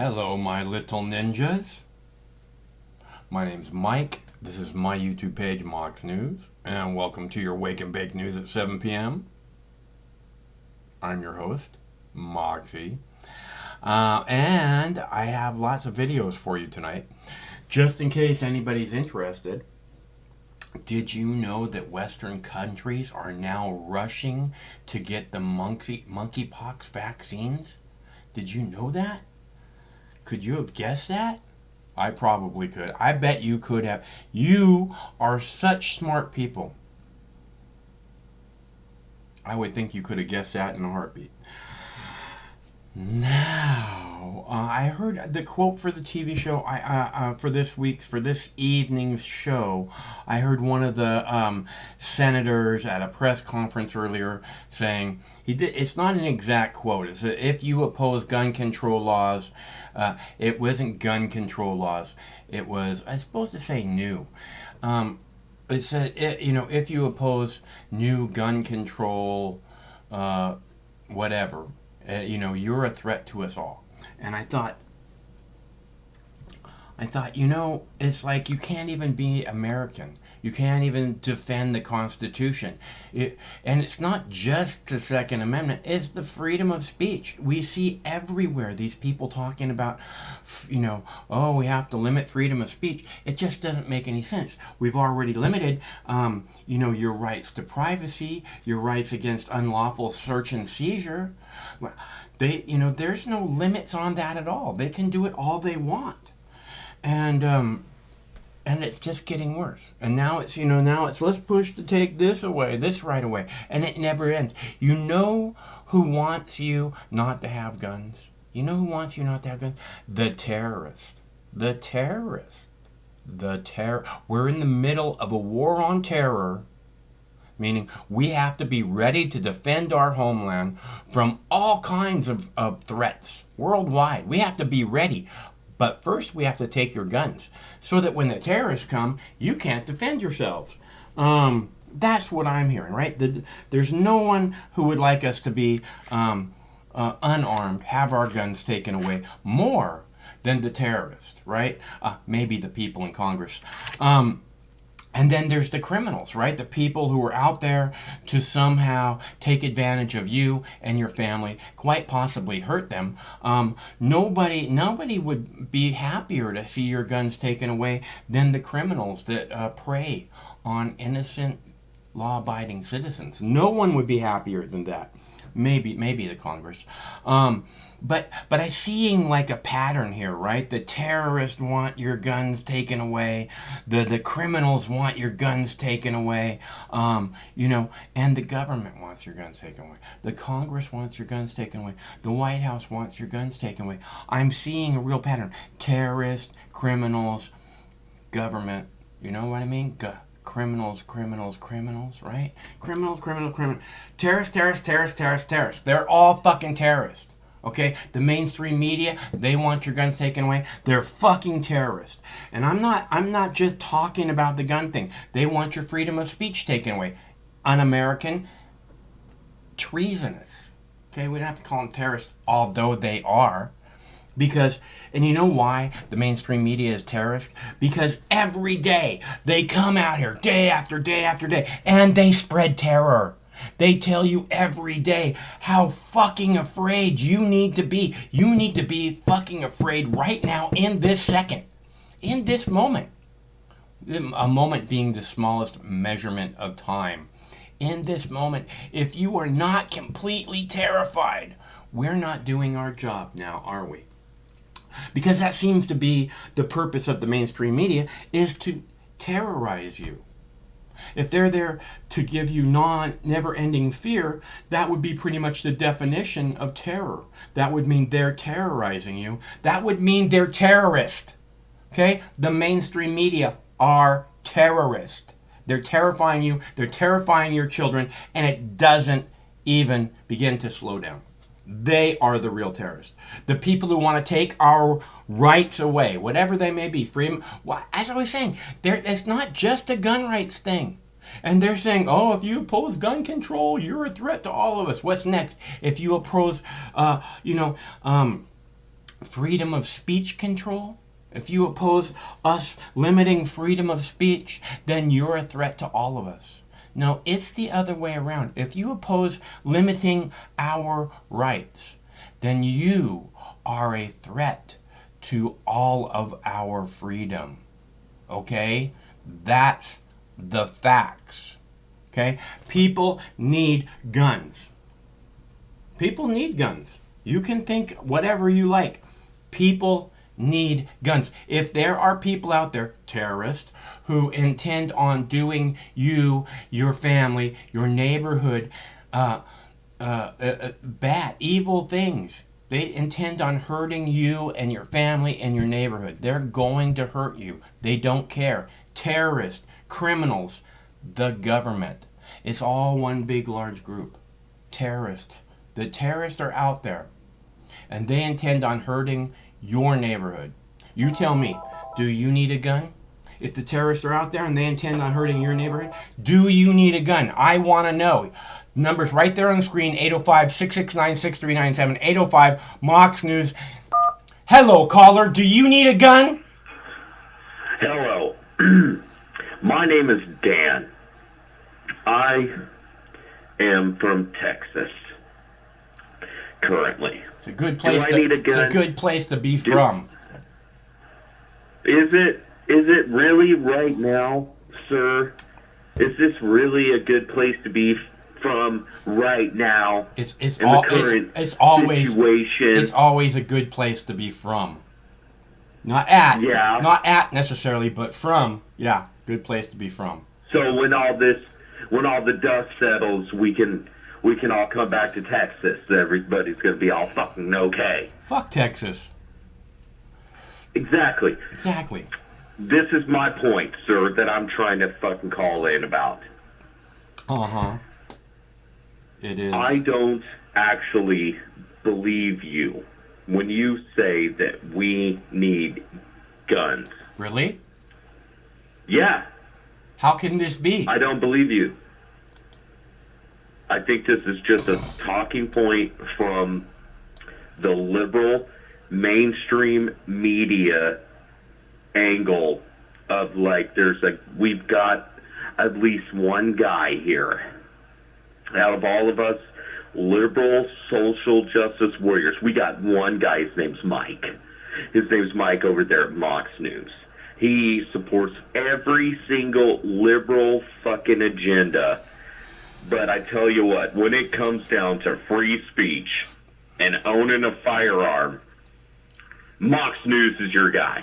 Hello, my little ninjas. My name's Mike. This is my YouTube page, Mox News, and welcome to your Wake and Bake News at 7 p.m. I'm your host, Moxie, and I have lots of videos for you tonight. Just in case anybody's interested, did you know that Western countries are now rushing to get the monkeypox vaccines? Did you know that? Could you have guessed that? I probably could. I bet you could have. You are such smart people. I would think you could have guessed that in a heartbeat. Now, I heard the quote for the TV show. For this evening's show, I heard one of the senators at a press conference earlier saying it's not an exact quote. It's that if you oppose gun control laws, it wasn't gun control laws. It was, I was supposed to say new. It said if you oppose new gun control, whatever. You're a threat to us all. And I thought, it's like you can't even be American. You can't even defend the Constitution. And it's not just the Second Amendment, it's the freedom of speech. We see everywhere these people talking about, we have to limit freedom of speech. It just doesn't make any sense. We've already limited, your rights to privacy, your rights against unlawful search and seizure. There's no limits on that at all. They can do it all they want. And it's just getting worse. And now it's let's push to take this away, this right away. And it never ends. You know who wants you not to have guns? You know who wants you not to have guns? The terrorist. The terrorist. We're in the middle of a war on terror, meaning we have to be ready to defend our homeland from all kinds of threats worldwide. We have to be ready. But first, we have to take your guns so that when the terrorists come, you can't defend yourselves. That's what I'm hearing, right? There's no one who would like us to be unarmed, have our guns taken away more than the terrorists, right? Maybe the people in Congress. And then there's the criminals, right? The people who are out there to somehow take advantage of you and your family, quite possibly hurt them. Nobody would be happier to see your guns taken away than the criminals that prey on innocent, law-abiding citizens. No one would be happier than that. Maybe the Congress. But I'm seeing like a pattern here, right? The terrorists want your guns taken away. The criminals want your guns taken away. And the government wants your guns taken away. The Congress wants your guns taken away. The White House wants your guns taken away. I'm seeing a real pattern. Terrorists, criminals, government. You know what I mean? Criminals, right? Criminal. Terrorists. They're all fucking terrorists. Okay? The mainstream media, they want your guns taken away. They're fucking terrorists. And I'm not just talking about the gun thing. They want your freedom of speech taken away. Un-American, treasonous. Okay? We don't have to call them terrorists, although they are. And you know why the mainstream media is terrorist? Because every day they come out here, day after day after day, and they spread terror. They tell you every day how fucking afraid you need to be. You need to be fucking afraid right now in this second. In this moment. A moment being the smallest measurement of time. In this moment, if you are not completely terrified, we're not doing our job now, are we? Because that seems to be the purpose of the mainstream media, is to terrorize you. If they're there to give you never-ending fear, that would be pretty much the definition of terror. That would mean they're terrorizing you. That would mean they're terrorists. Okay? The mainstream media are terrorists. They're terrifying you. They're terrifying your children. And it doesn't even begin to slow down. They are the real terrorists. The people who want to take our rights away, whatever they may be, freedom. Well, as I was saying, it's not just a gun rights thing. And they're saying, oh, if you oppose gun control, you're a threat to all of us. What's next? If you oppose, freedom of speech control, if you oppose us limiting freedom of speech, then you're a threat to all of us. No, it's the other way around. If you oppose limiting our rights, then you are a threat to all of our freedom. Okay? That's the facts. Okay? People need guns. People need guns. You can think whatever you like. People need guns. If there are people out there, terrorists, who intend on doing you, your family, your neighborhood, bad, evil things, they intend on hurting you and your family and your neighborhood. They're going to hurt you. They don't care. Terrorists, criminals, the government. It's all one big large group. Terrorists. The terrorists are out there, and they intend on hurting your neighborhood. You tell me, do you need a gun? If the terrorists are out there and they intend on hurting your neighborhood, do you need a gun? I want to know. Numbers right there on the screen, 805-669-6397, 805 Mox News. Hello, caller. Do you need a gun? Hello. My name is Dan. I am from Texas currently. It's a good place. It's a good place to be from. Is it really right now, sir? Is this really a good place to be from right now? It's always situation? It's always a good place to be from. Not at necessarily, but from. Yeah, good place to be from. So when all the dust settles, we can all come back to Texas. Everybody's gonna be all fucking okay. Fuck Texas. Exactly. This is my point, sir, that I'm trying to fucking call in about. Uh-huh. It is. I don't actually believe you when you say that we need guns. Really? Yeah. How can this be? I don't believe you. I think this is just a talking point from the liberal mainstream media angle of like we've got at least one guy here out of all of us liberal social justice warriors. We got one guy. His name's Mike. His name's Mike over there at Mox News. He supports every single liberal fucking agenda. But I tell you what, when it comes down to free speech and owning a firearm, Mox News is your guy.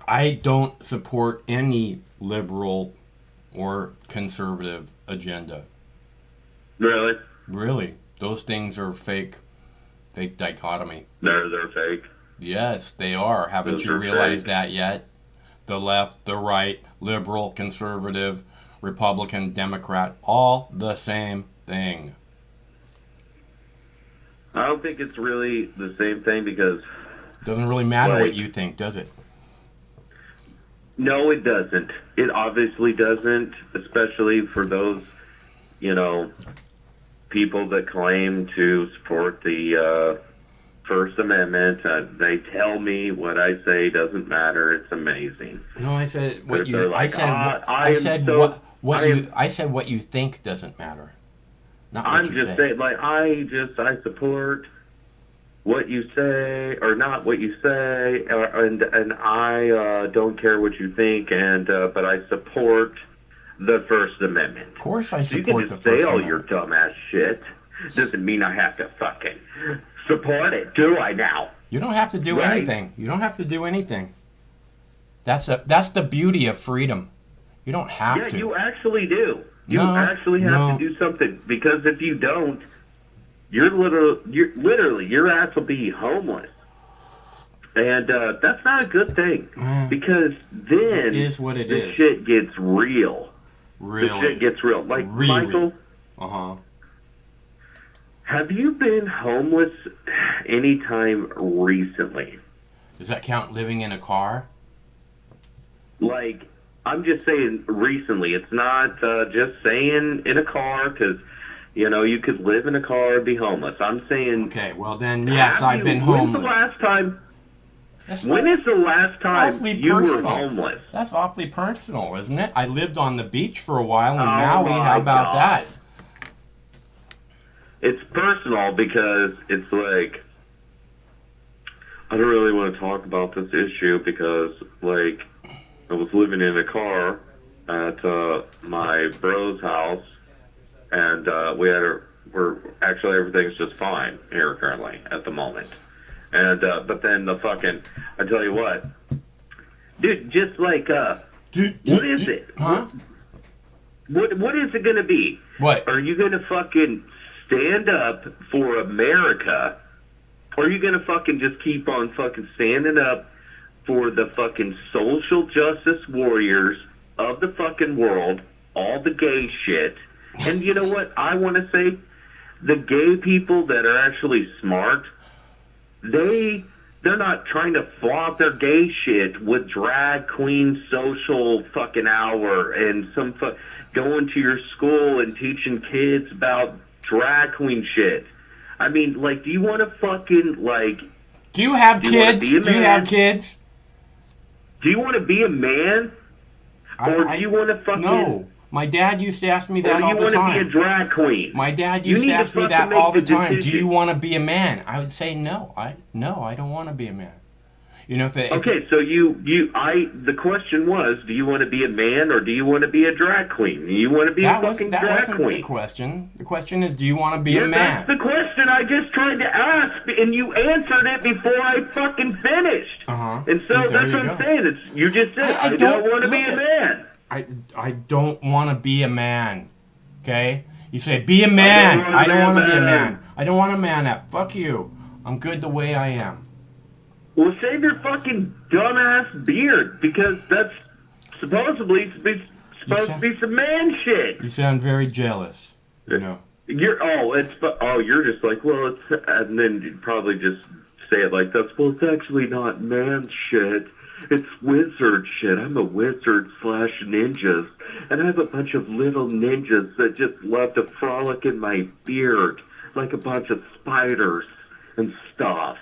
I don't support any liberal or conservative agenda. Really? Really. Those things are fake dichotomy. They're fake. Yes, they are. Haven't you realized that yet? The left, the right, liberal, conservative, Republican, Democrat, all the same thing. I don't think it's really the same thing because... Doesn't really matter what you think, does it? No, it doesn't. It obviously doesn't, especially for those, people that claim to support the First Amendment. They tell me what I say doesn't matter. It's amazing. No, I said what you. Like, I said what you think doesn't matter. Not what I'm just saying, like I support what you say or not what you say, and I don't care what you think, but I support the First Amendment. Of course, I support the First Amendment. You can just say all your dumbass shit. Doesn't mean I have to fucking support it, do I now? You don't have to do anything. You don't have to do anything. That's the beauty of freedom. You don't have to. Yeah, you actually do. You actually have to do something, because if you don't, you're literally your ass will be homeless, and that's not a good thing, because then it is what it the is. Shit gets real. Really? The shit gets real. Like really? Michael. Uh-huh. Have you been homeless anytime recently? Does that count living in a car? Like, I'm just saying recently. It's not just saying in a car, because You know, you could live in a car and be homeless. I'm saying, Okay, well then, yes, I've been When's the homeless. last time? That's When is the last time awfully you were personal. homeless? That's awfully personal, isn't it? I lived on the beach for a while in Oh Maui. my How about God. that? It's personal because it's like, I don't really want to talk about this issue because, like, I was living in a car at my bro's house, and we're actually everything's just fine here currently at the moment. And but then I tell you what, dude, just like what is it? Huh? What is it gonna be? What? Are you gonna fucking stand up for America? Or are you gonna fucking just keep on fucking standing up for the fucking social justice warriors of the fucking world, all the gay shit? And you know what I want to say? The gay people that are actually smart, they're not trying to flaunt their gay shit with drag queen social fucking hour and going to your school and teaching kids about drag queen shit. I mean, like, do you want to fucking, like... Do you have Do you wanna kids? be a Do you man? have kids? Do you want to be a man? Or do you want to fucking... No. My dad used to ask me Or that do all you the want to be a time. drag queen? My dad You used to need to ask me fucking that make all the the time. Do decision. you want to be a man? I would say no. I don't want to be a man. You know, Okay, so the question was, do you want to be a man or do you want to be a drag queen? Do you want to be a fucking that drag wasn't the queen? question. The question is, do you want to be a Yeah, man? that's the question I just tried to ask, and you answered it before I fucking finished. Uh-huh. And so See, there that's you what I'm go. saying. You just said, I I don't don't want to be look a at- man. I don't want to be a man. Okay? You say, be a man. I don't want to be a man. I don't want to man up. Fuck you. I'm good the way I am. Well, shave your fucking dumbass beard, because that's supposedly supposed to be some man shit. You sound very jealous. You know. You're just like, well, it's, and then you'd probably just say it like this. Well, it's actually not man shit. It's wizard shit. I'm a wizard / ninjas, and I have a bunch of little ninjas that just love to frolic in my beard like a bunch of spiders and stuff.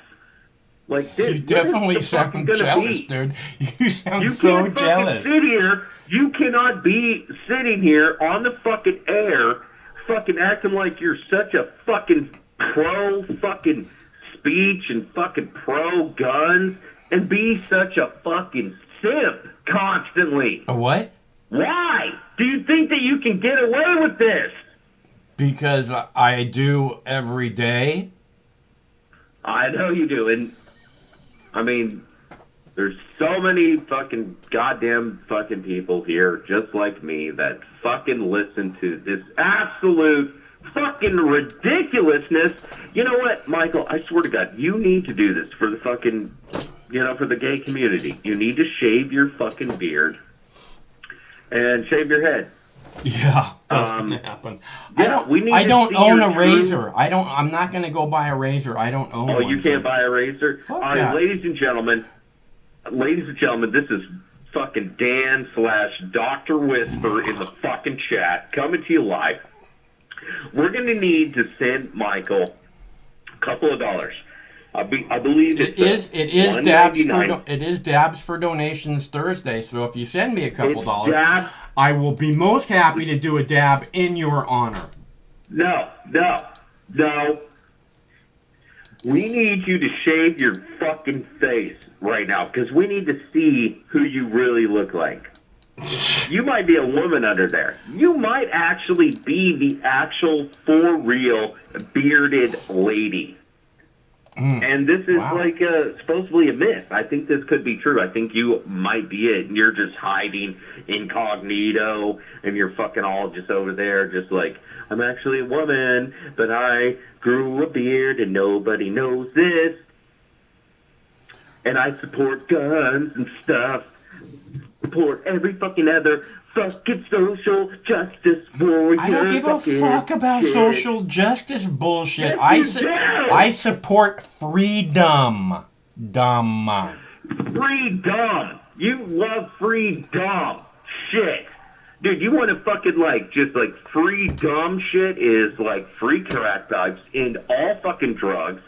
Like, dude, You definitely what is the fucking sound gonna jealous, be? dude. You sound You so can't jealous. fucking sit here. You cannot be sitting here on the fucking air, fucking acting like you're such a fucking pro fucking speech and fucking pro guns, and be such a fucking simp constantly. A what? Why do you think that you can get away with this? Because I do every day. I know you do, and I mean, there's so many fucking goddamn fucking people here just like me that fucking listen to this absolute fucking ridiculousness. You know what, Michael? I swear to God, you need to do this for the fucking, for the gay community. You need to shave your fucking beard and shave your head. Yeah, that's gonna happen. yeah, we need I to don't see own your a razor. I'm not gonna go buy a razor. I don't own Oh, one. you so- can't buy a razor? Fuck All right, that. ladies and gentlemen, this is fucking Dan / Dr. Whisper in the fucking chat, coming to you live. We're going to need to send Michael a couple of dollars. I believe It it's is dabs $1.99. it is dabs for donations Thursday. So if you send me a couple It's dollars, dabs. I will be most happy to do a dab in your honor. No. We need you to shave your fucking face right now, because we need to see who you really look like. You might be a woman under there. You might actually be the actual, for real, bearded lady. And this is Wow. like supposedly a myth. I think this could be true. I think you might be it, and you're just hiding incognito, and you're fucking all just over there, just like, I'm actually a woman, but I grew a beard, and nobody knows this. And I support guns and stuff. Support every fucking other fucking social justice warrior. I don't give a fucking fuck about shit. social justice bullshit. Yes, you do. I support freedom. Dumb. Freedom. You love freedom. Shit. Dude, you want to fucking, like, just, like, free dumb shit is, like, free crack pipes and all fucking drugs,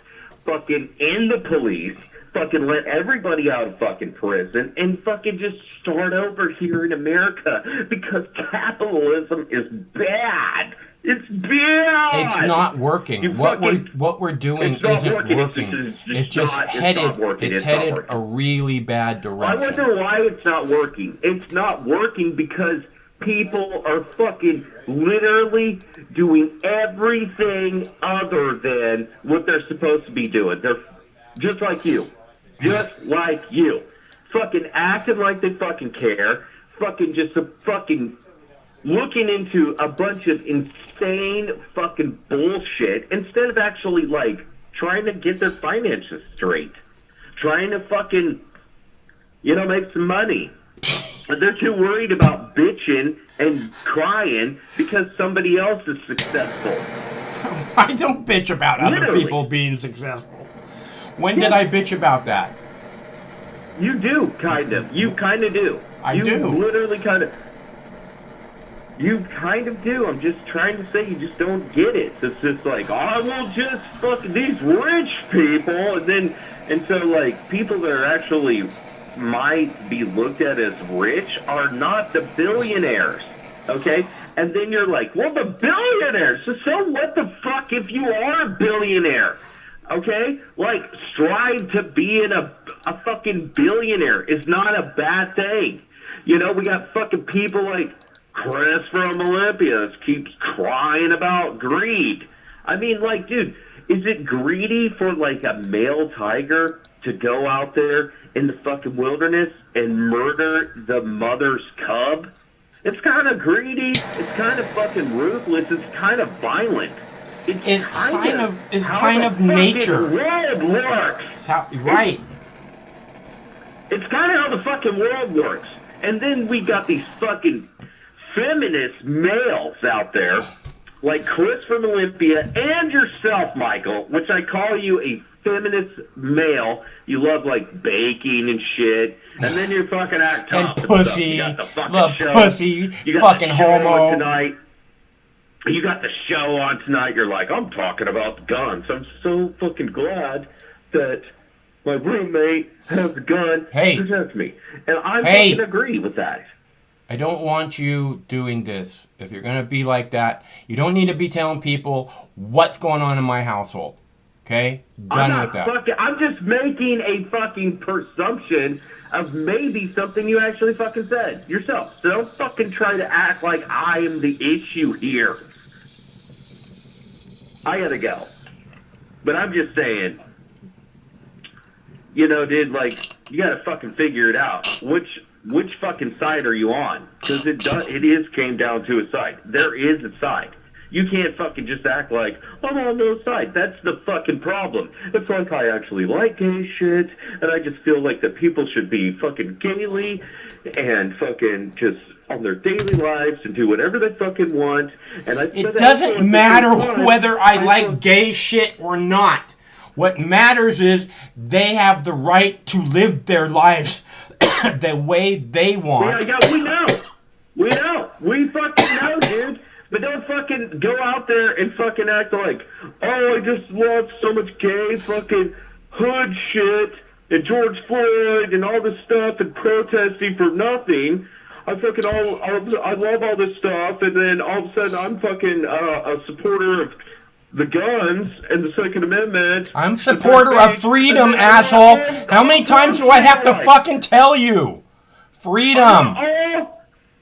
fucking end the police, fucking let everybody out of fucking prison, and fucking just start over here in America because capitalism is bad. It's bad. It's not working. You What fucking- we're doing it's not isn't working. working. It's just not working. It's It's not headed working. a really bad I direction. wonder why it's not working. It's not working because people are fucking literally doing everything other than what they're supposed to be doing. They're just like you. Just like you. Fucking acting like they fucking care. Fucking just fucking looking into a bunch of insane fucking bullshit instead of actually, like, trying to get their finances straight. Trying to fucking, make some money. They're too worried about bitching and crying because somebody else is successful. I don't bitch about other Literally. people being successful. When did I bitch about that? You do, kind of. You kind of do. I you do. literally kind of. You kind of do. I'm just trying to say you just don't get it. It's just like, I will just fuck these rich people. And so, like, people that are actually might be looked at as rich are not the billionaires. Okay? And then you're like, well, the billionaires. So what the fuck if you are a billionaire? Okay? Like, strive to be a fucking billionaire is not a bad thing. We got fucking people like Chris from Olympia that keeps crying about greed. I mean, like, dude, is it greedy for, like, a male tiger to go out there in the fucking wilderness and murder the mother's cub? It's kind of greedy. It's kind of fucking ruthless. It's kind of violent. It's kind of how the nature. fucking world works. Right. It's kind of how the fucking world works. And then we got these fucking feminist males out there, like Chris from Olympia and yourself, Michael, which I call you a feminist male. You love, like, baking and shit, and then you fucking act tough And pussy. You got the fucking Love show. pussy. You got Fucking the show on homo. tonight. You got the show on tonight. You're like, I'm talking about guns. I'm so fucking glad that my roommate has a gun Hey. to protect me. And I Hey. fucking agree with that. I don't want you doing this. If you're going to be like that, you don't need to be telling people what's going on in my household. Okay? Done with that. I'm just making a fucking presumption of maybe something you actually fucking said yourself. So don't fucking try to act like I am the issue here. I gotta go. But I'm just saying, dude, like, you gotta fucking figure it out. Which fucking side are you on? Because it came down to a side. There is a side. You can't fucking just act like, I'm on no side. That's the fucking problem. It's like I actually like gay shit, and I just feel like that people should be fucking gaily and fucking just on their daily lives and do whatever they fucking want. And It doesn't matter whether I like gay shit or not. What matters is they have the right to live their lives the way they want. Yeah, we know. We know. We fucking know, dude. But don't fucking go out there and fucking act like, oh, I just love so much gay fucking hood shit and George Floyd and all this stuff and protesting for nothing. I love all this stuff, and then all of a sudden I'm fucking a supporter of the guns and the Second Amendment. I'm supporter of freedom, asshole. How many times do I have to fucking tell you? Freedom.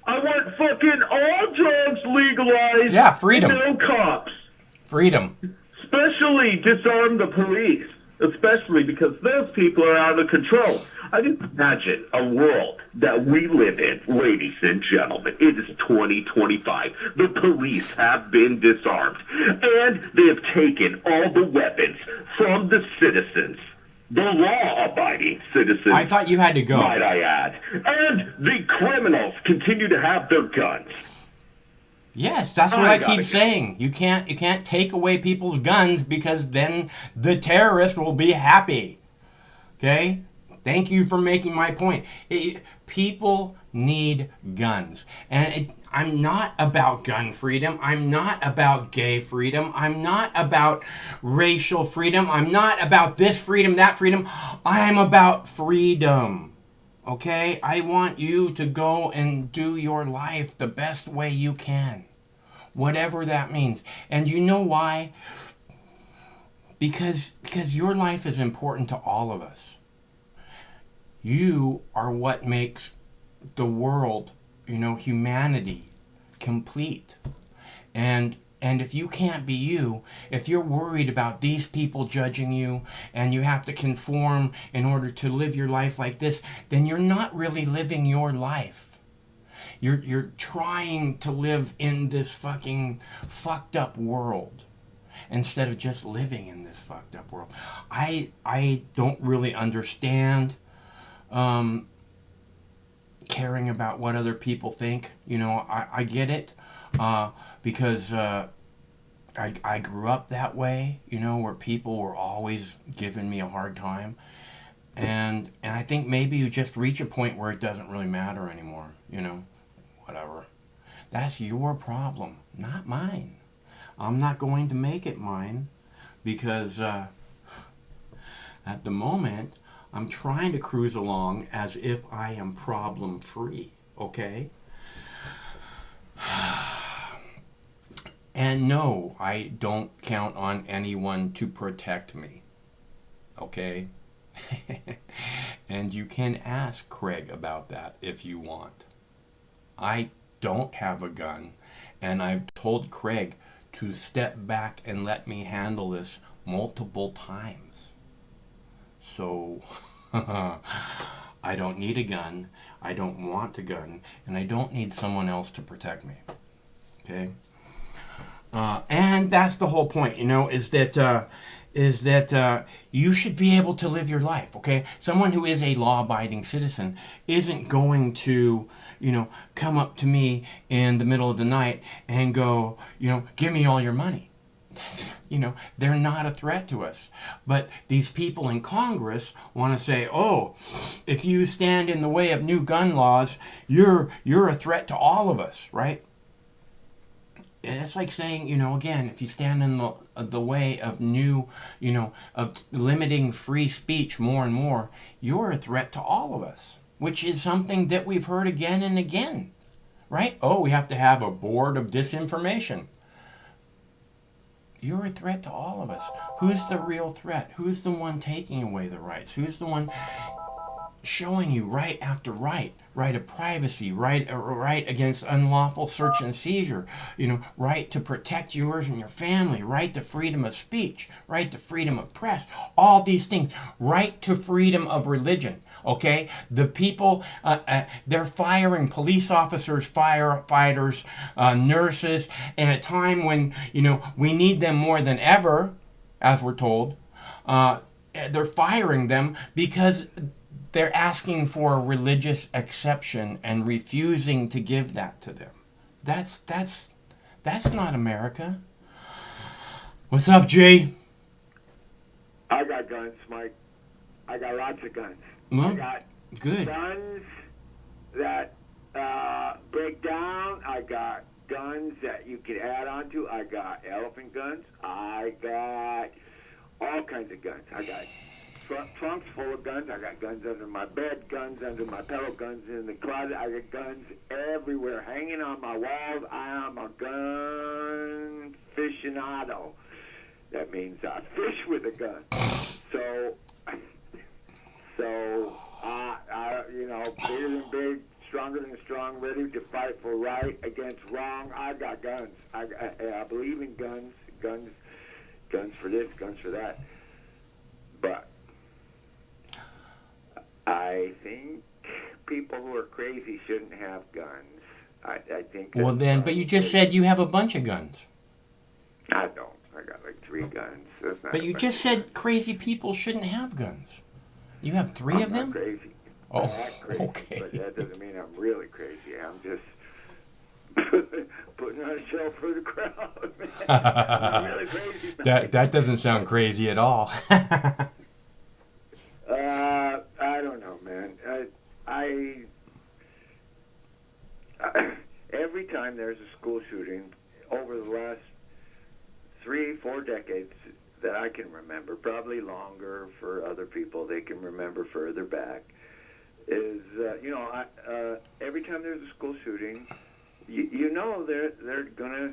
I want fucking all drugs legalized. Yeah, freedom. And no cops. Freedom. Especially disarm the police. Especially because those people are out of control. I can imagine a world that we live in, ladies and gentlemen. It is 2025. The police have been disarmed. And they have taken all the weapons from the citizens. The law-abiding citizens. I thought you had to go. Might I add. And the criminals continue to have their guns. Yes, that's what I keep saying. You can't take away people's guns because then the terrorist will be happy. Okay? Thank you for making my point. People need guns. And I'm not about gun freedom. I'm not about gay freedom. I'm not about racial freedom. I'm not about this freedom, that freedom. I'm about freedom. Okay? I want you to go and do your life the best way you can. Whatever that means. And you know why? Because your life is important to all of us. You are what makes the world, humanity complete. And if you can't be you, if you're worried about these people judging you and you have to conform in order to live your life like this, then you're not really living your life. You're trying to live in this fucking fucked up world instead of just living in this fucked up world. I don't really understand caring about what other people think. I get it because I grew up that way, where people were always giving me a hard time. And I think maybe you just reach a point where it doesn't really matter anymore, whatever. That's your problem, not mine. I'm not going to make it mine because at the moment, I'm trying to cruise along as if I am problem free, okay? And no, I don't count on anyone to protect me, okay? And you can ask Craig about that if you want. I don't have a gun, and I've told Craig to step back and let me handle this multiple times. So, I don't need a gun, I don't want a gun, and I don't need someone else to protect me. Okay? And that's the whole point, is that you should be able to live your life, okay? Someone who is a law-abiding citizen isn't going to, come up to me in the middle of the night and go, give me all your money. They're not a threat to us. But these people in Congress want to say, oh, if you stand in the way of new gun laws, you're a threat to all of us, right? And it's like saying, again, if you stand in the way of new, of limiting free speech more and more, you're a threat to all of us, which is something that we've heard again and again, right? Oh, we have to have a board of disinformation. You're a threat to all of us. Who's the real threat? Who's the one taking away the rights? Who's the one showing you right after right of privacy, right against unlawful search and seizure, right to protect yours and your family, right to freedom of speech, right to freedom of press, all these things, right to freedom of religion. Okay, the people, they're firing police officers, firefighters, nurses, in a time when, we need them more than ever, as we're told. They're firing them because they're asking for a religious exception and refusing to give that to them. That's not America. What's up, Jay? I got guns, Mike. I got lots of guns. Well, I got good. guns that break down. I got guns that you can add on to. I got elephant guns. I got all kinds of guns. I got trunks full of guns. I got guns under my bed, guns under my pillow, guns in the closet. I got guns everywhere, hanging on my walls. I am a gun aficionado. That means I fish with a gun. So bigger than big, stronger than strong, ready to fight for right against wrong. I got guns. I believe in guns for this, guns for that. But I think people who are crazy shouldn't have guns. I think. Well, then, but you just said you have a bunch of guns. I don't. I got like 3 guns. That's not But you just said crazy people shouldn't have guns. You have 3 of them? I'm not crazy. Oh, I'm not crazy, okay. But that doesn't mean I'm really crazy. I'm just putting on a show for the crowd, man. I'm really crazy. That doesn't sound crazy at all. I don't time there's a school shooting over the last 3-4 decades that I can remember, probably longer for other people, they can remember further back, is, every time there's a school shooting, you know they're going to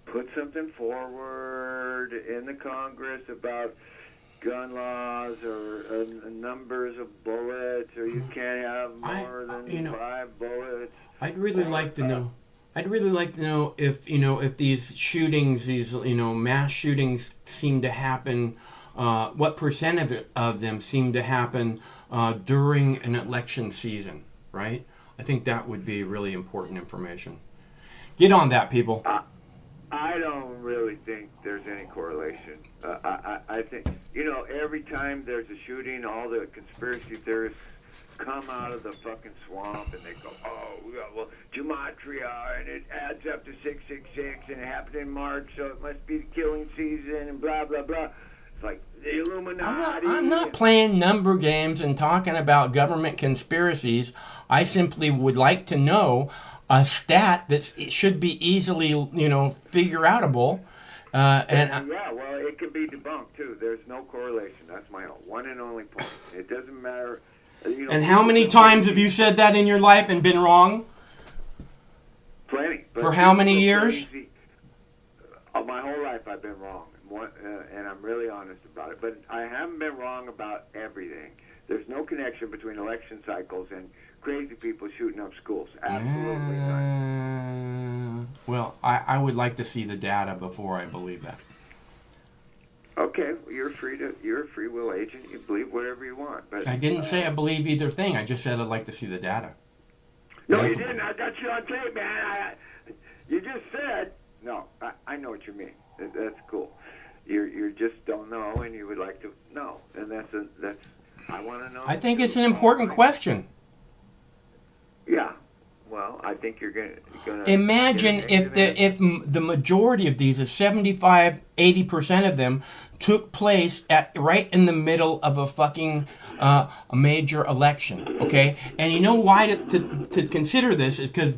put something forward in the Congress about gun laws or numbers of bullets, or you can't have more than 5 bullets. I'd really like to know. I'd really like to know if these shootings, these mass shootings, seem to happen. What percent of them seem to happen during an election season? Right. I think that would be really important information. Get on that, people. I don't really think there's any correlation. I think, every time there's a shooting, all the conspiracy theorists come out of the fucking swamp and they go, gematria, and it adds up to 666, and it happened in March, so it must be the killing season, and blah, blah, blah. It's like the Illuminati. I'm not playing number games and talking about government conspiracies. I simply would like to know a stat that should be easily, figure outable. Well, it can be debunked too. There's no correlation. That's my one and only point. It doesn't matter. And how many times have you said that in your life and been wrong? Plenty. For how many years? My whole life I've been wrong, and I'm really honest about it. But I haven't been wrong about everything. There's no connection between election cycles and crazy people shooting up schools. Absolutely none. Well, I would like to see the data before I believe that. Okay, you're a free will agent. You believe whatever you want. But I didn't say I believe either thing. I just said I'd like to see the data. No, you didn't. I got you on tape, man. You just said no. I know what you mean. That's cool. You just don't know, and you would like to know, and that's. I want to know. I think it's an important question. Yeah. Well, I think you're gonna imagine if the majority of these, if 75-80% of them, took place right in the middle of a fucking a major election. Okay, and you know why to consider this is because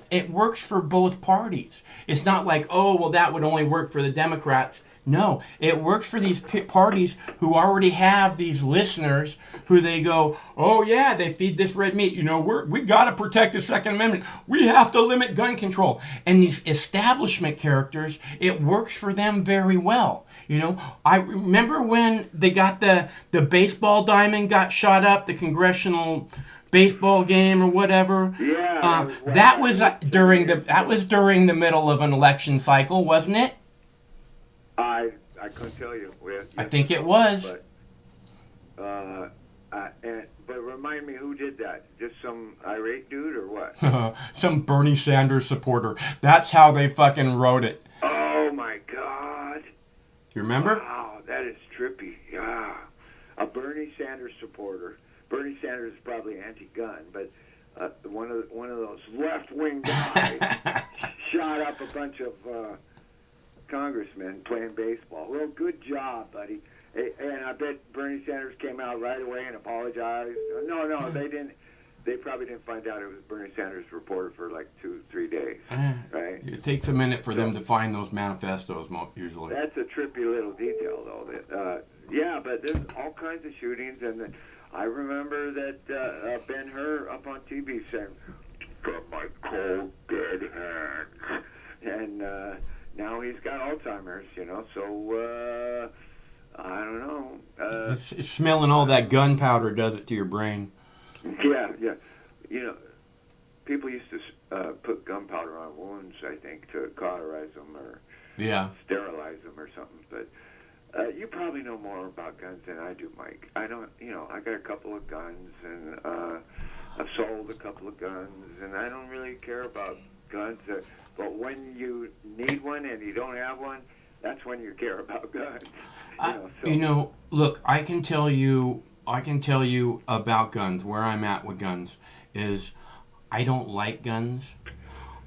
it works for both parties. It's not like that would only work for the Democrats. No, it works for these parties who already have these listeners who they go, oh yeah, they feed this red meat. We got to protect the Second Amendment. We have to limit gun control. And these establishment characters, it works for them very well. I remember when they got the baseball diamond got shot up, the congressional baseball game or whatever. Yeah. That was during the middle of an election cycle, wasn't it? I couldn't tell you. I think it was. But remind me, who did that? Just some irate dude or what? Some Bernie Sanders supporter. That's how they fucking wrote it. Oh my God! You remember? Wow, that is trippy. Yeah, a Bernie Sanders supporter. Bernie Sanders is probably anti-gun, but one of those left-wing guys shot up a bunch of congressmen playing baseball. Well, good job, buddy. And I bet Bernie Sanders came out right away and apologized. No, they didn't. They probably didn't find out it was Bernie Sanders reported for like 2-3 days, right? It takes a minute for them to find those manifestos, usually. That's a trippy little detail, though. But there's all kinds of shootings, and I remember that Ben-Hur up on TV saying, "Got my cold, dead hands," and now he's got Alzheimer's, so I don't know. It's smelling all that gunpowder does it to your brain. Yeah. People used to put gunpowder on wounds, I think, to cauterize them or sterilize them or something. But you probably know more about guns than I do, Mike. I don't, I got a couple of guns, and I've sold a couple of guns, and I don't really care about guns. But when you need one and you don't have one, that's when you care about guns. Look, I can tell you about guns. Where I'm at with guns is I don't like guns.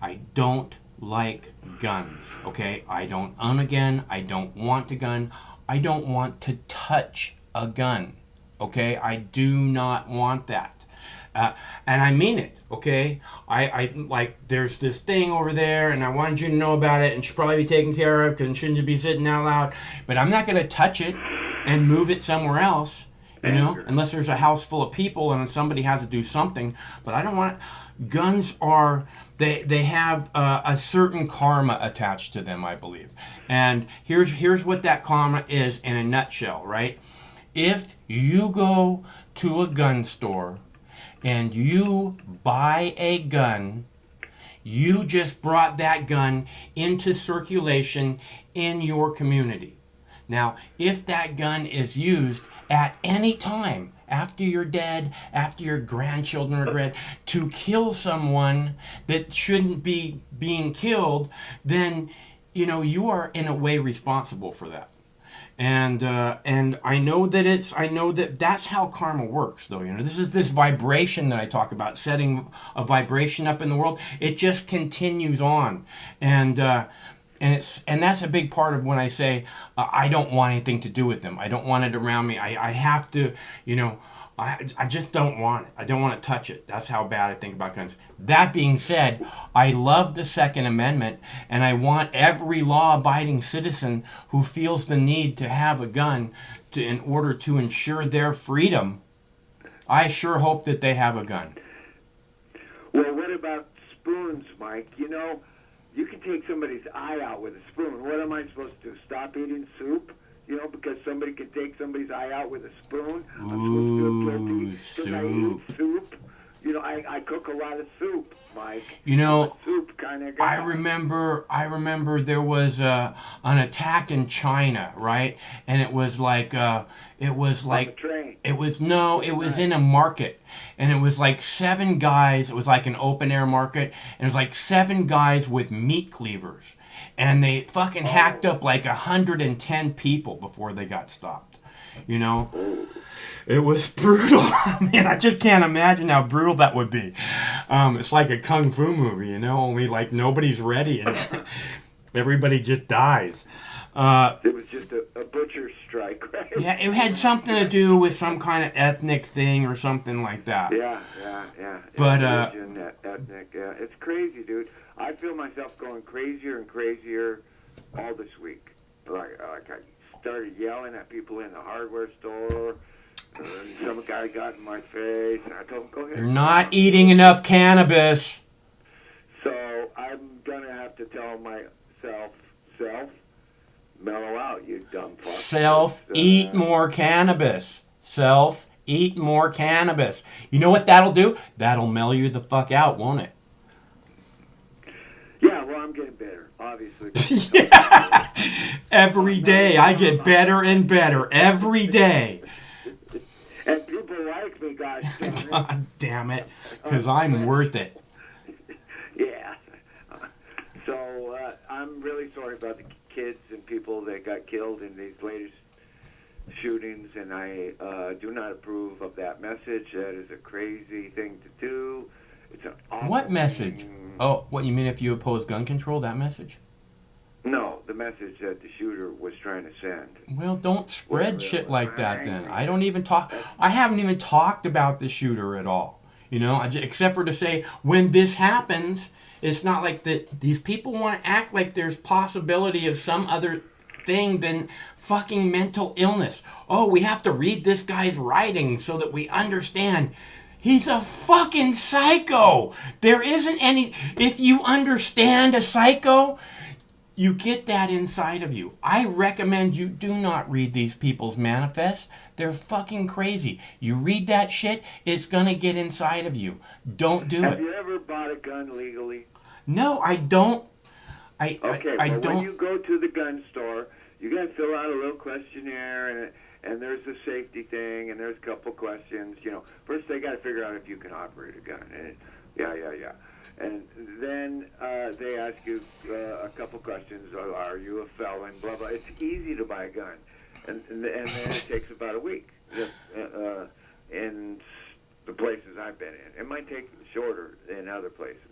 I don't like guns. Okay, I don't own a gun. I don't want a gun. I don't want to touch a gun. Okay, I do not want that. And I mean it, okay? I like, there's this thing over there, and I wanted you to know about it, and should probably be taken care of, and shouldn't be sitting out loud. But I'm not going to touch it and move it somewhere else, you know, Anger. unless there's a house full of people and somebody has to do something. But I don't want. Guns are. They have a certain karma attached to them, I believe. And here's what that karma is in a nutshell, right? If you go to a gun store and you buy a gun, you just brought that gun into circulation in your community. Now, if that gun is used at any time after you're dead, after your grandchildren are dead, to kill someone that shouldn't be being killed, then you are in a way responsible for that. And I know that that's how karma works, though. This is this vibration that I talk about, setting a vibration up in the world. It just continues on, and that's a big part of when I say I don't want anything to do with them. I don't want it around me. I have to, I just don't want it. I don't want to touch it. That's how bad I think about guns. That being said, I love the Second Amendment, and I want every law-abiding citizen who feels the need to have a gun in order to ensure their freedom. I sure hope that they have a gun. Well, what about spoons, Mike? You can take somebody's eye out with a spoon. What am I supposed to do? Stop eating soup? Because somebody can take somebody's eye out with a spoon. I'm supposed to feel guilty because I eat soup. I cook a lot of soup, Mike. I'm a soup kind of guy. I remember there was an attack in China, right? And it was like On the train. it was in a market, and it was like 7 guys. It was like an open air market, and it was like 7 guys with meat cleavers, and they fucking hacked up like 110 people before they got stopped. It was brutal. Man, I just can't imagine how brutal that would be. It's like a kung fu movie, only like nobody's ready and everybody just dies. It was just a butcher's strike, right? Yeah, it had something to do with some kind of ethnic thing or something like that. Yeah. But, religion, ethnic, yeah. It's crazy, dude. I feel myself going crazier and crazier all this week. Like I started yelling at people in the hardware store. Some guy got in my face, and I told him, go ahead. You're not eating enough cannabis. So I'm going to have to tell myself, mellow out, you dumb fuck. Eat more cannabis. Eat more cannabis. You know what that'll do? That'll mellow you the fuck out, won't it? Yeah, well, I'm getting better, obviously. Every day I get better and better. Every day. And people like me, gosh damn it. God damn it. Because I'm worth it. Yeah. So I'm really sorry about the kids and people that got killed in these latest shootings, and I do not approve of that message. That is a crazy thing to do. It's an awful What message? thing. Oh, what, you mean if you oppose gun control, that message? No, the message that the shooter was trying to send. Well, don't spread shit like that then. I haven't even talked about the shooter at all. Except for to say, when this happens, it's not like that these people want to act like there's possibility of some other thing than fucking mental illness. Oh, we have to read this guy's writing so that we understand. He's a fucking psycho. There isn't any... If you understand a psycho, you get that inside of you. I recommend you do not read these people's manifests. They're fucking crazy. You read that shit, it's gonna get inside of you. Don't do Have it. you ever bought a gun legally? No, I don't. I When don't. you go to the gun store, you got to fill out a little questionnaire, and there's a safety thing, and there's a couple questions. First they got to figure out if you can operate a gun. And yeah. And then they ask you a couple questions. Are you a felon? Blah blah. It's easy to buy a gun, and then it takes about a week. In the places I've been in, it might take shorter in other places.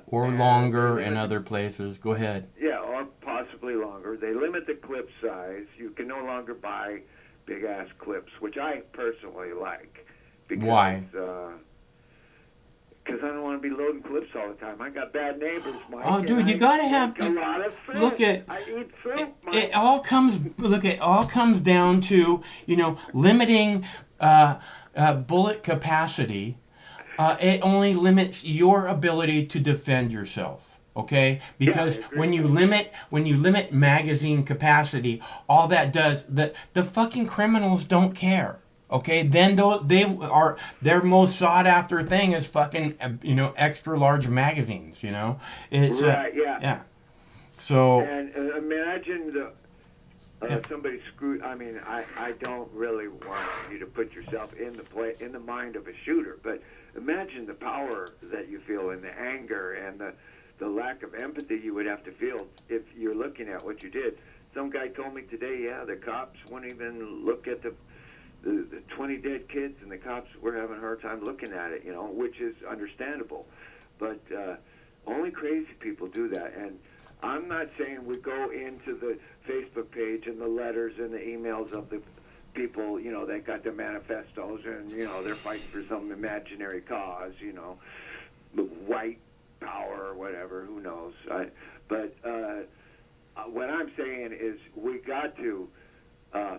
Or longer in other places. Go ahead. Yeah, or possibly longer. They limit the clip size. You can no longer buy big-ass clips, which I personally like. Because, Why? Because I don't want to be loading clips all the time. I got bad neighbors, Mike. Oh, dude, you gotta have. a lot of fruit. Look at. I eat fruit, Mike. It all comes down to, limiting bullet capacity. It only limits your ability to defend yourself. Okay, because Yeah, I agree. when you limit magazine capacity, all that does, the fucking criminals don't care. Okay, then their most sought after thing is fucking extra large magazines. It's Right, yeah. yeah. So And imagine somebody screwed. I mean, I don't really want you to put yourself in the mind of a shooter, but imagine the power that you feel and the anger and the lack of empathy you would have to feel if you're looking at what you did. Some guy told me today, yeah, the cops won't even look at the 20 dead kids, and the cops were having a hard time looking at it, which is understandable. But only crazy people do that. And I'm not saying we go into the Facebook page and the letters and the emails of the people, that got their manifestos and, they're fighting for some imaginary cause, the white power or whatever, who knows. But what I'm saying is we got to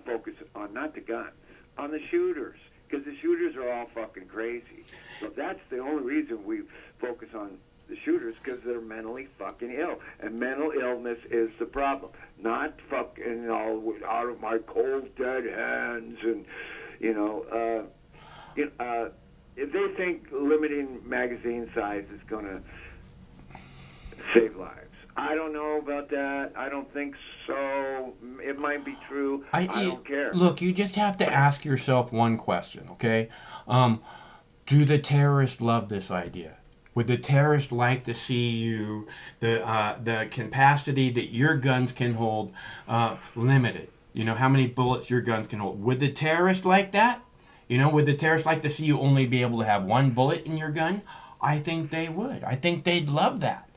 focus on not the guns, on the shooters, because the shooters are all fucking crazy. So that's the only reason we focus on the shooters, because they're mentally fucking ill, and mental illness is the problem, not fucking out of my cold dead hands. And if they think limiting magazine size is going to save lives, I don't know about that. I don't think so. It might be true. I don't care. Look, you just have to ask yourself one question, okay? Do the terrorists love this idea? Would the terrorists like to see the capacity that your guns can hold limited? How many bullets your guns can hold. Would the terrorists like that? Would the terrorists like to see you only be able to have one bullet in your gun? I think they would. I think they'd love that.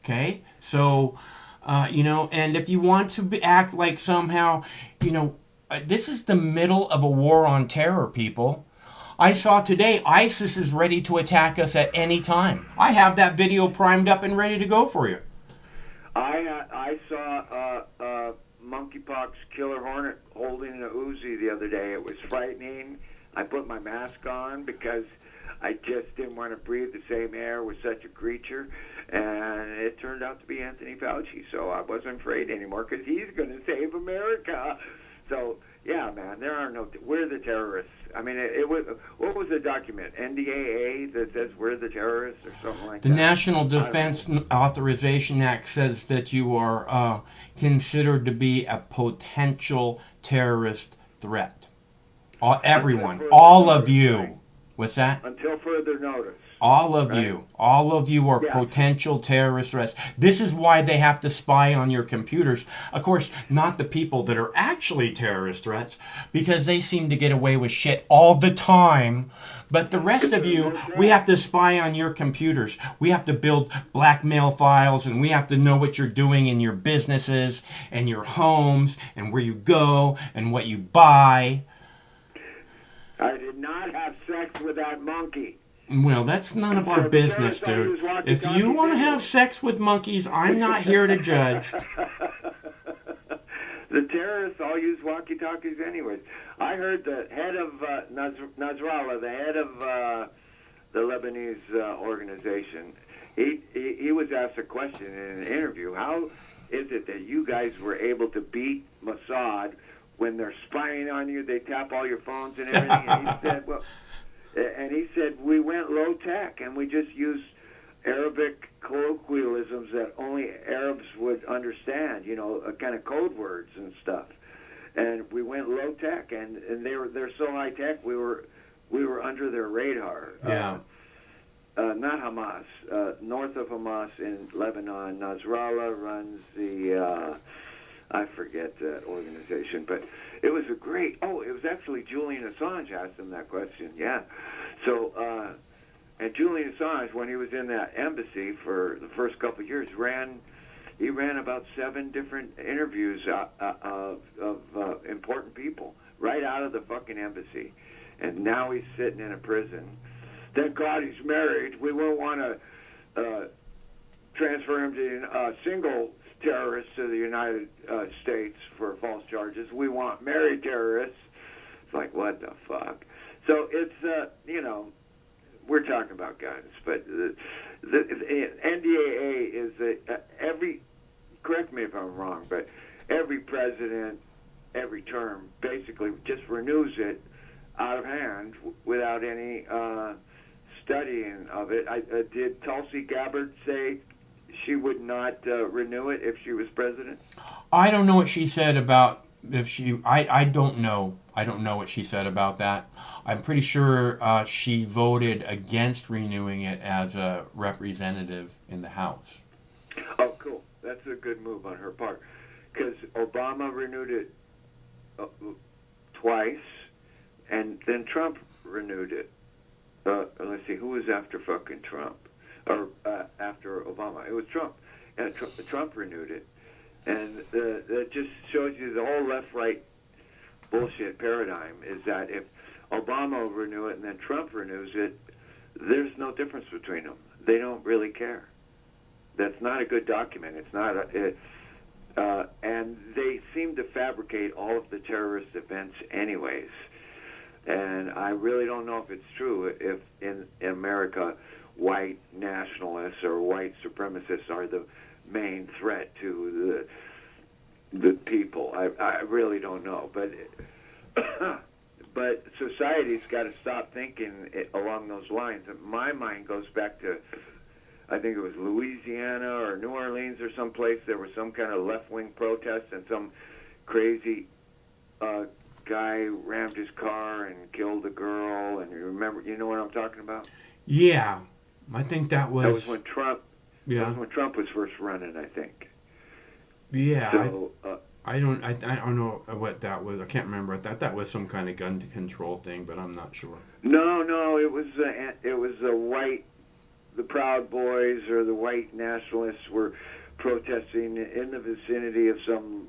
Okay? So, and if you want to act like somehow, this is the middle of a war on terror, people. I saw today ISIS is ready to attack us at any time. I have that video primed up and ready to go for you. I saw a monkeypox killer hornet holding a Uzi the other day. It was frightening. I put my mask on because I just didn't want to breathe the same air with such a creature. And it turned out to be Anthony Fauci, so I wasn't afraid anymore because he's going to save America. So, yeah, man, we're the terrorists. I mean, what was the document? NDAA that says we're the terrorists or something like that? The National Defense Authorization Act says that you are considered to be a potential terrorist threat. Everyone, all of you. What's that? Until further notice. All of you are potential terrorist threats. This is why they have to spy on your computers. Of course, not the people that are actually terrorist threats, because they seem to get away with shit all the time. But the rest of you, we have to spy on your computers. We have to build blackmail files, and we have to know what you're doing in your businesses and your homes and where you go and what you buy. I did not have sex with that monkey. Well, that's none of our business, dude. If you want to have sex with monkeys, I'm not here to judge. The terrorists all use walkie-talkies anyways. I heard the head of Nasrallah, the head of the Lebanese organization, he was asked a question in an interview. How is it that you guys were able to beat Mossad when they're spying on you? They tap all your phones and everything. And he said, we went low tech and we just used Arabic colloquialisms that only Arabs would understand, kind of code words and stuff. And we went low tech, and they're so high tech we were under their radar. Yeah. Not Hamas. North of Hamas in Lebanon, Nasrallah runs the I forget that organization, but it was it was actually Julian Assange asked him that question, yeah. So, and Julian Assange, when he was in that embassy for the first couple of years, he ran about 7 different interviews of important people right out of the fucking embassy. and now he's sitting in a prison. Thank God he's married. We won't want to transfer him to single terrorists to the United States for false charges. We want married terrorists. It's like, what the fuck? So it's, we're talking about guns, but the NDAA is every, correct me if I'm wrong, but every president, every term, basically just renews it out of hand without any studying of it. Did Tulsi Gabbard say she would not renew it if she was president? I don't know what she said about if she. I don't know. I don't know what she said about that. I'm pretty sure she voted against renewing it as a representative in the House. Oh, cool. That's a good move on her part. Because Obama renewed it twice, and then Trump renewed it. Let's see, who was after fucking Trump? Or after Obama? It was Trump. And Trump renewed it. And that just shows you the whole left-right bullshit paradigm is that if Obama will renew it and then Trump renews it, there's no difference between them. They don't really care. That's not a good document. It's not and they seem to fabricate all of the terrorist events anyways. And I really don't know if it's true if in America white nationalists or white supremacists are the main threat to the people. I really don't know. But society's got to stop thinking along those lines. And my mind goes back to, I think it was Louisiana or New Orleans or someplace. There was some kind of left-wing protest, and some crazy guy rammed his car and killed a girl. And you know what I'm talking about? Yeah, I think that was. That was when Trump. Yeah. That was when Trump was first running, I think. Yeah. So, I don't know what that was. I can't remember. I thought that was some kind of gun control thing, but I'm not sure. No, it was the Proud Boys or the white nationalists were protesting in the vicinity of some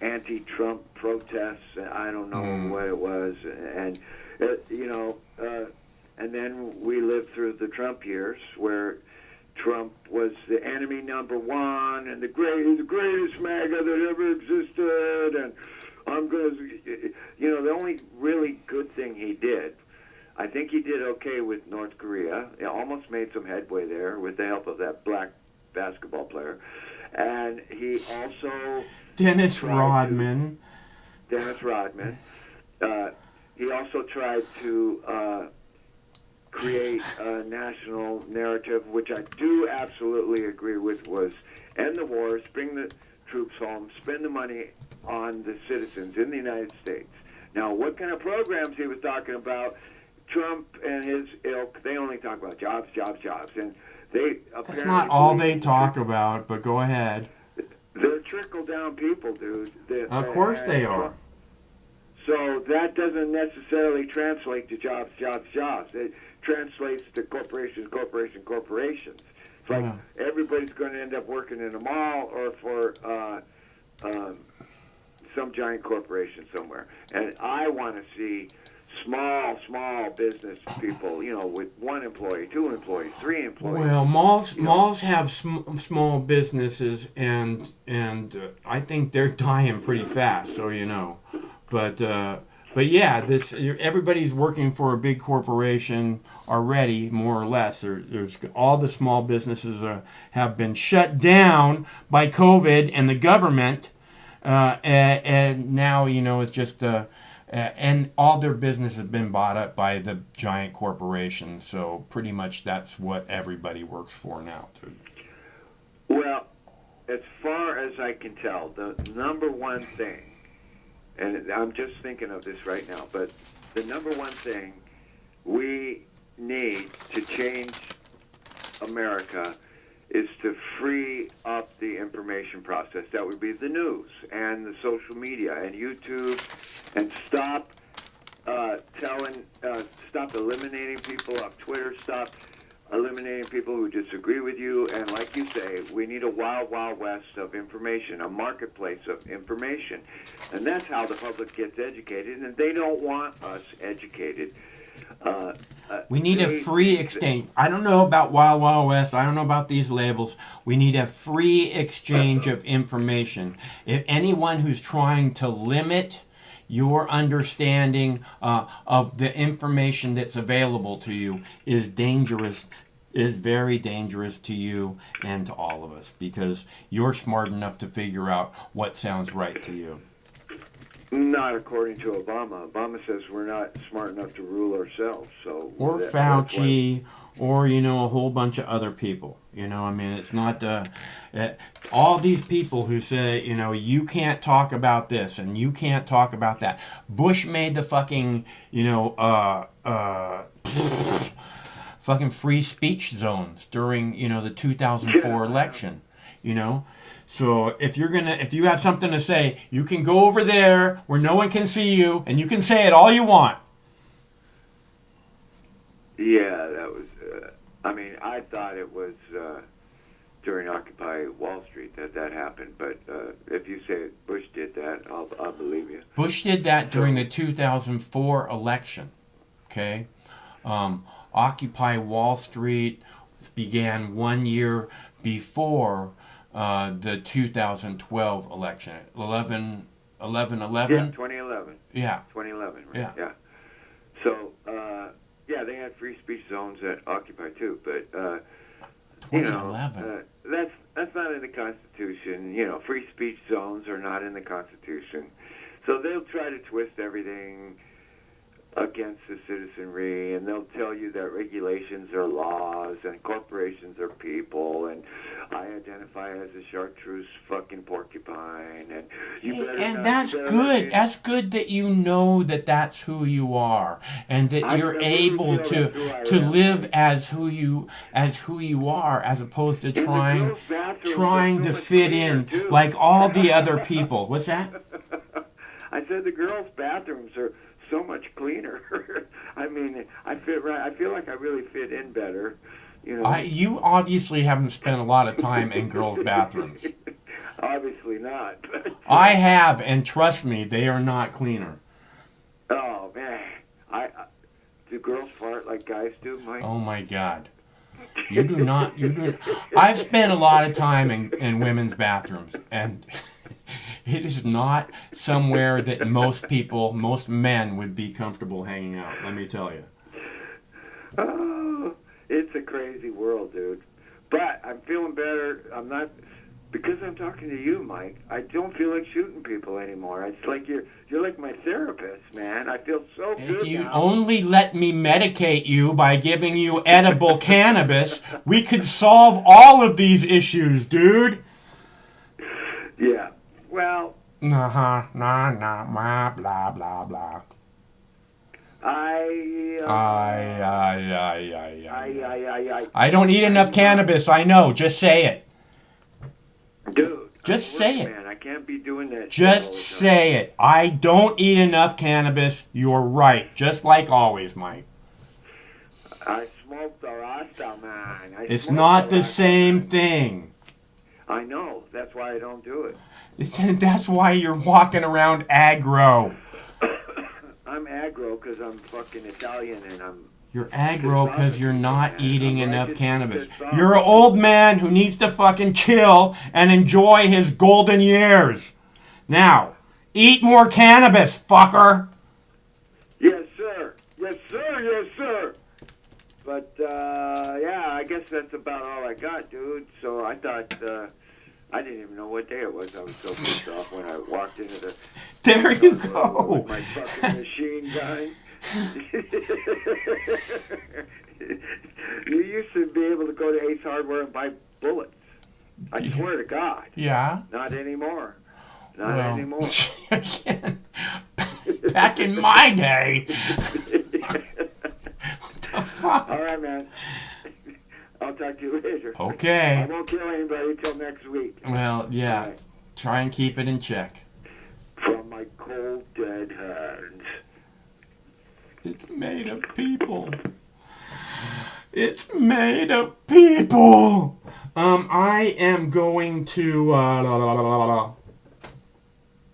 anti-Trump protests. I don't know what it was, and and then we lived through the Trump years where Trump was the enemy number one and the greatest MAGA that ever existed, and I'm going to, the only really good thing he did, I think he did okay with North Korea. He almost made some headway there with the help of that black basketball player. And he also... Dennis Rodman. He also tried to create a national narrative, which I do absolutely agree with, was end the wars, bring the troops home, spend the money on the citizens in the United States. Now, what kind of programs he was talking about, Trump and his ilk, they only talk about jobs. And they apparently... That's not all they talk about, but go ahead. They're trickle-down people, dude. Of course they are. So that doesn't necessarily translate to jobs. It translates to corporations. It's like everybody's going to end up working in a mall or for some giant corporation somewhere. And I want to see small business people, with 1 employee, 2 employees, 3 employees. Well, malls have small businesses, and I think they're dying pretty fast. So but yeah, everybody's working for a big corporation already, more or less. There's all the small businesses have been shut down by COVID and the government, and now it's just. And all their business has been bought up by the giant corporations. So pretty much that's what everybody works for now, dude. Well, as far as I can tell, the number one thing, and I'm just thinking of this right now, but the number one thing we need to change America is to free up the information process. That would be the news and the social media and YouTube, and stop eliminating people off Twitter. Stop eliminating people who disagree with you. And like you say, we need a wild, wild west of information, a marketplace of information. And that's how the public gets educated, and they don't want us educated. We need a free exchange. I don't know about Wild Wild West. I don't know about these labels. We need a free exchange of information. If anyone who's trying to limit your understanding of the information that's available to you is dangerous, is very dangerous to you and to all of us, because you're smart enough to figure out what sounds right to you. Not according to Obama. Obama says we're not smart enough to rule ourselves. So Or Fauci, or, you know, a whole bunch of other people. You know, I mean, it's not all these people who say, you know, you can't talk about this and you can't talk about that. Bush made the fucking, you know, fucking free speech zones during, you know, the 2004 election, you know. So if you have something to say, you can go over there where no one can see you, and you can say it all you want. Yeah, that was. I mean, I thought it was during Occupy Wall Street that happened. But if you say Bush did that, I'll believe you. Bush did that during the 2004 election. Okay, Occupy Wall Street began 1 year before the 2012 election. 11/11. Yeah, 2011. Yeah. 2011. Right? Yeah. So, yeah, they had free speech zones at Occupy too, but 2011. That's not in the Constitution. You know, free speech zones are not in the Constitution. So they'll try to twist everything against the citizenry, and they'll tell you that regulations are laws and corporations are people, and I identify as a chartreuse fucking porcupine, and and that's good. That's good that you know that that's who you are, and that you're able to live as who you are, as opposed to trying to fit in like all the other people. What's that? I said the girls' bathrooms are so much cleaner. I mean, I fit right. I feel like I really fit in better. You know. You obviously haven't spent a lot of time in girls' bathrooms. Obviously not. I have, and trust me, they are not cleaner. Oh man, do girls fart like guys do, Mike? Oh my God. You do not. I've spent a lot of time in women's bathrooms, and it is not somewhere that most men would be comfortable hanging out, let me tell you. Oh, it's a crazy world, dude. But I'm feeling better. I'm not, because I'm talking to you, Mike, I don't feel like shooting people anymore. It's like you're like my therapist, man. I feel so good If you now. only let me medicate you by giving you edible cannabis, we could solve all of these issues, dude. Yeah. Well, Nah, blah, blah, blah. I don't eat enough cannabis, I know, just say it. Dude. Just say it. Man, I can't be doing that. Just say it. I don't eat enough cannabis, you're right, just like always, Mike. I smoked the Rasta, man. It's not the same thing. I know. That's why I don't do it. That's why you're walking around aggro. I'm aggro because I'm fucking Italian and I'm... You're aggro because you're not eating enough cannabis. You're an old man who needs to fucking chill and enjoy his golden years. Now, eat more cannabis, fucker. Yes, sir. Yes, sir. Yes, sir. But, yeah, I guess that's about all I got, dude. So I thought... I didn't even know what day it was. I was so pissed off when I walked into the... There you go. With my fucking machine gun. You used to be able to go to Ace Hardware and buy bullets. I swear to God. Yeah? Not anymore. Not anymore. Again, back in my day. What the fuck? All right, man. I'll talk to you later. Okay. I won't kill anybody till next week. Well, yeah. Right. Try and keep it in check. From my cold, dead hands. It's made of people. It's made of people. I am going to. I'm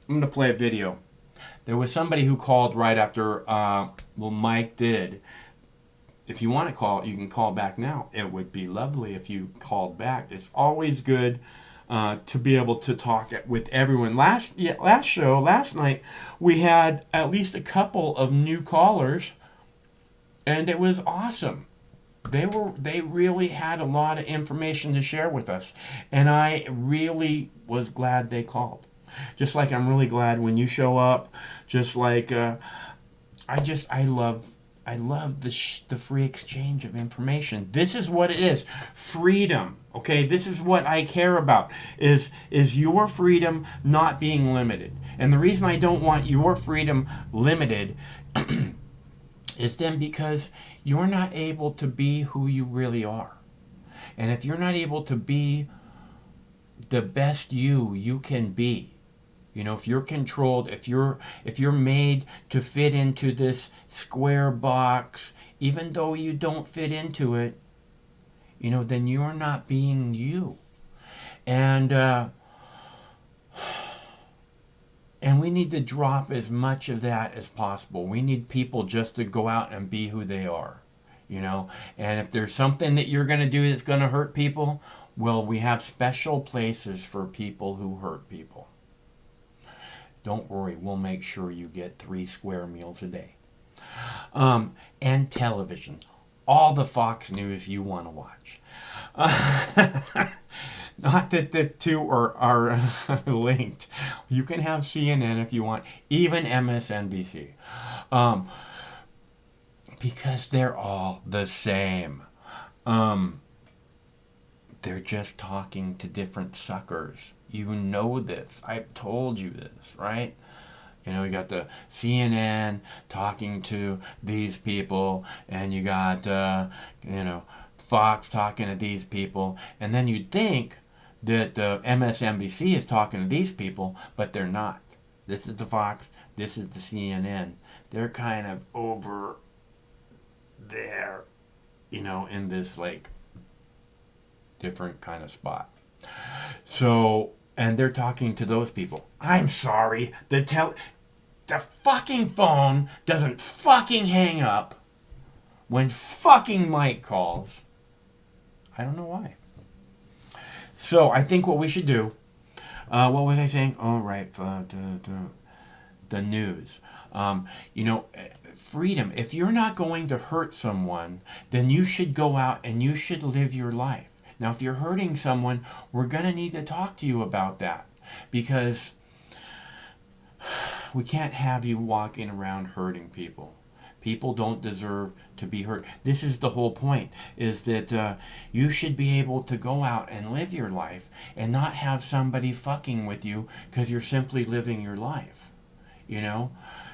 going to play a video. There was somebody who called right after. Mike did. If you want to call, you can call back now. It would be lovely if you called back. It's always good to be able to talk with everyone. Last night, we had at least a couple of new callers, and it was awesome. They really had a lot of information to share with us, and I really was glad they called. Just like I'm really glad when you show up. Just like I love the free exchange of information. This is what it is. Freedom. Okay, this is what I care about. Is your freedom not being limited. And the reason I don't want your freedom limited is then because you're not able to be who you really are. And if you're not able to be the best you can be, you know, if you're controlled, if you're made to fit into this square box, even though you don't fit into it, you know, then you're not being you. And we need to drop as much of that as possible. We need people just to go out and be who they are, you know. And if there's something that you're going to do that's going to hurt people, well, we have special places for people who hurt people. Don't worry, we'll make sure you get 3 square meals a day. And television. All the Fox News you want to watch. Not that the two are linked. You can have CNN if you want, even MSNBC. Because they're all the same. They're just talking to different suckers. You know this. I've told you this, right? You know, you got the CNN talking to these people, and you got, Fox talking to these people, and then you'd think that MSNBC is talking to these people, but they're not. This is the Fox, this is the CNN. They're kind of over there, you know, in this, like, different kind of spot. So, and they're talking to those people. I'm sorry, the fucking phone doesn't fucking hang up when fucking Mike calls. I don't know why. So, I think what we should do, what was I saying? Oh, right, the news. Freedom. If you're not going to hurt someone, then you should go out and you should live your life. Now, if you're hurting someone, we're going to need to talk to you about that, because we can't have you walking around hurting people. People don't deserve to be hurt. This is the whole point, is that you should be able to go out and live your life and not have somebody fucking with you because you're simply living your life, you know?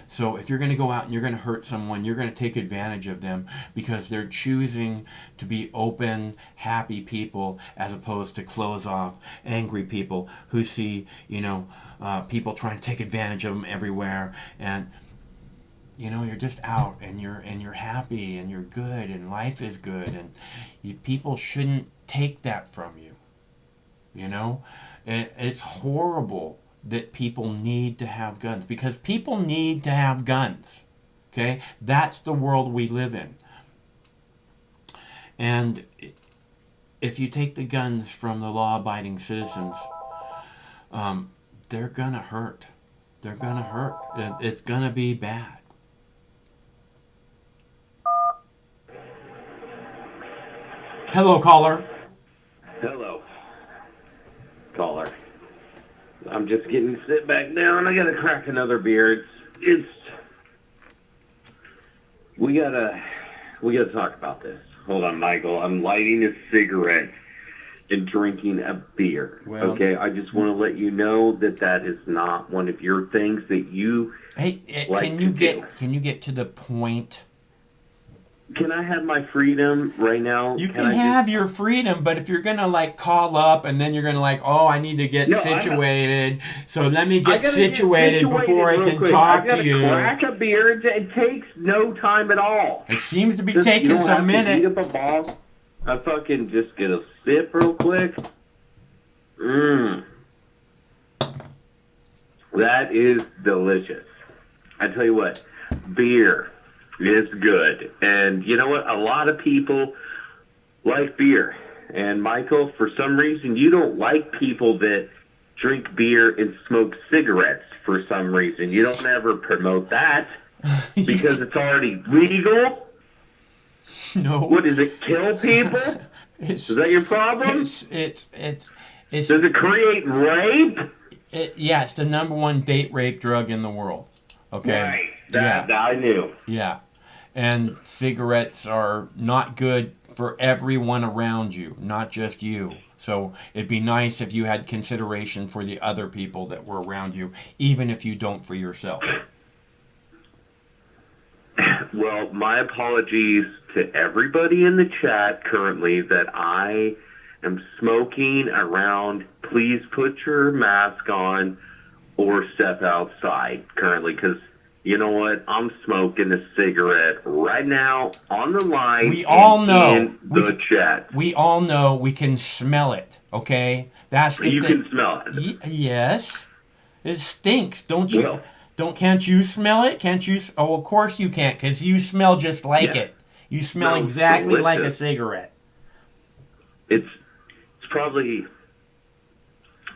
So if you're going to go out and you're going to hurt someone, you're going to take advantage of them because they're choosing to be open, happy people as opposed to close off, angry people who see, people trying to take advantage of them everywhere. And, you're just out and you're happy and you're good and life is good, and people shouldn't take that from you. It's horrible that people need to have guns, because people need to have guns. Okay? That's the world we live in. And if you take the guns from the law-abiding citizens, they're gonna hurt. They're gonna hurt. It's gonna be bad. Hello, caller. Hello, caller. I'm just getting to sit back down. I gotta crack another beer. We gotta talk about this. Hold on, Michael. I'm lighting a cigarette and drinking a beer. Well, okay, I just want to let you know that is not one of your things that you Hey, like can to you do. can you get to the point? Can I have my freedom right now? You can I have your freedom, but if you're gonna like call up and then you're gonna like, oh, I need to get No, situated, so let me I get gotta situated before I real can quick. talk I gotta to you. crack a beer. It takes no time at all. It seems to be Just, you taking don't some have to heat minute. up a ball. I fucking just get a sip real quick. That is delicious. I tell you what, beer is good. And you know what? A lot of people like beer. And Michael, for some reason, you don't like people that drink beer and smoke cigarettes for some reason. You don't ever promote that because it's already legal. No. What does it kill people? It's, Is that your problem? it's Does it create rape? yeah, it's the number one date rape drug in the world. Okay. Right. That I knew. Yeah. And cigarettes are not good for everyone around you, not just you. So it'd be nice if you had consideration for the other people that were around you, even if you don't for yourself. Well, my apologies to everybody in the chat currently that I am smoking around. Please put your mask on or step outside currently, because you know what? I'm smoking a cigarette right now on the line. We all know. In the chat. We all know. We can smell it. Okay, that's the You thing. can smell it. Yes, it stinks. Don't you? Well- Can't you smell it? Can't you? Oh, of course you can't, because you smell just like Yeah. it. You smell Smells exactly like a delicious. cigarette. It's probably,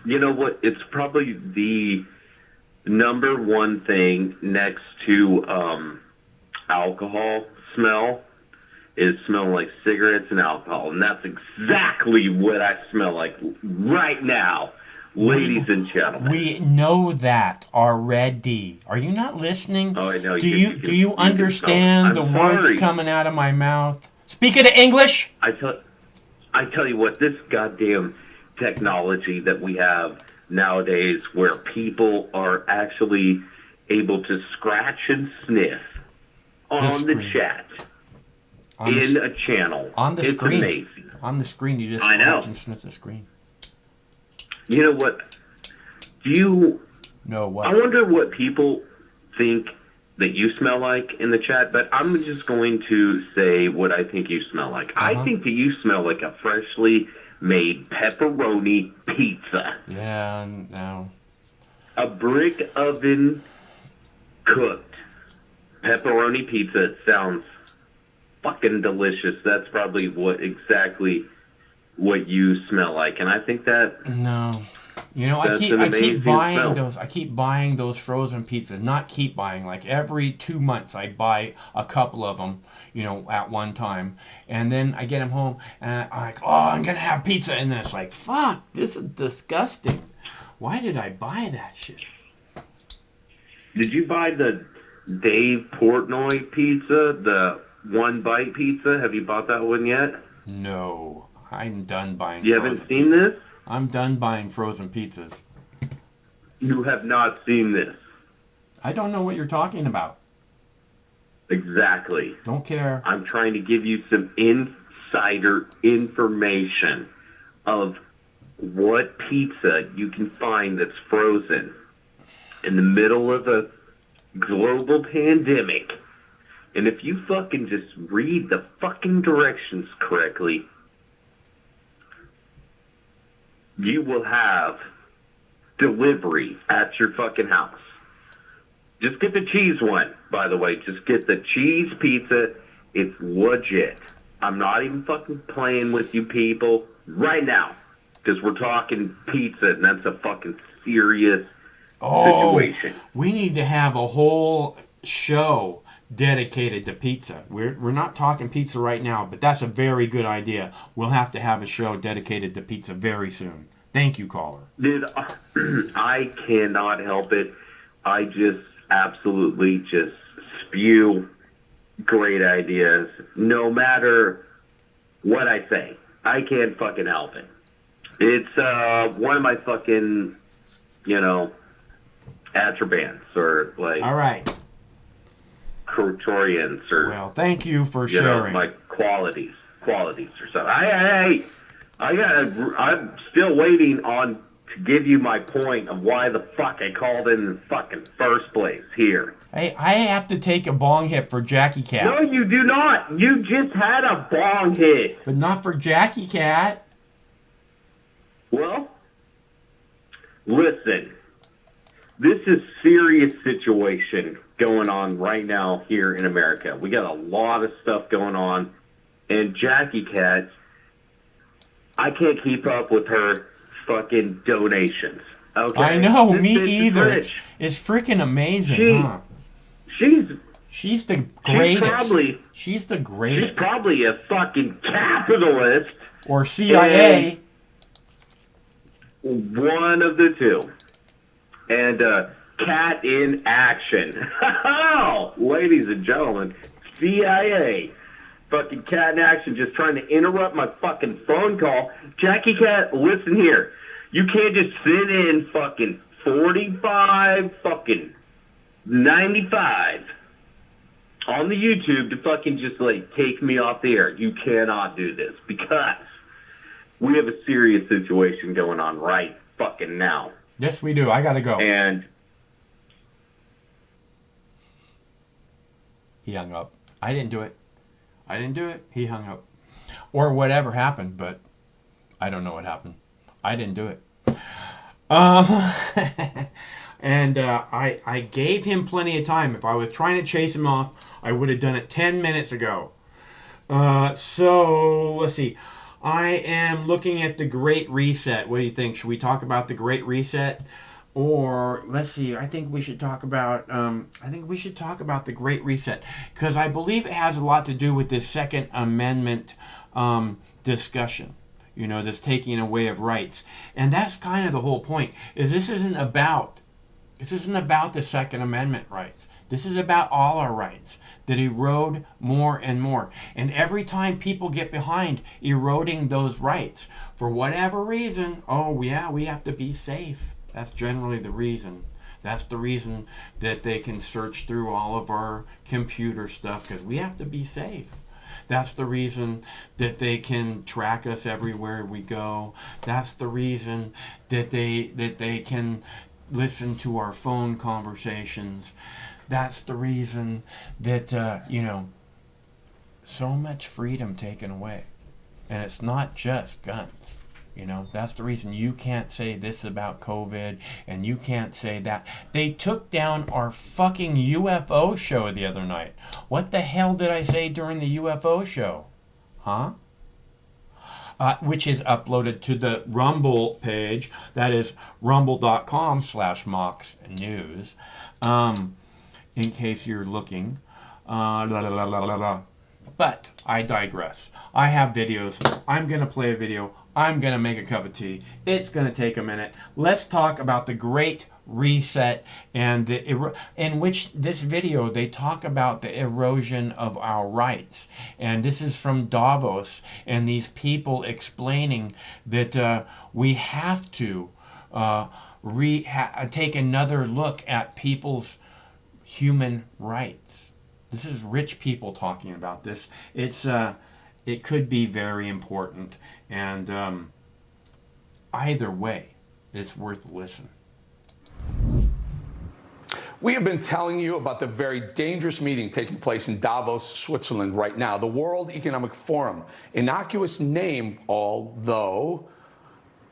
you know what? It's probably the number one thing next to alcohol smell is smelling like cigarettes and alcohol, and that's exactly what I smell like right now, ladies and gentlemen. We know that already. Are you not listening? Oh, I know. Do You you can- do you you can understand the smell it. I'm words sorry. coming out of my mouth? Speak it to English. I tell you what, this goddamn technology that we have nowadays, where people are actually able to scratch and sniff on the screen. chat On in the, a channel, on the it's screen. amazing. On the screen, you just I know. scratch and sniff the screen. You know what? Do you? No, I what? wonder what people think that you smell like in the chat, but I'm just going to say what I think you smell like. I think that you smell like a freshly made pepperoni pizza. Yeah, no. A brick oven cooked pepperoni pizza. It sounds fucking delicious. That's probably exactly what you smell like, and I think that No. You know, I That's keep an I keep amazing buying smell. those. I keep buying those frozen pizzas. Not keep buying. Like every 2 months, I buy a couple of them. You know, at one time, and then I get them home, and I'm like, oh, I'm gonna have pizza, and then it's like, fuck, this is disgusting. Why did I buy that shit? Did you buy the Dave Portnoy pizza, the one bite pizza? Have you bought that one yet? No, I'm done buying. You frozen haven't seen pizza. this? I'm done buying frozen pizzas. You have not seen this. I don't know what you're talking about. Exactly. Don't care. I'm trying to give you some insider information of what pizza you can find that's frozen in the middle of a global pandemic. And if you fucking just read the fucking directions correctly, you will have delivery at your fucking house. Just get the cheese one, by the way. Just get the cheese pizza. It's legit. I'm not even fucking playing with you people right now, because we're talking pizza, and that's a fucking serious situation. We need to have a whole show dedicated to pizza. We're not talking pizza right now, but that's a very good idea. We'll have to have a show dedicated to pizza very soon. Thank you, caller. Dude, I cannot help it. I just absolutely just spew great ideas, no matter what I say. I can't fucking help it. It's one of my fucking, attributes, or like All right. valedictorians or Well, thank you for you know, sharing. my qualities or something. I'm still waiting on to give you my point of why the fuck I called in the fucking first place here. Hey, I have to take a bong hit for Jackie Cat. No, you do not. You just had a bong hit. But not for Jackie Cat. Well, listen. This is serious situation going on right now here in America. We got a lot of stuff going on. And Jackie Cat, I can't keep up with her fucking donations. Okay? I know, This me bitch is either. rich. It's freaking amazing, huh? She's the greatest. She's the greatest. She's probably a fucking capitalist. Or CIA. One of the two. And cat in action. Ladies and gentlemen, CIA. Fucking cat in action just trying to interrupt my fucking phone call. Jackie Cat, listen here. You can't just sit in fucking 45, fucking 95 on the YouTube to fucking just like take me off the air. You cannot do this because we have a serious situation going on right fucking now. Yes, we do. I gotta go. And he hung up. I didn't do it. He hung up. Or whatever happened, but I don't know what happened. I didn't do it. And I gave him plenty of time. If I was trying to chase him off, I would have done it 10 minutes ago. So, let's see. I am looking at the Great Reset. What do you think? Should we talk about the Great Reset? Or, let's see, I think we should talk about the Great Reset. Because I believe it has a lot to do with this Second Amendment discussion. You know, this taking away of rights. And that's kind of the whole point. Is this isn't about the Second Amendment rights. This is about all our rights that erode more and more. And every time people get behind eroding those rights, for whatever reason, oh yeah, we have to be safe. That's generally the reason. That's the reason that they can search through all of our computer stuff, because we have to be safe. That's the reason that they can track us everywhere we go. That's the reason that they can listen to our phone conversations. That's the reason that, so much freedom taken away. And it's not just guns. That's the reason you can't say this about COVID and you can't say that. They took down our fucking UFO show the other night. What the hell did I say during the UFO show? Huh? Which is uploaded to the Rumble page. That is rumble.com/MoxNews. In case you're looking. But I digress. I have videos. I'm going to play a video. I'm going to make a cup of tea. It's going to take a minute. Let's talk about the Great Reset, and in which this video they talk about the erosion of our rights. And this is from Davos, and these people explaining that we have to take another look at people's human rights. This is rich people talking about this. It could be very important, and either way, it's worth a listen. We have been telling you about the very dangerous meeting taking place in Davos, Switzerland right now, the World Economic Forum. Innocuous name, although,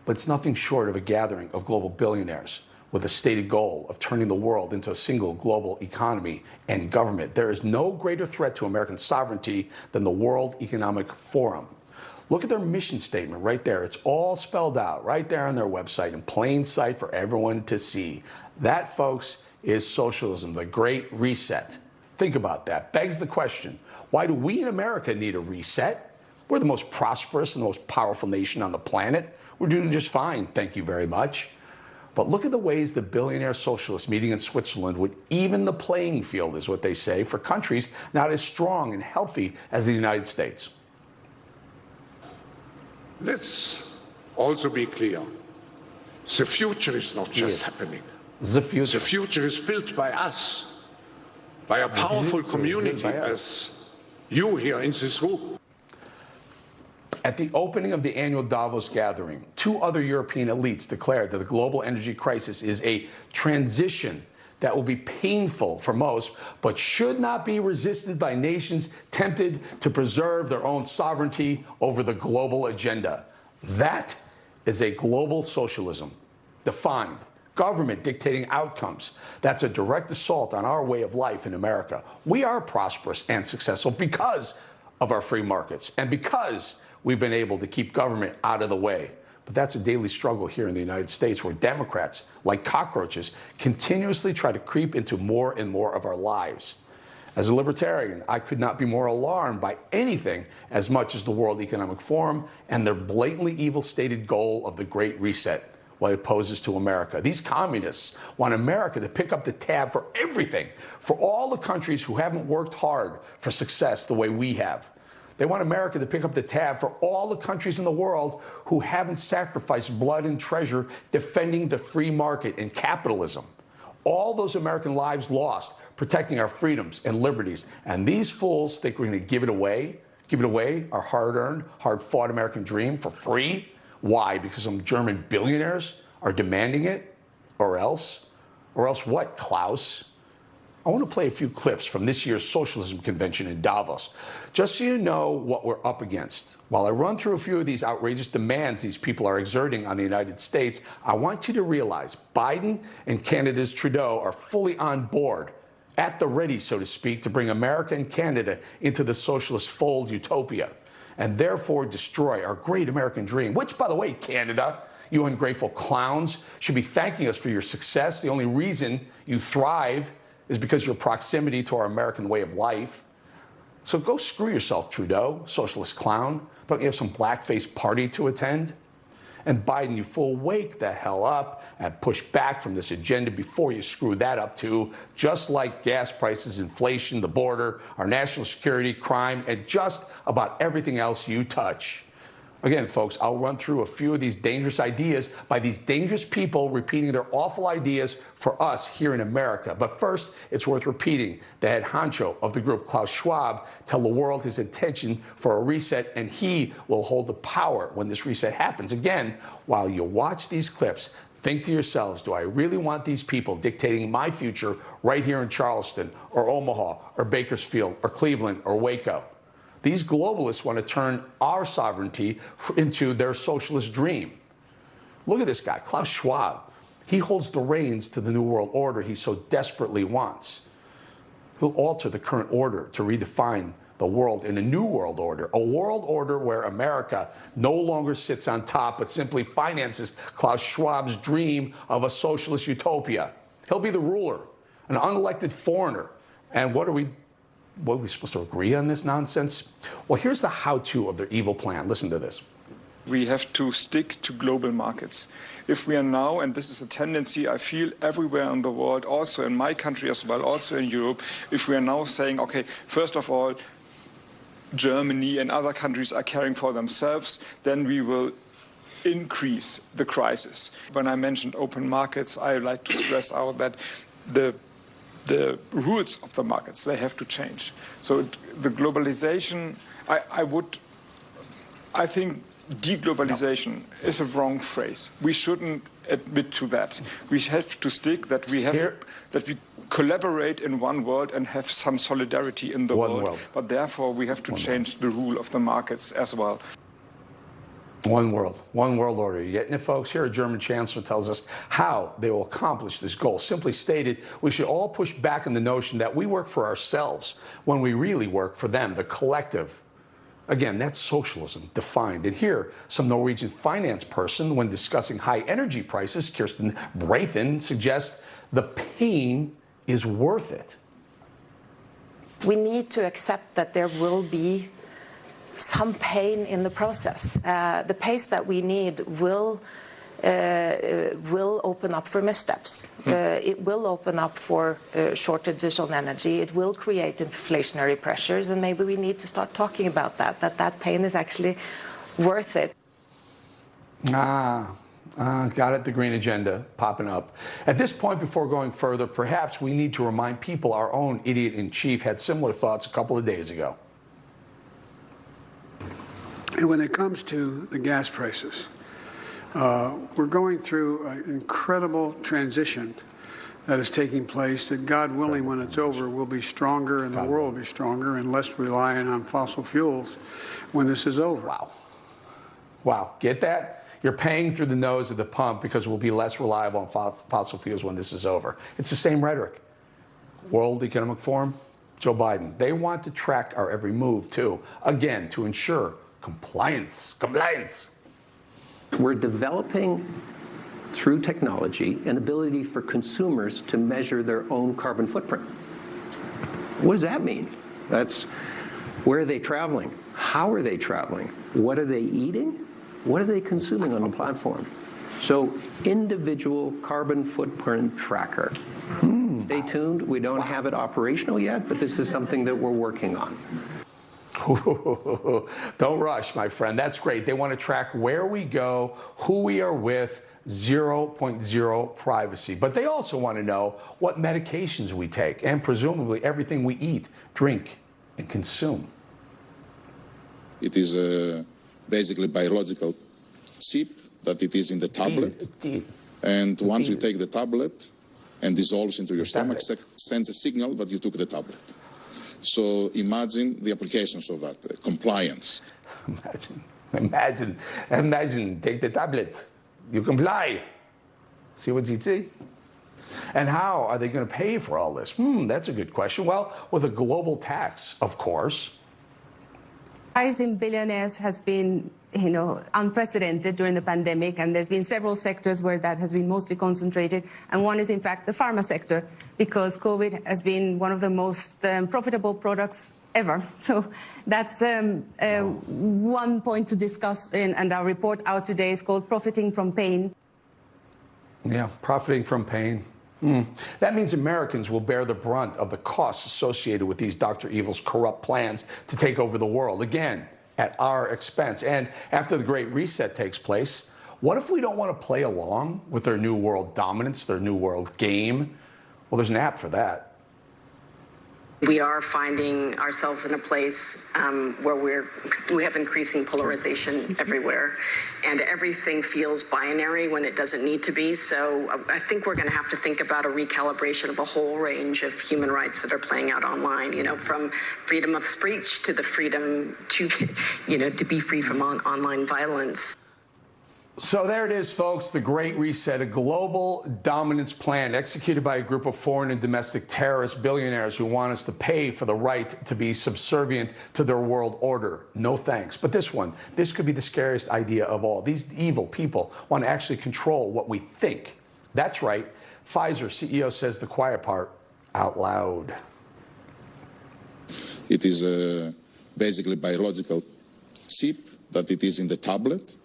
but it's nothing short of a gathering of global billionaires with a stated goal of turning the world into a single global economy and government. There is no greater threat to American sovereignty than the World Economic Forum. Look at their mission statement right there. It's all spelled out right there on their website in plain sight for everyone to see. That, folks, is socialism, the Great Reset. Think about that. Begs the question, why do we in America need a reset? We're the most prosperous and the most powerful nation on the planet. We're doing just fine, thank you very much. But look at the ways the billionaire socialists meeting in Switzerland would even the playing field, is what they say, for countries not as strong and healthy as the United States. Let's also be clear. The future is not just happening. The future. The future is built by us. by a powerful community as you here in this room. At the opening of the annual Davos gathering, 2 other European elites declared that the global energy crisis is a transition that will be painful for most, but should not be resisted by nations tempted to preserve their own sovereignty over the global agenda. That is a global socialism, defined. Government dictating outcomes. That's a direct assault on our way of life in America. We are prosperous and successful because of our free markets and because we've been able to keep government out of the way. But that's a daily struggle here in the United States, where Democrats, like cockroaches, continuously try to creep into more and more of our lives. As a libertarian, I could not be more alarmed by anything as much as the World Economic Forum and their blatantly evil stated goal of the Great Reset, what it poses to America. These communists want America to pick up the tab for everything, for all the countries who haven't worked hard for success the way we have. They want America to pick up the tab for all the countries in the world who haven't sacrificed blood and treasure defending the free market and capitalism. All those American lives lost protecting our freedoms and liberties. And these fools think we're going to give it away, our hard-earned, hard-fought American dream for free. Why? Because some German billionaires are demanding it? Or else? Or else what, Klaus? I want to play a few clips from this year's Socialism Convention in Davos, just so you know what we're up against. While I run through a few of these outrageous demands these people are exerting on the United States, I want you to realize Biden and Canada's Trudeau are fully on board, at the ready, so to speak, to bring America and Canada into the socialist fold utopia, and therefore destroy our great American dream, which, by the way, Canada, you ungrateful clowns, should be thanking us for your success. The only reason you thrive is because of your proximity to our American way of life. So go screw yourself, Trudeau, socialist clown. Don't you have some blackface party to attend? And Biden, you fool, wake the hell up and push back from this agenda before you screw that up too, just like gas prices, inflation, the border, our national security, crime, and just about everything else you touch. Again, folks, I'll run through a few of these dangerous ideas by these dangerous people repeating their awful ideas for us here in America. But first, it's worth repeating the head honcho of the group, Klaus Schwab, tell the world his intention for a reset, and he will hold the power when this reset happens. Again, while you watch these clips, think to yourselves, do I really want these people dictating my future right here in Charleston or Omaha or Bakersfield or Cleveland or Waco? These globalists want to turn our sovereignty into their socialist dream. Look at this guy, Klaus Schwab. He holds the reins to the New World Order he so desperately wants. He'll alter the current order to redefine the world in a new world order, a world order where America no longer sits on top, but simply finances Klaus Schwab's dream of a socialist utopia. He'll be the ruler, an unelected foreigner. And what are we supposed to agree on this nonsense? Well, here's the how-to of their evil plan. Listen to this. We have to stick to global markets. If we are now, and this is a tendency I feel everywhere in the world, also in my country as well, also in Europe, if we are now saying, okay, first of all, Germany and other countries are caring for themselves, then we will increase the crisis. When I mentioned open markets, I like to stress out that the rules of the markets, they have to change. So the globalization, I think deglobalization is a wrong phrase. We shouldn't admit to that. We have to stick that we collaborate in one world and have some solidarity in the world. But therefore we have to change the rule of the markets as well. One world order. You getting it, folks? Here, a German chancellor tells us how they will accomplish this goal. Simply stated, we should all push back on the notion that we work for ourselves when we really work for them, the collective. Again, that's socialism defined. And here, some Norwegian finance person, when discussing high energy prices, Kirsten Breithen, suggests the pain is worth it. We need to accept that there will be some pain in the process. The pace that we need will open up for missteps. It will open up for shortages on energy. It will create inflationary pressures, and maybe we need to start talking about that pain is actually worth it. I Got it, the green agenda popping up. At this point, before going further, perhaps we need to remind people our own idiot-in-chief had similar thoughts a couple of days ago. And when it comes to the gas prices, we're going through an incredible transition that is taking place that, God willing, when it's over, will be stronger and the world will be stronger and less reliant on fossil fuels when this is over. Wow. Wow. Get that? You're paying through the nose of the pump because we'll be less reliable on fossil fuels when this is over. It's the same rhetoric. World Economic Forum, Joe Biden. They want to track our every move, too. Again, to ensure compliance. Compliance. We're developing, through technology, an ability for consumers to measure their own carbon footprint. What does that mean? That's where are they traveling? How are they traveling? What are they eating? What are they consuming on the platform? So, individual carbon footprint tracker. Stay tuned. We don't have it operational yet, but this is something that we're working on. Don't rush, my friend. That's great. They want to track where we go, who we are with, 0.0 privacy. But they also want to know what medications we take and presumably everything we eat, drink, and consume. It is basically biological chip that it is in the tablet. And once you take the tablet and dissolves into your stomach, sends a signal that you took the tablet. So imagine the applications of that, compliance. Imagine, take the tablet. You comply. See what's easy? And how are they going to pay for all this? That's a good question. Well, with a global tax, of course. Rise in billionaires has been, unprecedented during the pandemic, and there's been several sectors where that has been mostly concentrated, and one is, in fact, the pharma sector, because COVID has been one of the most profitable products ever. So that's one point to discuss, and our report out today is called Profiting from Pain. Yeah, profiting from pain. That means Americans will bear the brunt of the costs associated with these Dr. Evil's corrupt plans to take over the world, again, at our expense. And after the Great Reset takes place, what if we don't want to play along with their new world dominance, their new world game? Well, there's an app for that. We are finding ourselves in a place where we have increasing polarization everywhere, and everything feels binary when it doesn't need to be. So I think we're going to have to think about a recalibration of a whole range of human rights that are playing out online, from freedom of speech to the freedom to be free from online violence. So there it is, folks, the Great Reset, a global dominance plan executed by a group of foreign and domestic terrorist billionaires who want us to pay for the right to be subservient to their world order. No thanks. But this could be the scariest idea of all. These evil people want to actually control what we think. That's right. Pfizer CEO says the quiet part out loud. It is basically biological chip that it is in the tablet.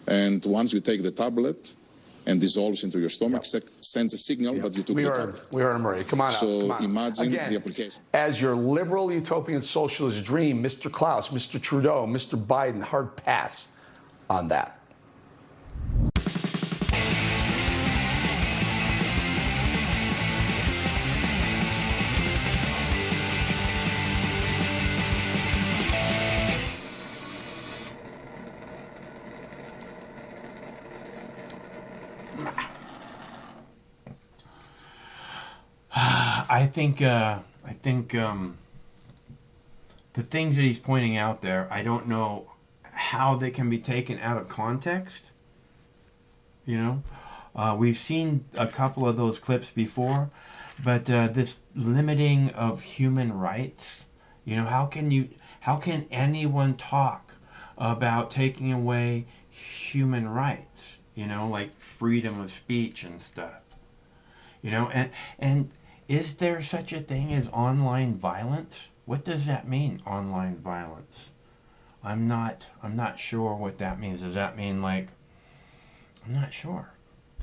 And once you take the tablet and dissolves into your stomach, sends a signal that you took the tablet. We heard him already. Come on out. So imagine Again, the application. As your liberal utopian socialist dream, Mr. Klaus, Mr. Trudeau, Mr. Biden, hard pass on that. I think the things that he's pointing out there, I don't know how they can be taken out of context. We've seen a couple of those clips before, but this limiting of human rights, how can anyone talk about taking away human rights, like freedom of speech and stuff, and is there such a thing as online violence? What does that mean, online violence? I'm not sure what that means. Does that mean I'm not sure.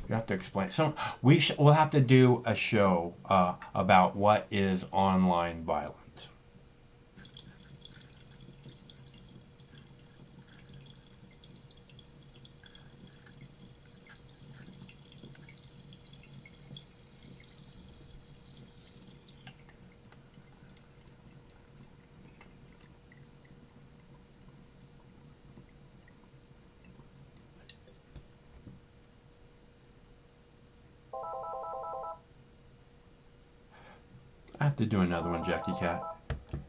You have to explain. So we'll have to do a show about what is online violence. I have to do another one, Jackie Cat.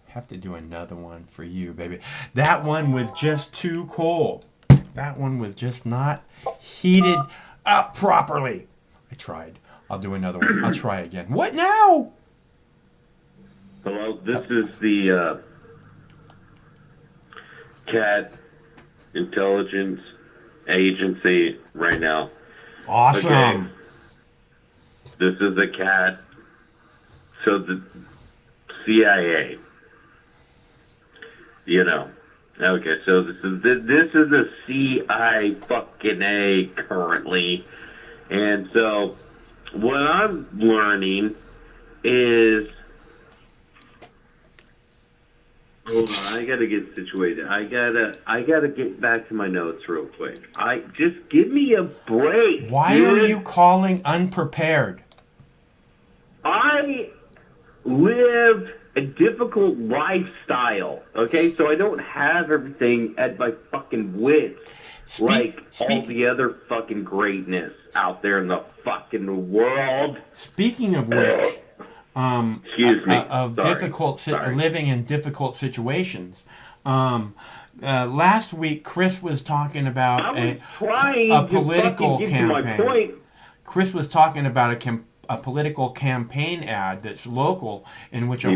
Have to do another one for you, baby. That one was just too cold. That one was just not heated up properly. I tried. I'll do another one. I'll try again. What now? Hello, this is the CAT Intelligence Agency right now. Awesome. Okay. This is the CAT. So the CIA. You know. Okay, so this is the CIA fucking A currently. And so what I'm learning is, hold on, I gotta get situated. I gotta get back to my notes real quick. Just give me a break. Why dude. are you calling unprepared? I live a difficult lifestyle, okay? So I don't have everything at my fucking wits like all the other fucking greatness out there in the fucking world. Speaking of which, excuse me, of sorry. difficult living in difficult situations. Last week, Chris was talking about a political campaign. Chris was talking about a political campaign ad that's local, in which a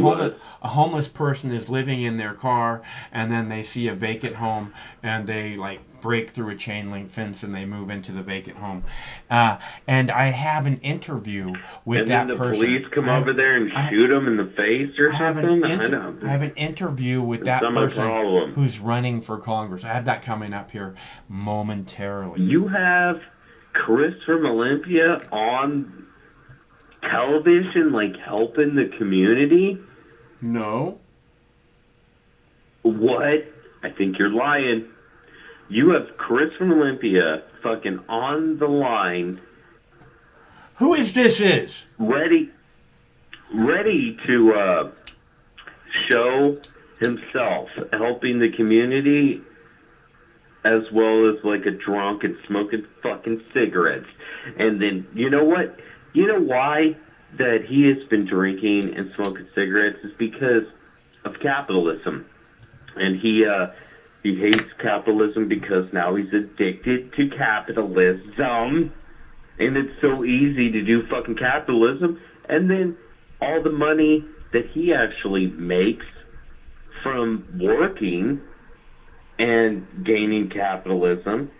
homeless person is living in their car, and then they see a vacant home, and they break through a chain link fence and they move into the vacant home. And I have an interview with that person. And then the police come over there and shoot them in the face or something? I have an interview with that person who's running for Congress. I have that coming up here momentarily. You have Chris from Olympia on television, helping the community? No. What? I think you're lying. You have Chris from Olympia fucking on the line. Who is this? Ready to show himself helping the community, as well as a drunk and smoking fucking cigarettes. And then, you know what? You know why that he has been drinking and smoking cigarettes is because of capitalism. And he hates capitalism because now he's addicted to capitalism. And it's so easy to do fucking capitalism. And then all the money that he actually makes from working and gaining capitalism,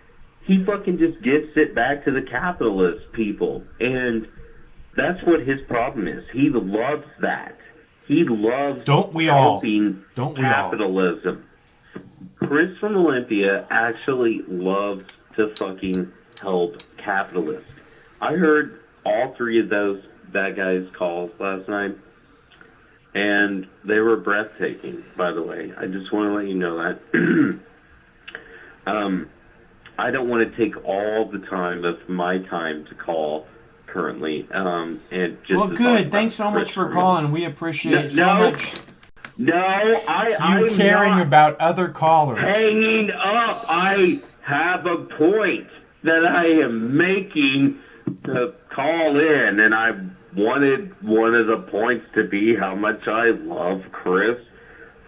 he fucking just gives it back to the capitalist people. And that's what his problem is. He loves that. He loves helping capitalism. Chris from Olympia actually loves to fucking help capitalists. I heard all three of that guy's calls last night, and they were breathtaking, by the way. I just want to let you know that. I don't want to take all the time of my time to call currently. And just well, good. Thanks so much for calling. We appreciate so much. I'm caring about other callers. Hanging up. I have a point that I am making to call in, and I wanted one of the points to be how much I love Chris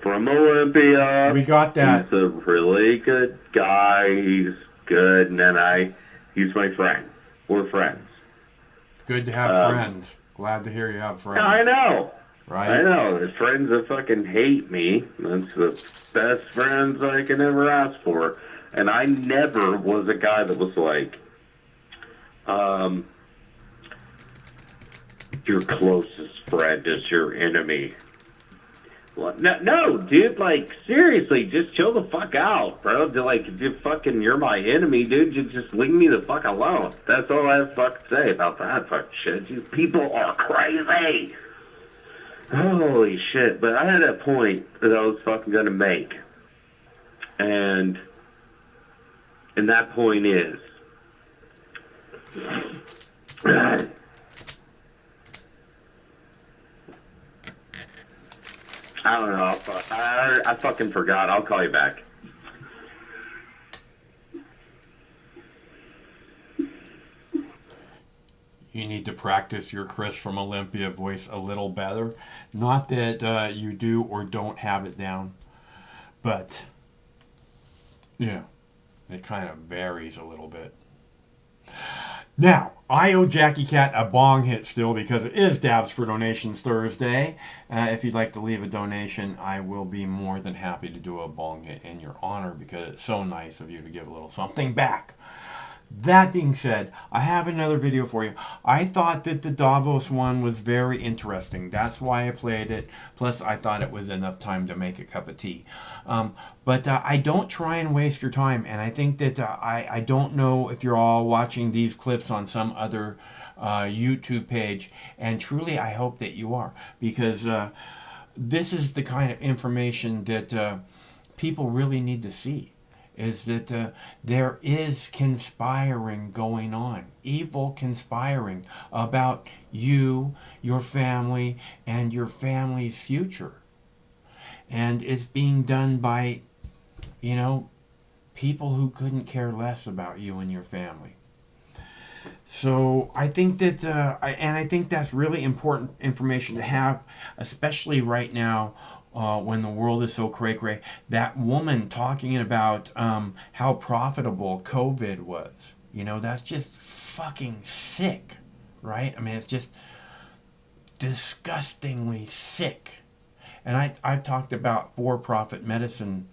from Olympia. We got that. He's a really good guy. He's good, and then he's my friend. We're friends. Good to have friends. Glad to hear you have friends. I know. Right? I know. The friends that fucking hate me. That's the best friends I can ever ask for. And I never was a guy that was like, your closest friend is your enemy. No, dude, seriously, just chill the fuck out, bro. You're my enemy, dude, just leave me the fuck alone. That's all I have to fucking say about that fucking shit. Dude, people are crazy. Holy shit. But I had a point that I was fucking gonna make. And that point is, I don't know. I fucking forgot. I'll call you back. you need to practice your Chris from Olympia voice a little better. Not that you do or don't have it down, but, it kind of varies a little bit. Now, I owe Jackie Cat a bong hit still because it is Dabs for Donations Thursday. If you'd like to leave a donation, I will be more than happy to do a bong hit in your honor because it's so nice of you to give a little something back. That being said, I have another video for you. I thought that the Davos one was very interesting. That's why I played it. Plus, I thought it was enough time to make a cup of tea. But I don't try and waste your time. And I think that I don't know if you're all watching these clips on some other YouTube page. And truly, I hope that you are. Because this is the kind of information that people really need to see. Is that there is conspiring going on, evil conspiring about you, your family, and your family's future. And it's being done by, people who couldn't care less about you and your family. So I think that, I think that's really important information to have, especially right now, when the world is so cray-cray. That woman talking about how profitable COVID was. That's just fucking sick, right? I mean, it's just disgustingly sick. And I've talked about for-profit medicine,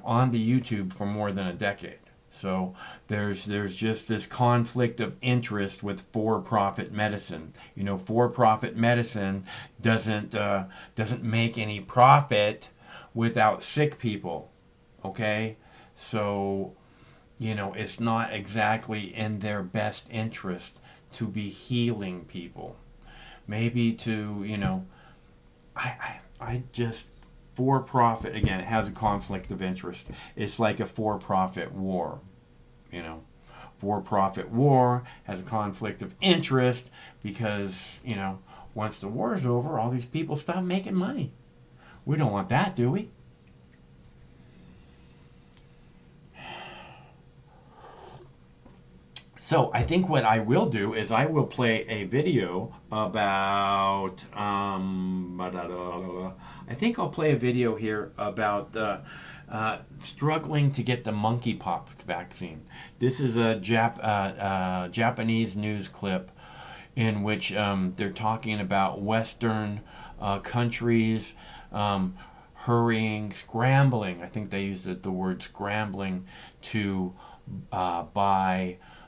on the YouTube for more than a decade. So there's just this conflict of interest with for-profit medicine. For-profit medicine doesn't make any profit without sick people. Okay, so it's not exactly in their best interest to be healing people. Maybe to I just. For-profit, again, it has a conflict of interest. It's like a for-profit war, For-profit war has a conflict of interest because, once the war is over, all these people stop making money. We don't want that, do we? So I think what I will do is I will play a video about, I think I'll play a video here about struggling to get the monkeypox vaccine. This is a Japanese news clip in which they're talking about Western countries scrambling, I think they used the word scrambling, to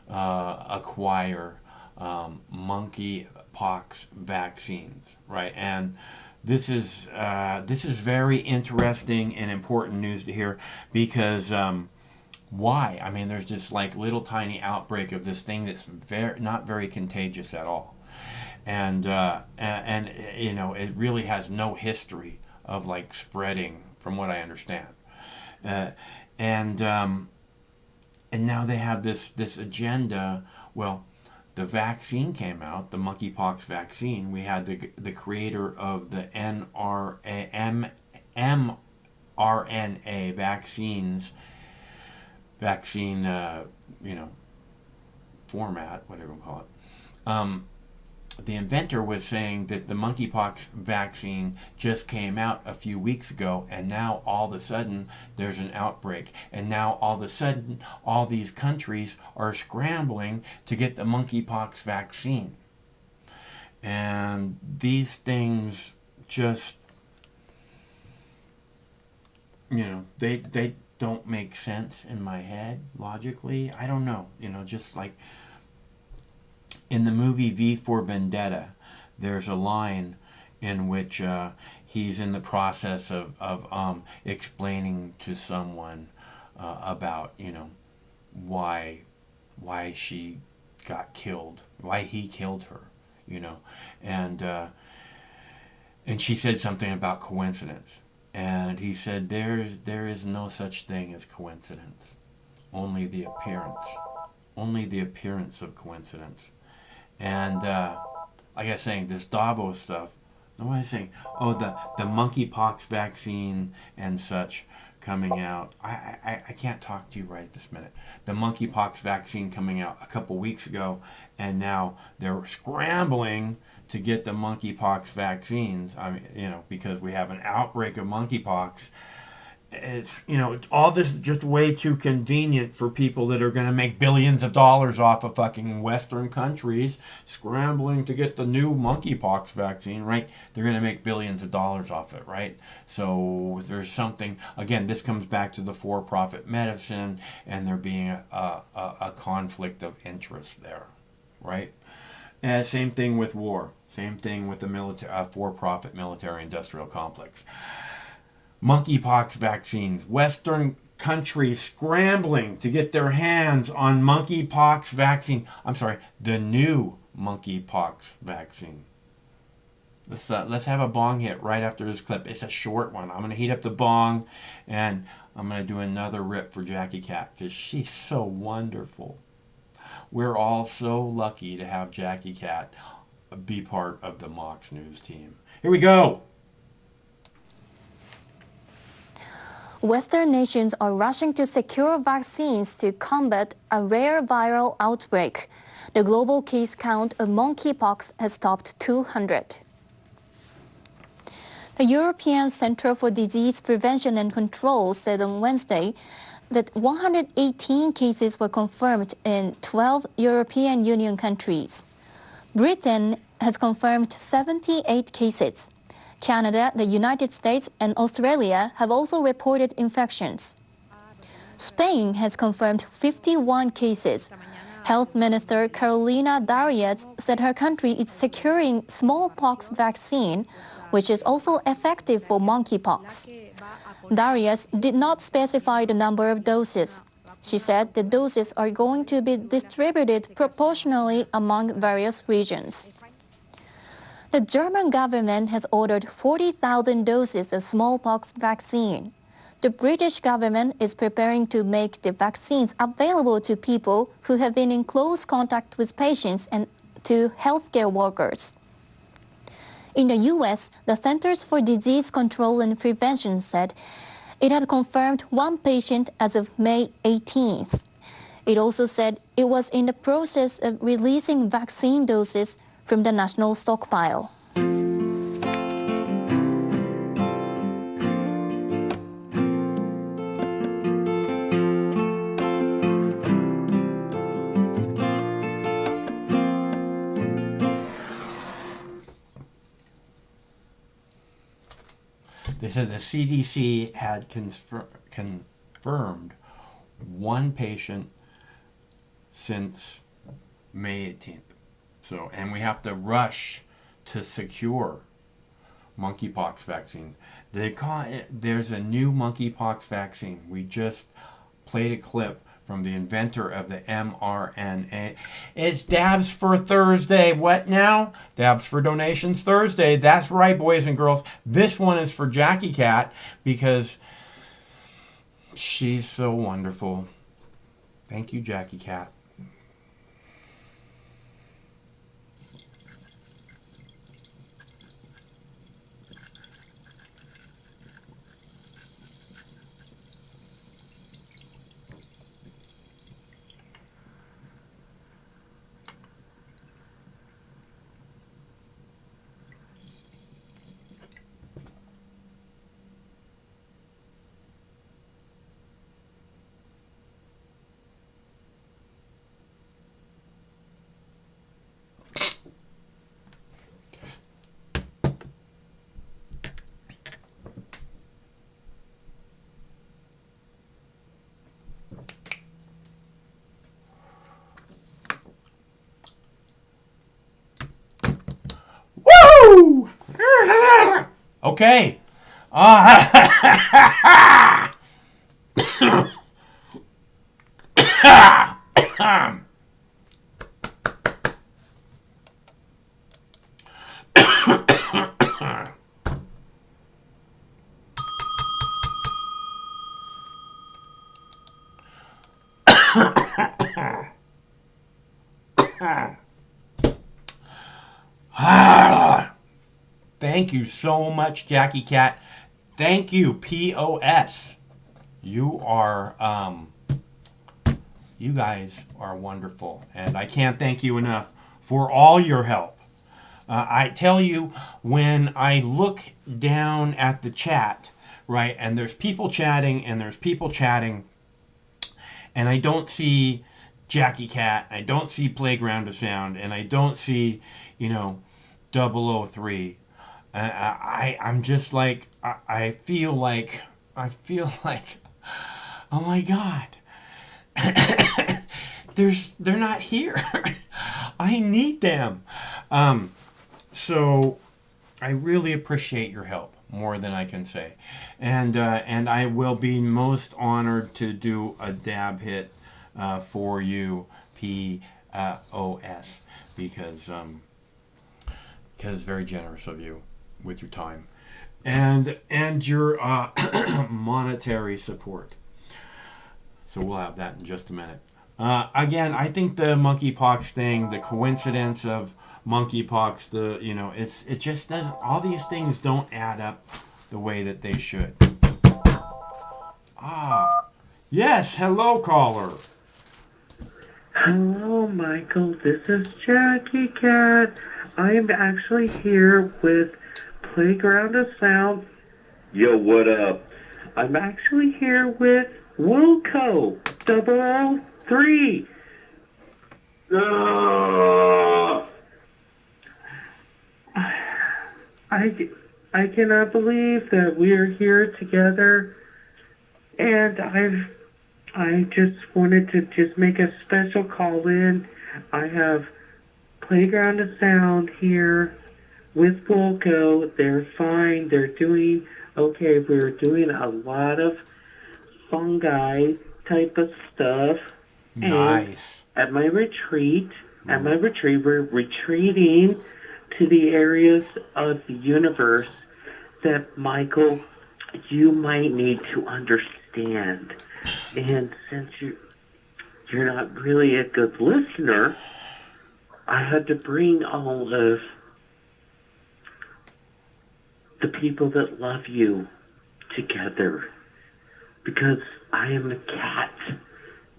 acquire monkeypox vaccines, right? And this is very interesting and important news to hear because why? I mean, there's just like little tiny outbreak of this thing that's not very contagious at all, and it really has no history of like spreading, from what I understand, and now they have this agenda. Well, the vaccine came out, the monkeypox vaccine. We had the creator of the mRNA vaccine, format, whatever we call it. The inventor was saying that the monkeypox vaccine just came out a few weeks ago, and now all of a sudden there's an outbreak, and now all of a sudden all these countries are scrambling to get the monkeypox vaccine. And these things just, they don't make sense in my head logically. I don't know, just like in the movie V for Vendetta, there's a line in which he's in the process of explaining to someone about, why she got killed, why he killed her, and she said something about coincidence, and he said there is no such thing as coincidence, only the appearance of coincidence. And like I was saying, this Davos stuff, what was I saying? Oh, the monkeypox vaccine and such coming out. I can't talk to you right at this minute. The monkeypox vaccine coming out a couple weeks ago, and now they're scrambling to get the monkeypox vaccines. I mean, you know, because we have an outbreak of monkeypox. It's, you know, all this is just way too convenient for people that are going to make billions of dollars off of fucking Western countries scrambling to get the new monkeypox vaccine, right? They're going to make billions of dollars off it, right? So there's something, again, this comes back to the for-profit medicine and there being a conflict of interest there, right? And same thing with war. Same thing with the military, for-profit military-industrial complex. Monkeypox vaccines. Western countries scrambling to get their hands on monkeypox vaccine. I'm sorry, the new monkeypox vaccine. Let's have a bong hit right after this clip. It's a short one. I'm going to heat up the bong and I'm going to do another rip for Jackie Cat because she's so wonderful. We're all so lucky to have Jackie Cat be part of the Mox News team. Here we go. Western nations are rushing to secure vaccines to combat a rare viral outbreak. The global case count of monkeypox has topped 200. The European Centre for Disease Prevention and Control said on Wednesday that 118 cases were confirmed in 12 European Union countries. Britain has confirmed 78 cases. Canada, the United States, and Australia have also reported infections. Spain has confirmed 51 cases. Health Minister Carolina Darias said her country is securing smallpox vaccine, which is also effective for monkeypox. Darias did not specify the number of doses. She said the doses are going to be distributed proportionally among various regions. The German government has ordered 40,000 doses of smallpox vaccine. The British government is preparing to make the vaccines available to people who have been in close contact with patients and to healthcare workers. In the U.S., the Centers for Disease Control and Prevention said it had confirmed one patient as of May 18th. It also said it was in the process of releasing vaccine doses from the national stockpile. They said the CDC had confirmed one patient since May 18th. So, and we have to rush to secure monkeypox vaccines. They call it, there's a new monkeypox vaccine. We just played a clip from the inventor of the mRNA. It's Dabs for Thursday. What now? Dabs for Donations Thursday. That's right, boys and girls. This one is for Jackie Cat because she's so wonderful. Thank you, Jackie Cat. Woo! Okay. Thank you so much, Jackie Cat. Thank you, POS. You are, you guys are wonderful, and I can't thank you enough for all your help. I tell you, when I look down at the chat, right, and there's people chatting, and I don't see Jackie Cat, I don't see Playground of Sound, and I don't see, 003. I'm just like, I feel like, oh my God, they're not here. I need them. So I really appreciate your help more than I can say, and I will be most honored to do a dab hit for you, POS, because it's very generous of you with your time and your monetary support. So we'll have that in just a minute. Again, I think the monkeypox thing, the coincidence of monkeypox, it just doesn't, all these things don't add up the way that they should. Yes, hello, caller. Hello, Michael. This is Jackie Cat. I am actually here with Playground of Sound. Yo, what up? I'm actually here with Wilco 003. I cannot believe that we are here together, and I just wanted to just make a special call in. I have Playground of Sound here with Volco. They're fine. They're doing okay. We're doing a lot of fungi type of stuff. Nice. And at my retreat, we're retreating to the areas of the universe that, Michael, you might need to understand. And since you're not really a good listener, I had to bring all of the people that love you together, because I am a cat.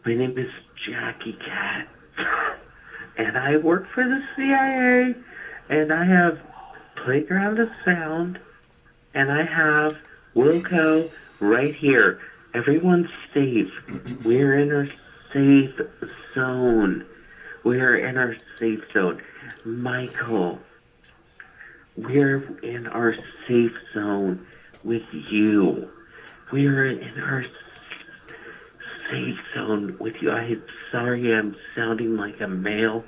My name is Jackie Cat, and I work for the CIA, and I have Playground of Sound, and I have Wilco right here. Everyone's safe. We're in our safe zone. We're in our safe zone. Michael, we're in our safe zone with you. We're in our safe zone with you. I'm sorry I'm sounding like a male.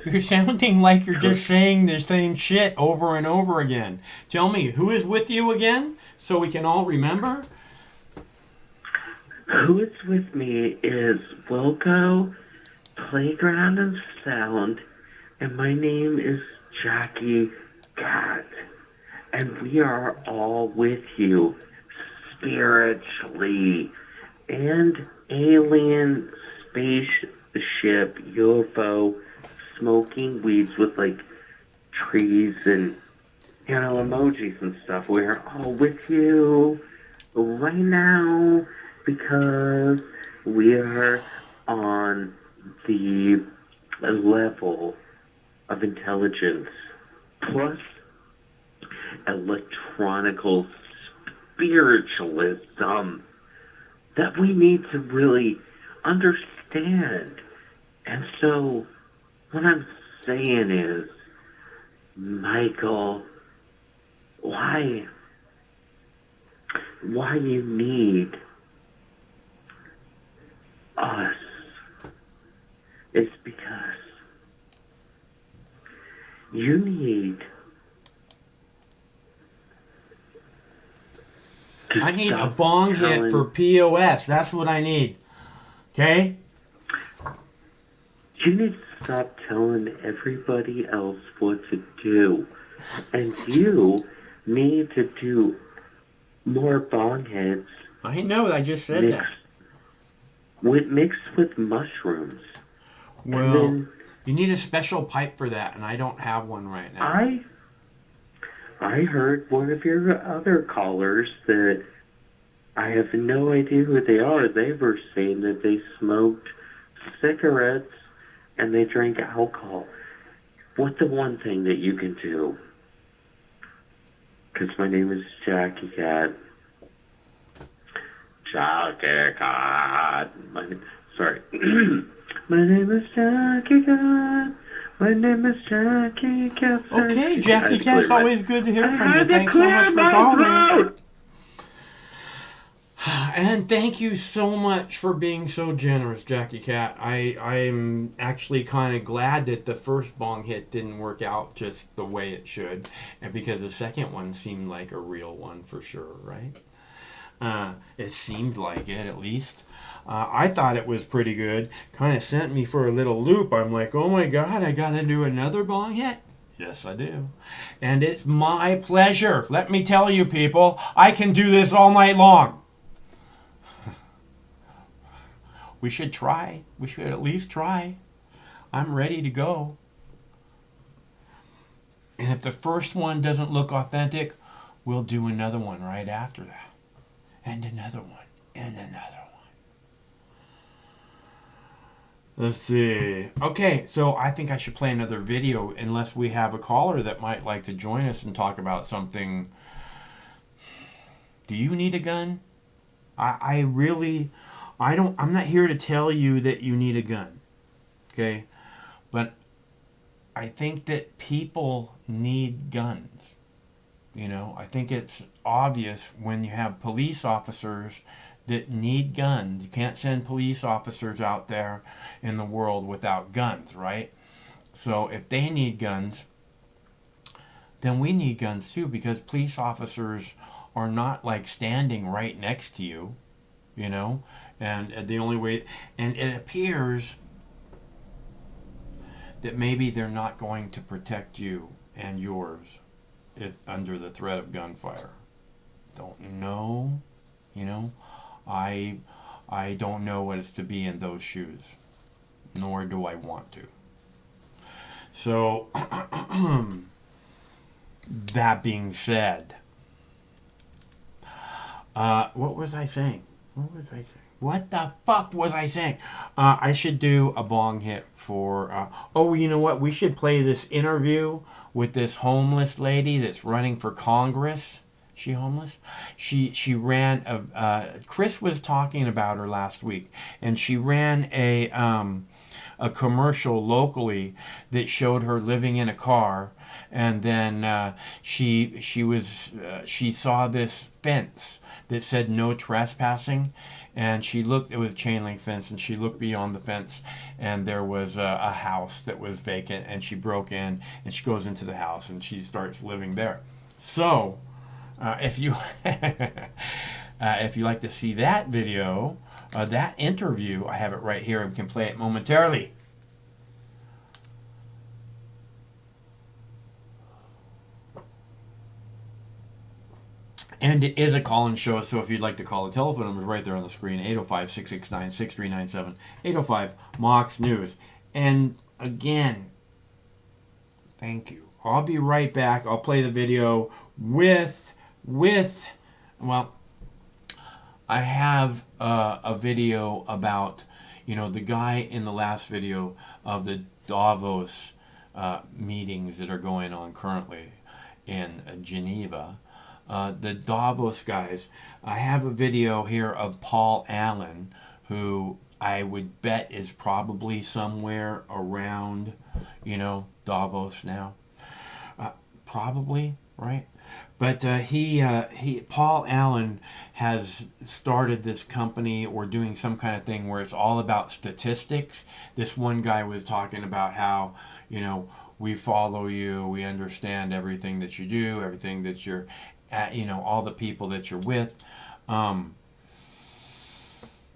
You're sounding like you're just saying the same shit over and over again. Tell me, who is with you again, so we can all remember? Who is with me is Wilco, Playground of Sound, and my name is Jackie Cat. And we are all with you spiritually. And alien spaceship UFO smoking weeds with like trees and emojis and stuff. We're all with you right now because we are on the level of intelligence plus electronical spiritualism that we need to really understand. And so what I'm saying is, Michael, why you need us is because you need I need a bong hit for POS. That's what I need. Okay? You need to stop telling everybody else what to do. And you need to do more bong hits. I know, I just said that. Mixed with mushrooms. Well, you need a special pipe for that, and I don't have one right now. I heard one of your other callers that I have no idea who they are. They were saying that they smoked cigarettes and they drank alcohol. What's the one thing that you can do? Because my name is Jackie Cat. Jackie Cat. Sorry. My name is Jackie Cat. My name is Jackie Cat. Okay, Jackie Cat, it's always good to hear from you. Thanks so much for calling. And thank you so much for being so generous, Jackie Cat. I'm actually kind of glad that the first bong hit didn't work out just the way it should, and because the second one seemed like a real one for sure, right? It seemed like it, at least. I thought it was pretty good. Kind of sent me for a little loop. I'm like, oh my God, I gotta do another bong hit? Yes, I do. And it's my pleasure. Let me tell you, people, I can do this all night long. We should try. We should at least try. I'm ready to go. And if the first one doesn't look authentic, we'll do another one right after that. And another one. And another one. Let's see. Okay, so I think I should play another video unless we have a caller that might like to join us and talk about something. Do you need a gun? I'm not here to tell you that you need a gun, okay? But I think that people need guns. You know, I think it's obvious when you have police officers that need guns. You can't send police officers out there in the world without guns, right? So if they need guns, then we need guns too, because police officers are not like standing right next to you, you know? And the only way, and it appears that maybe they're not going to protect you and yours if under the threat of gunfire. Don't know, you know. I don't know what it's to be in those shoes, nor do I want to. So that being said, what was I saying? What the fuck was I saying? I should do a bong hit for... oh, you know what? We should play this interview with this homeless lady that's running for Congress. She homeless? She ran... Chris was talking about her last week. And she ran a commercial locally that showed her living in a car. And then she saw this fence that said no trespassing, and she looked, it was a chain link fence, and she looked beyond the fence, and there was a house that was vacant, and she broke in, and she goes into the house, and she starts living there. So, if you if you like to see that video, that interview, I have it right here and can play it momentarily. And it is a call-in show, so if you'd like to call, the telephone number is right there on the screen, 805-669-6397, 805-MOX-NEWS. And again, thank you. I'll be right back. I'll play the video with well, I have a video about, you know, the guy in the last video of the Davos meetings that are going on currently in Geneva. The Davos guys. I have a video here of Paul Allen, who I would bet is probably somewhere around, you know, Davos now. Probably, right? But Paul Allen has started this company or doing some kind of thing where it's all about statistics. This one guy was talking about how, you know, we follow you, we understand everything that you do, everything that you're, you know, all the people that you're with.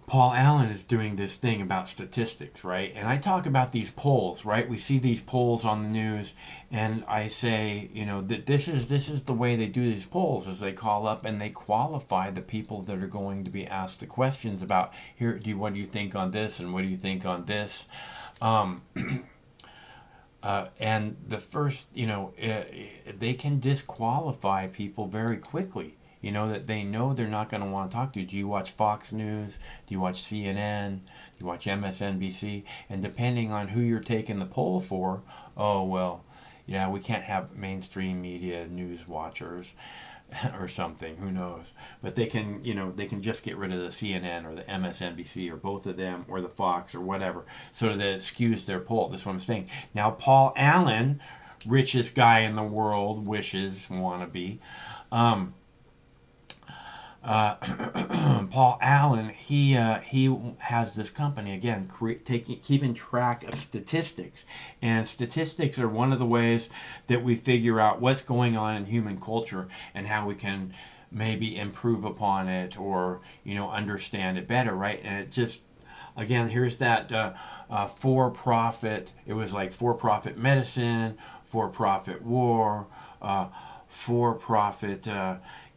Paul Allen is doing this thing about statistics, right? And I talk about these polls, right? We see these polls on the news, and I say, you know, that this is the way they do these polls, is they call up and they qualify the people that are going to be asked the questions about, here, what do you think on this, and what do you think on this? And the first, you know, they can disqualify people very quickly You know, that they know they're not going to want to talk to you. Do you watch Fox News? Do you watch CNN? Do you watch MSNBC? And depending on who you're taking the poll for, oh, well, yeah, we can't have mainstream media news watchers or something. Who knows? But they can, you know, they can just get rid of the CNN or the MSNBC or both of them or the Fox or whatever so that it skews their poll. That's what I'm saying. Now, Paul Allen, richest guy in the world, wannabe. Paul Allen, he has this company, again, keeping track of statistics. And statistics are one of the ways that we figure out what's going on in human culture and how we can maybe improve upon it or, you know, understand it better, right? And it just, again, here's that for-profit, it was like for-profit medicine, for-profit war, for-profit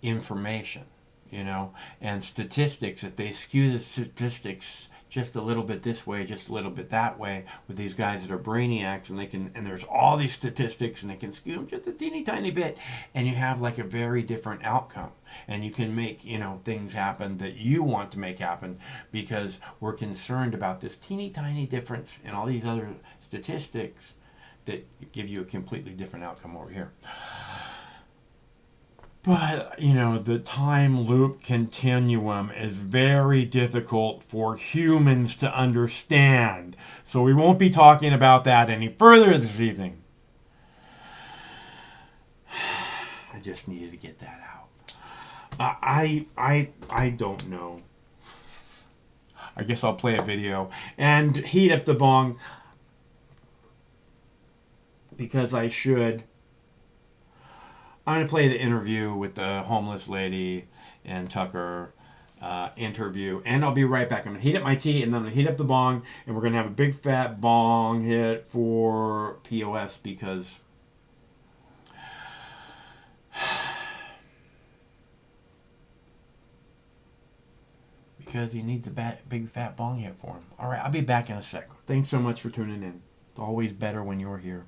information. You know, and statistics, if they skew the statistics just a little bit this way, just a little bit that way, with these guys that are brainiacs, and they can, and there's all these statistics, and they can skew them just a teeny tiny bit, and you have like a very different outcome, and you can make, you know, things happen that you want to make happen because we're concerned about this teeny tiny difference in all these other statistics that give you a completely different outcome over here. But, you know, the time loop continuum is very difficult for humans to understand. So we won't be talking about that any further this evening. I just needed to get that out. I don't know. I guess I'll play a video and heat up the bong because I should. I'm going to play the interview with the homeless lady and Tucker interview, and I'll be right back. I'm going to heat up my tea, and then I'm going to heat up the bong, and we're going to have a big fat bong hit for POS because he needs a big fat bong hit for him. All right, I'll be back in a sec. Thanks so much for tuning in. It's always better when you're here.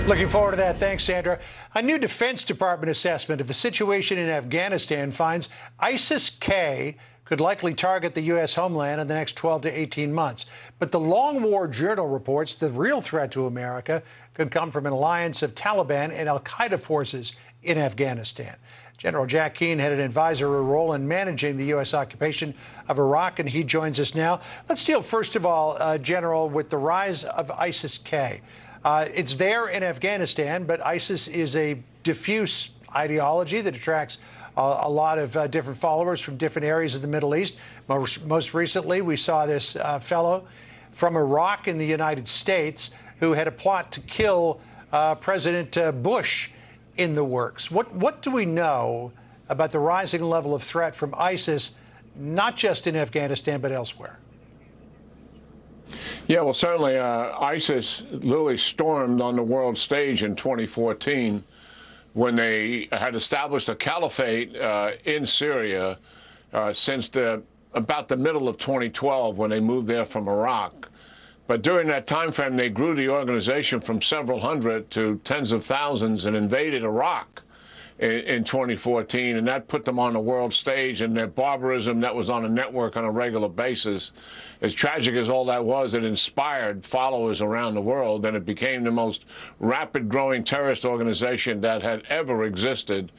Looking forward to that. Thanks, Sandra. A new Defense Department assessment of the situation in Afghanistan finds ISIS-K could likely target the U.S. homeland in the next 12 to 18 months. But the Long War Journal reports the real threat to America could come from an alliance of Taliban and al-Qaeda forces in Afghanistan. General Jack Keane had an advisory role in managing the U.S. occupation of Iraq, and he joins us now. Let's deal, first of all, General, with the rise of ISIS-K. It's there in Afghanistan, but ISIS is a diffuse ideology that attracts a lot of different followers from different areas of the Middle East. Most recently, we saw this fellow from Iraq in the United States who had a plot to kill President Bush in the works. What do we know about the rising level of threat from ISIS, not just in Afghanistan, but elsewhere? Yeah, well, certainly ISIS literally stormed on the world stage in 2014 when they had established a caliphate in Syria since about the middle of 2012 when they moved there from Iraq. But during that time frame, they grew the organization from several hundred to tens of thousands and invaded Iraq in 2014, and that put them on the world stage, and their barbarism that was on a network on a regular basis, as tragic as all that was, it inspired followers around the world, and it became the most rapid growing terrorist organization that had ever existed.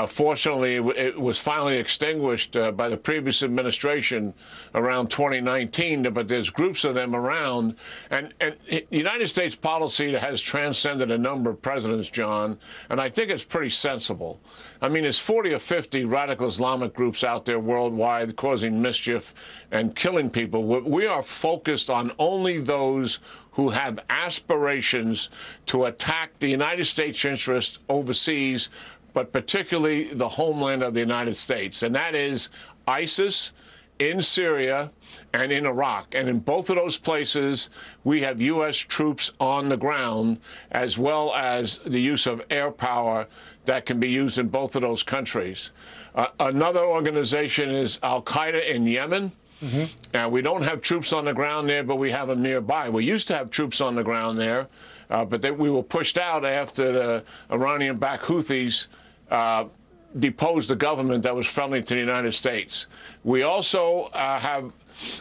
Fortunately, it was finally extinguished by the previous administration around 2019, but there's groups of them around. And the United States policy has transcended a number of presidents, John, and I think it's pretty sensible. I mean, there's 40 or 50 radical Islamic groups out there worldwide causing mischief and killing people. We are focused on only those who have aspirations to attack the United States interest overseas, but particularly the homeland of the United States, and that is ISIS in Syria and in Iraq. And in both of those places, we have U.S. troops on the ground, as well as the use of air power that can be used in both of those countries. Another organization is al-Qaeda in Yemen. We don't have troops on the ground there, but we have them nearby. We used to have troops on the ground there, but we were pushed out after the Iranian-backed Houthis deposed the government that was friendly to the United States. We also have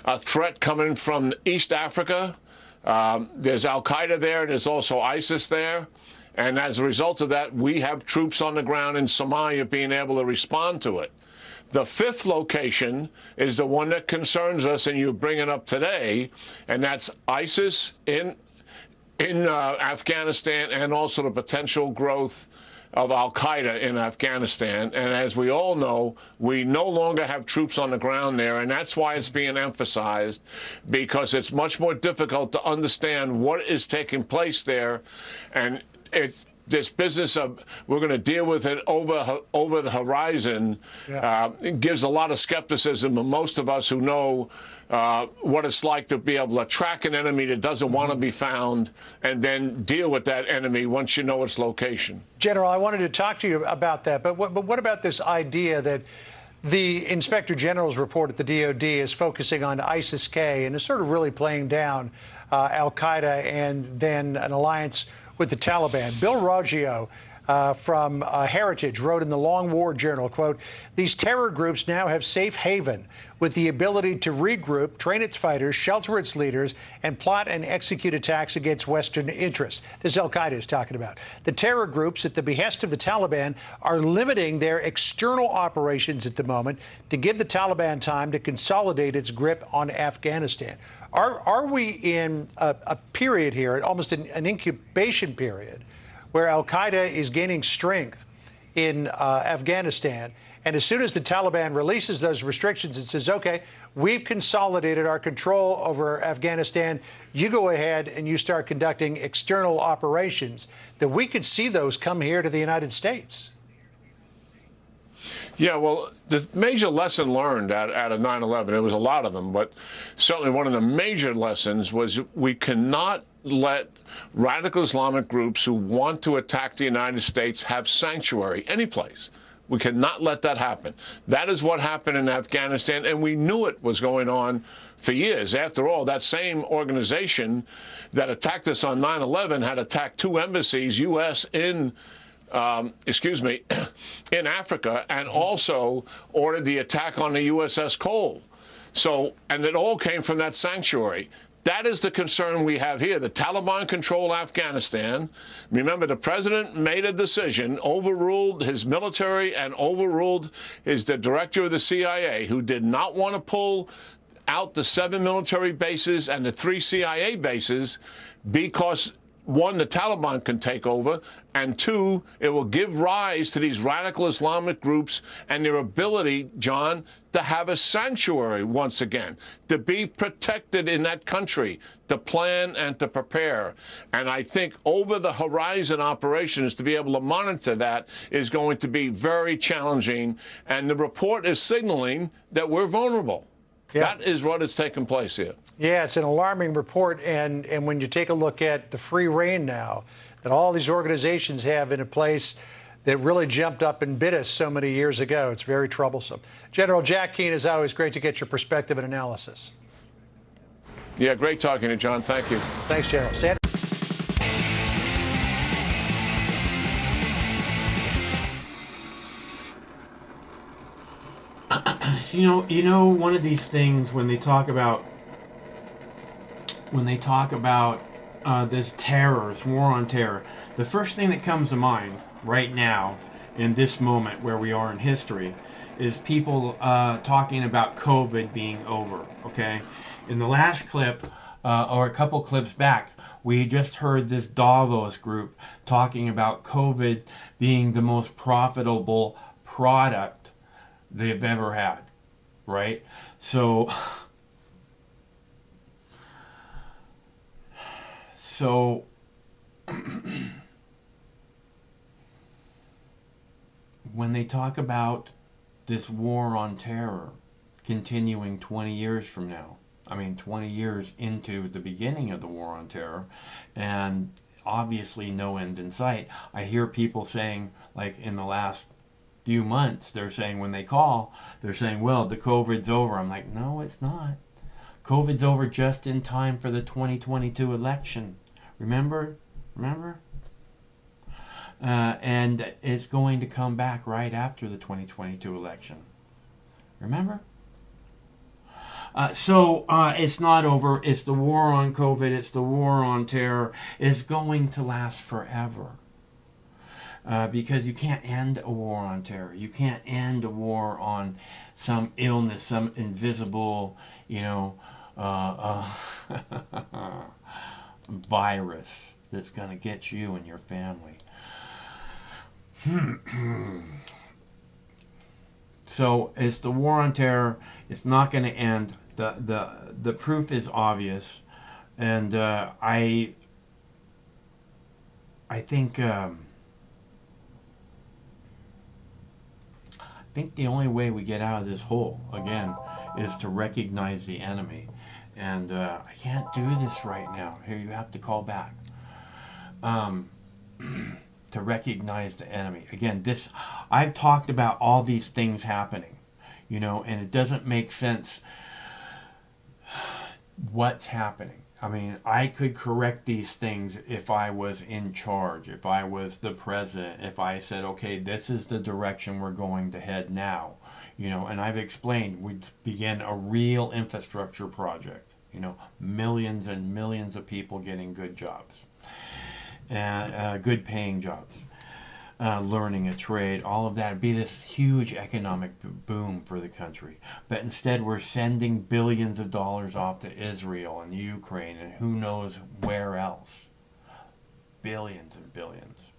a threat coming from East Africa. There's Al-Qaeda there, and there's also ISIS there. And as a result of that, we have troops on the ground in Somalia being able to respond to it. The fifth location is the one that concerns us, and you bring it up today, and that's ISIS in Afghanistan, and also the potential growth of Al-Qaeda in Afghanistan. And as we all know, we no longer have troops on the ground there, and that's why it's being emphasized, because it's much more difficult to understand what is taking place there. And this business of we're going to deal with it over the horizon it gives a lot of skepticism to most of us who know what it's like to be able to track an enemy that doesn't want to be found and then deal with that enemy once you know its location. General, I wanted to talk to you about that, but what about this idea that the Inspector General's report at the DOD is focusing on ISIS-K and is sort of really playing down Al-Qaeda and then an alliance with the Taliban? Bill Roggio from Heritage wrote in the Long War Journal, quote, "These terror groups now have safe haven with the ability to regroup, train its fighters, shelter its leaders, and plot and execute attacks against Western interests." This is Al-Qaeda is talking about. The terror groups, at the behest of the Taliban, are limiting their external operations at the moment to give the Taliban time to consolidate its grip on Afghanistan. Are we in a period here, almost an incubation period, where Al-Qaeda is gaining strength in Afghanistan, and as soon as the Taliban releases those restrictions and says, okay, we've consolidated our control over Afghanistan, you go ahead and you start conducting external operations, that we could see those come here to the United States? Yeah, well, the major lesson learned out of 9/11, there was a lot of them, but certainly one of the major lessons was we cannot let radical Islamic groups who want to attack the United States have sanctuary anyplace. We cannot let that happen. That is what happened in Afghanistan, and we knew it was going on for years. After all, that same organization that attacked us on 9/11 had attacked 2 embassies, U.S. in Africa, and also ordered the attack on the USS Cole. So, and it all came from that sanctuary. That is the concern we have here. The Taliban control Afghanistan. Remember, the president made a decision, overruled his military and overruled the director of the CIA, who did not want to pull out the 7 military bases and the 3 CIA bases because, 1, the Taliban can take over, and 2, it will give rise to these radical Islamic groups and their ability, John, to have a sanctuary once again, to be protected in that country, to plan and to prepare. And I think over-the-horizon operations, to be able to monitor that, is going to be very challenging. And the report is signaling that we're vulnerable. Yeah. That is what is taking place here. Yeah, it's an alarming report, and when you take a look at the free reign now that all these organizations have in a place that really jumped up and bit us so many years ago, it's very troublesome. General Jack Keane, as always, great to get your perspective and analysis. Yeah, great talking to you, John. Thank you. Thanks, General. Sandra? You know, one of these things when they talk about this terror, this war on terror, the first thing that comes to mind right now in this moment where we are in history is people talking about COVID being over, okay? In the last clip, or a couple clips back, we just heard this Davos group talking about COVID being the most profitable product they've ever had, right? So when they talk about this war on terror continuing 20 years from now, 20 years into the beginning of the war on terror, and obviously no end in sight, I hear people saying, like in the last few months, they're saying when they call, they're saying, well, the COVID's over. I'm like, no, it's not. COVID's over just in time for the 2022 election. Remember? and it's going to come back right after the 2022 election. Remember? So it's not over. It's the war on COVID. It's the war on terror. It's going to last forever. Because you can't end a war on terror. You can't end a war on some illness, some invisible, virus that's going to get you and your family. So it's the war on terror. It's not going to end. The proof is obvious, and I think the only way we get out of this hole again is to recognize the enemy, and I can't do this right now. Here, you have to call back. To recognize the enemy. Again, I've talked about all these things happening, and it doesn't make sense what's happening. I mean, I could correct these things if I was in charge, if I was the president, if I said, okay, this is the direction we're going to head now, and I've explained we'd begin a real infrastructure project, millions and millions of people getting good jobs. Good paying jobs, learning a trade, all of that would be this huge economic boom for the country. But instead we're sending billions of dollars off to Israel and Ukraine and who knows where else. Billions and billions.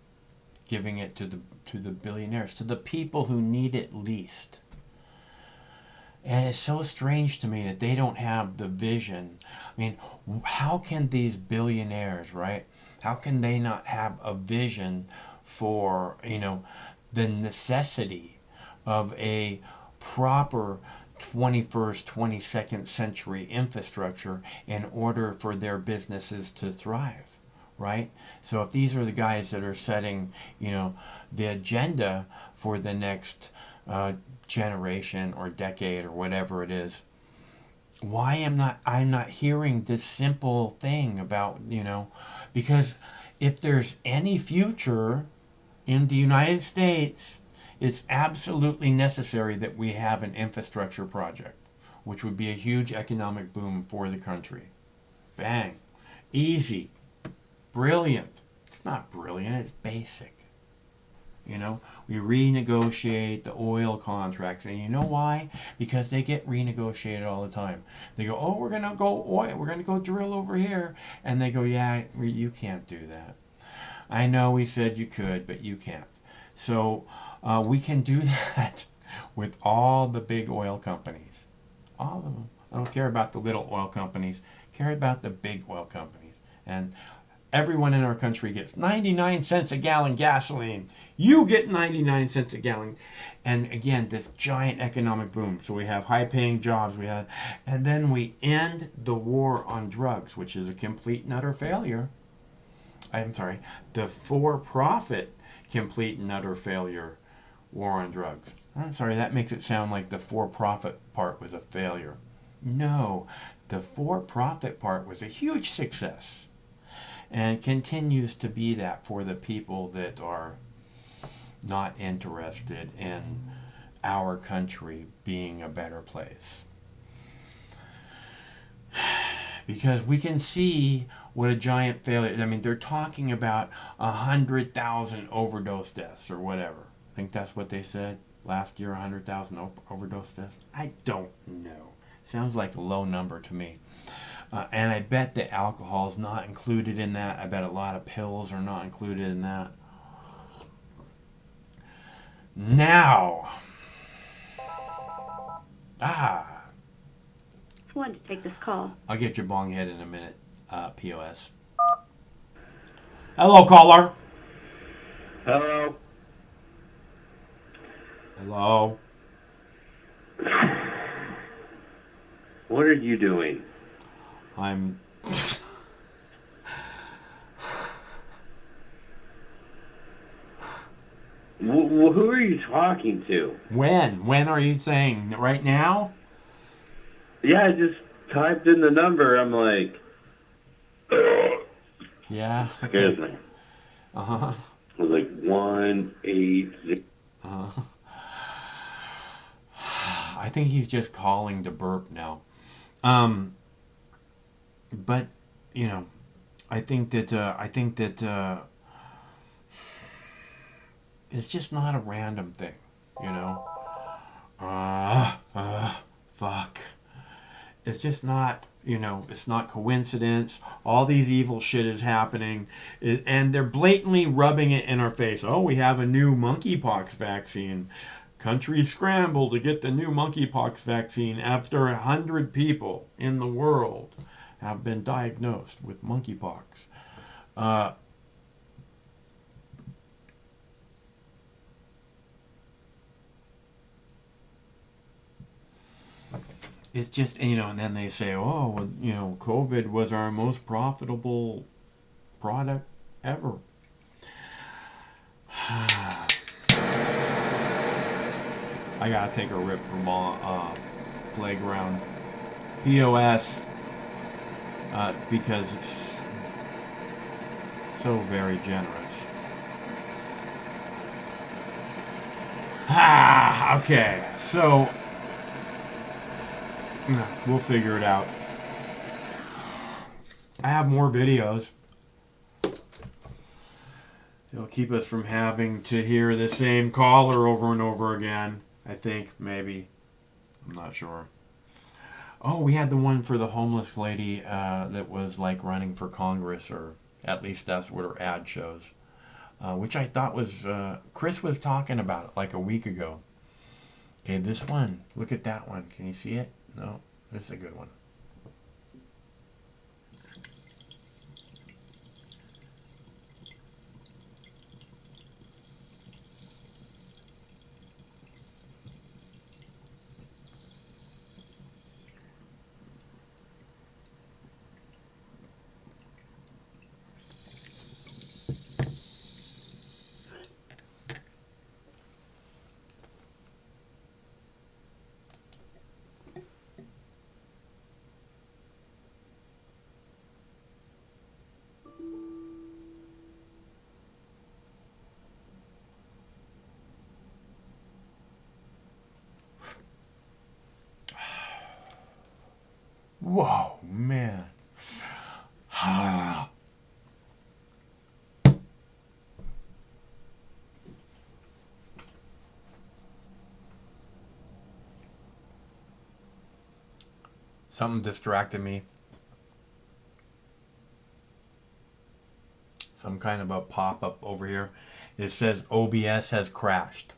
Giving it to the billionaires, to the people who need it least. And it's so strange to me that they don't have the vision. I mean, how can these billionaires, right? How can they not have a vision for, the necessity of a proper 21st, 22nd century infrastructure in order for their businesses to thrive, right? So if these are the guys that are setting, the agenda for the next generation or decade or whatever it is, why I'm not hearing this simple thing about, because if there's any future in the United States, it's absolutely necessary that we have an infrastructure project, which would be a huge economic boom for the country. Bang. Easy. Brilliant. It's not brilliant, it's basic. We renegotiate the oil contracts, and you know why? Because they get renegotiated all the time. They go, oh, we're gonna go drill over here, and they go, yeah, you can't do that. I know we said you could, but you can't. So we can do that with all the big oil companies, all of them. I don't care about the little oil companies. I care about the big oil companies, and everyone in our country gets 99 cents a gallon gasoline. You get 99 cents a gallon. And again, this giant economic boom. So we have high-paying jobs. And then we end the war on drugs, which is a complete and utter failure. I'm sorry, the for-profit complete and utter failure war on drugs. I'm sorry, that makes it sound like the for-profit part was a failure. No, the for-profit part was a huge success. And continues to be that for the people that are not interested in our country being a better place. Because we can see what a giant failure. I mean, they're talking about 100,000 overdose deaths or whatever. I think that's what they said last year, 100,000 overdose deaths. I don't know. Sounds like a low number to me. And I bet that alcohol is not included in that. I bet a lot of pills are not included in that. Now. Just wanted to take this call. I'll get your bong head in a minute, POS. Hello, caller. Hello. Hello. What are you doing? I'm... Who are you talking to? When? When are you saying? Right now? Yeah, I just typed in the number. I'm like... Yeah? Excuse me. Uh-huh. I was like, 180. I think he's just calling to burp now. But you know, I think that it's just not a random thing, you know. Fuck. It's just not, you know, it's not coincidence. All these evil shit is happening, and they're blatantly rubbing it in our face. Oh, we have a new monkeypox vaccine. Countries scramble to get the new monkeypox vaccine after 100 people in the world have been diagnosed with monkeypox. It's just, you know, and then they say, oh, well, you know, COVID was our most profitable product ever. I gotta take a rip from Playground POS because it's so very generous. Okay, so we'll figure it out. I have more videos. It'll keep us from having to hear the same caller over and over again. I think, maybe. I'm not sure. Oh, we had the one for the homeless lady that was like running for Congress, or at least that's what her ad shows. Which I thought was, Chris was talking about it like a week ago. Okay, this one. Look at that one. Can you see it? No, this is a good one. Whoa, man. Something distracted me. Some kind of a pop-up over here. It says OBS has crashed.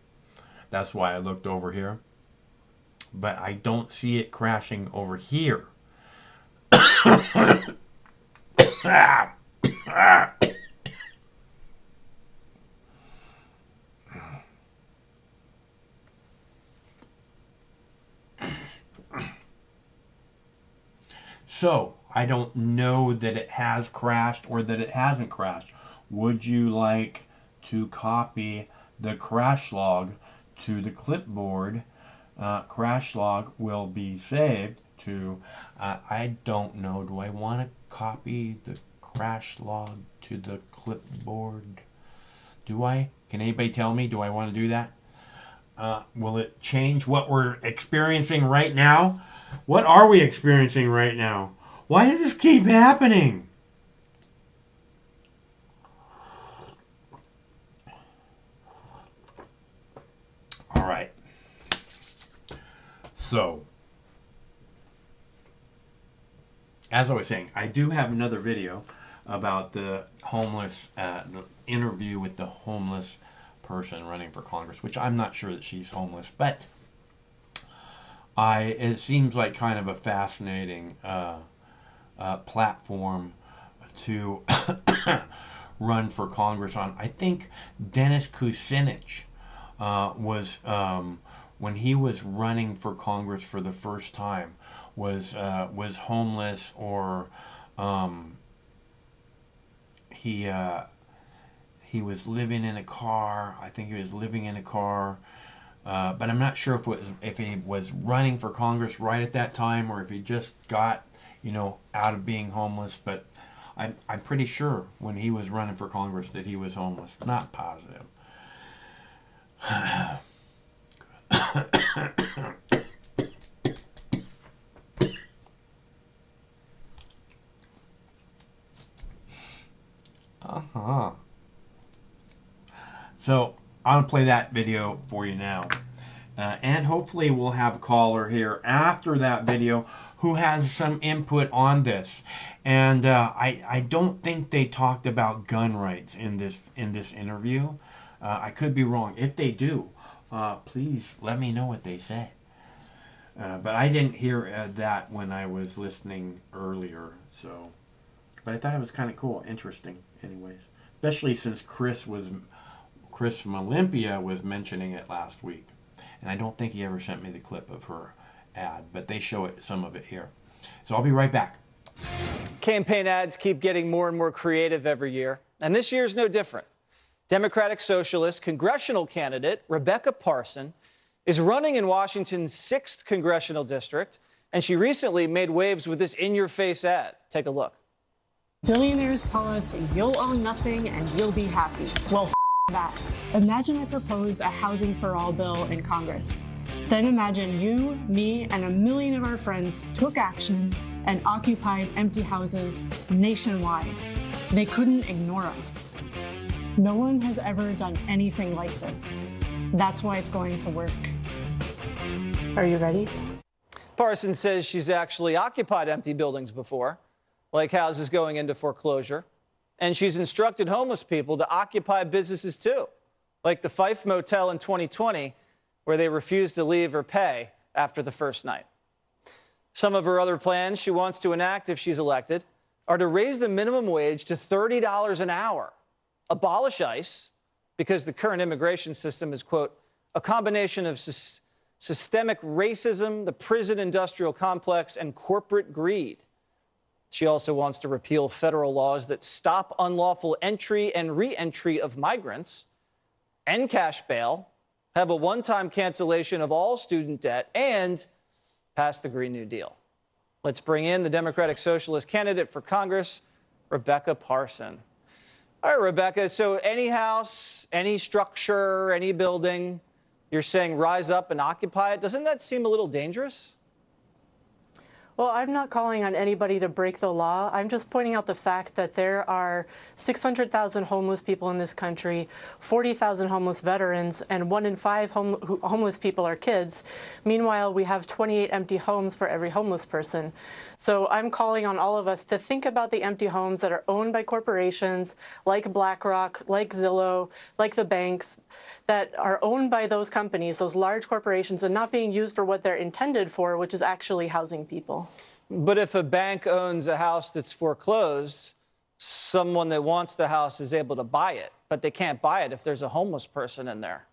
That's why I looked over here. But I don't see it crashing over here. So, I don't know that it has crashed or that it hasn't crashed. Would you like to copy the crash log to the clipboard? Crash log will be saved to, I don't know, do I want to copy the crash log to the clipboard? Do I? Can anybody tell me? Do I want to do that? Will it change what we're experiencing right now? What are we experiencing right now? Why does this keep happening? All right. So, as I was saying, I do have another video about the homeless, the interview with the homeless person running for Congress, which I'm not sure that she's homeless, but it seems like kind of a fascinating platform to run for Congress on. I think Dennis Kucinich was, when he was running for Congress for the first time, was homeless, or he was living in a car. I think he was living in a car, but I'm not sure if he was running for Congress right at that time, or if he just got, you know, out of being homeless. But I'm pretty sure when he was running for Congress that he was homeless. Not positive. I'll play that video for you now. And hopefully we'll have a caller here after that video who has some input on this. And I don't think they talked about gun rights in this interview. I could be wrong. If they do, please let me know what they say. But I didn't hear that when I was listening earlier. So, but I thought it was kind of cool, interesting, anyways. Especially since Chris from Olympia was mentioning it last week. And I don't think he ever sent me the clip of her ad, but they show some of it here. So I'll be right back. Campaign ads keep getting more and more creative every year, and this year's no different. Democratic Socialist congressional candidate Rebecca Parson is running in Washington's 6th congressional district, and she recently made waves with this in-your-face ad. Take a look. Billionaires tell us you'll own nothing and you'll be happy. Well, that. Imagine I proposed a housing for all bill in Congress. Then imagine you, me, and a million of our friends took action and occupied empty houses nationwide. They couldn't ignore us. No one has ever done anything like this. That's why it's going to work. Are you ready? Parson says she's actually occupied empty buildings before, like houses going into foreclosure. And she's instructed homeless people to occupy businesses too, like the Fife Motel in 2020, where they refused to leave or pay after the first night. Some of her other plans she wants to enact if she's elected are to raise the minimum wage to $30 an hour, abolish ICE, because the current immigration system is, quote, a combination of systemic racism, the prison industrial complex, and corporate greed. She also wants to repeal federal laws that stop unlawful entry and re-entry of migrants, end cash bail, have a one-time cancellation of all student debt, and pass the Green New Deal. Let's bring in the Democratic Socialist candidate for Congress, Rebecca Parson. All right, Rebecca, so any house, any structure, any building, you're saying rise up and occupy it. Doesn't that seem a little dangerous? Well, I'm not calling on anybody to break the law. I'm just pointing out the fact that there are 600,000 homeless people in this country, 40,000 homeless veterans, and 1 in 5 homeless people are kids. Meanwhile, we have 28 empty homes for every homeless person. So I'm calling on all of us to think about the empty homes that are owned by corporations like BlackRock, like Zillow, like the banks, that are owned by those companies, those large corporations, and not being used for what they're intended for, which is actually housing people. But if a bank owns a house that's foreclosed, someone that wants the house is able to buy it, but they can't buy it if there's a homeless person in there.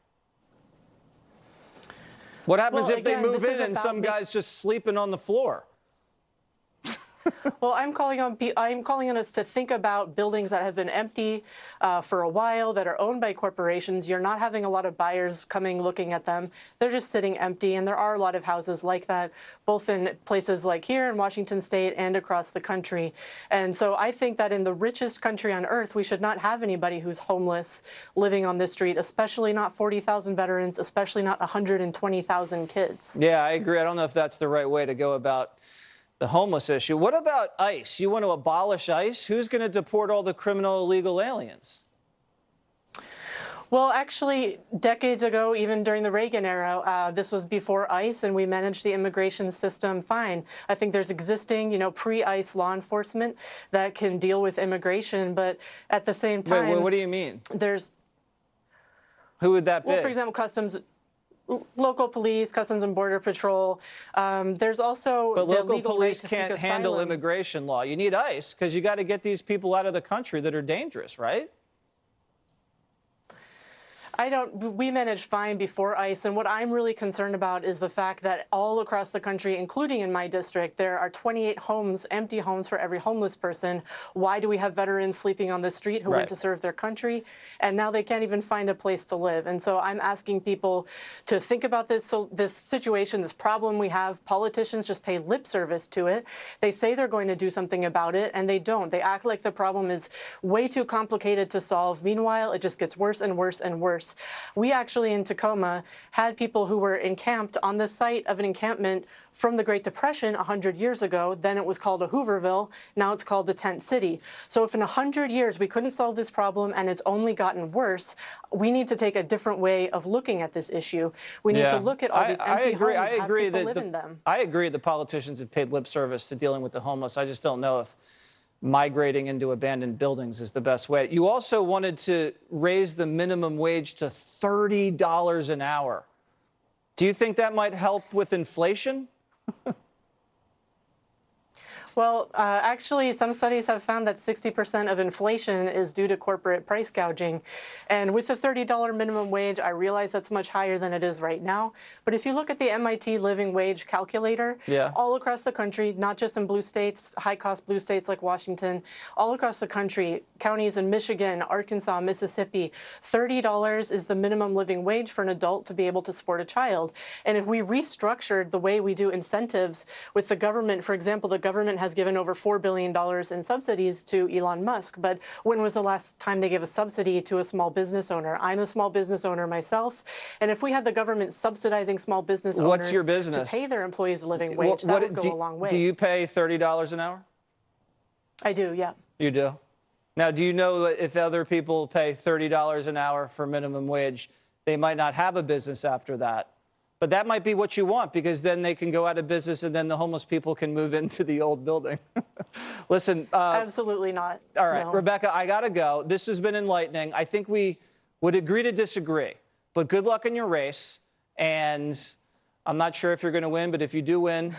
What happens if they move in and some guy's just sleeping on the floor? Well, I'm calling on us to think about buildings that have been empty for a while, that are owned by corporations. You're not having a lot of buyers coming looking at them. They're just sitting empty, and there are a lot of houses like that, both in places like here in Washington State and across the country. And so I think that in the richest country on earth, we should not have anybody who's homeless living on this street, especially not 40,000 veterans, especially not 120,000 kids. Yeah, I agree. I don't know if that's the right way to go about the homeless issue. What about ICE? You want to abolish ICE? Who's going to deport all the criminal illegal aliens? Well, actually, decades ago, even during the Reagan era, this was before ICE, and we managed the immigration system fine. I think there's existing, pre-ICE law enforcement that can deal with immigration, but at the same time... Wait, what do you mean? Who would that be? Well, for example, Customs... Local police, Customs and Border Patrol. There's also but the local legal police right to can't seek handle asylum. immigration law. You need ICE because you got to get these people out of the country that are dangerous, right? We managed fine before ICE, and what I'm really concerned about is the fact that all across the country, including in my district, there are 28 homes, empty homes for every homeless person. Why do we have veterans sleeping on the street who went to serve their country, and now they can't even find a place to live? And so I'm asking people to think about this situation, this problem we have. Politicians just pay lip service to it. They say they're going to do something about it, and they don't. They act like the problem is way too complicated to solve. Meanwhile, it just gets worse and worse and worse. worse. We actually in Tacoma had people who were encamped on the site of an encampment from the Great Depression 100 years ago. Then it was called a Hooverville. Now it's called a tent city. So if in 100 years we couldn't solve this problem and it's only gotten worse, we need to take a different way of looking at this issue. We need to look at all these empty homes, have people live in them. I agree the politicians have paid lip service to dealing with the homeless. I just don't know if migrating into abandoned buildings is the best way. You also wanted to raise the minimum wage to $30 an hour. Do you think that might help with inflation? Well, actually, some studies have found that 60% of inflation is due to corporate price gouging. And with the $30 minimum wage, I realize that's much higher than it is right now. But if you look at the MIT living wage calculator, all across the country, not just in blue states, high-cost blue states like Washington, all across the country, counties in Michigan, Arkansas, Mississippi, $30 is the minimum living wage for an adult to be able to support a child. And if we restructured the way we do incentives with the government, for example, the government has given over $4 billion in subsidies to Elon Musk. But when was the last time they gave a subsidy to a small business owner? I'm a small business owner myself. And if we had the government subsidizing small business owners What's your business? to pay their employees a living wage, that would go a long way. Do you pay $30 an hour? I do, yeah. You do? Now, do you know that if other people pay $30 an hour for minimum wage, they might not have a business after that? But that might be what you want, because then they can go out of business and then the homeless people can move into the old building. Listen. Absolutely not. All right, no. Rebecca, I got to go. This has been enlightening. I think we would agree to disagree. But good luck in your race. And I'm not sure if you're going to win, but if you do win,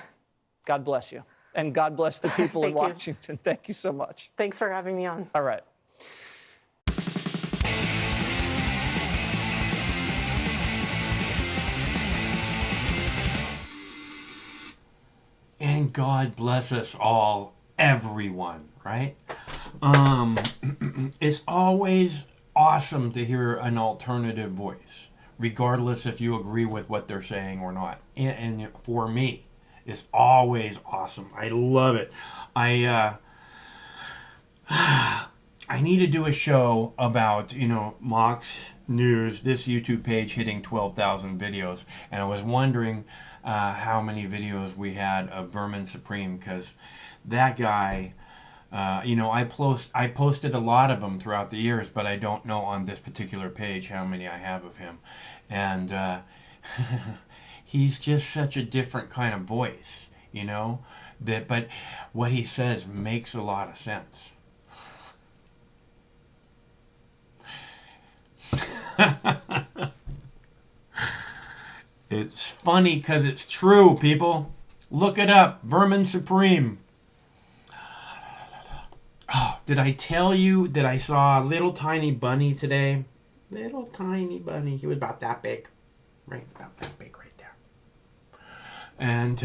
God bless you. And God bless the people in Washington. Thank you so much. Thanks for having me on. All right. And God bless us all, everyone, right? It's always awesome to hear an alternative voice, regardless if you agree with what they're saying or not. And for me, it's always awesome. I love it. I need to do a show about, Mox News, this YouTube page hitting 12,000 videos. And I was wondering how many videos we had of Vermin Supreme, because that guy, I posted a lot of them throughout the years, but I don't know on this particular page how many I have of him. And he's just such a different kind of voice, but what he says makes a lot of sense. It's funny because it's true, people. Look it up. Vermin Supreme. Oh, did I tell you that I saw a little tiny bunny today? Little tiny bunny. He was about that big. Right, about that big right there. And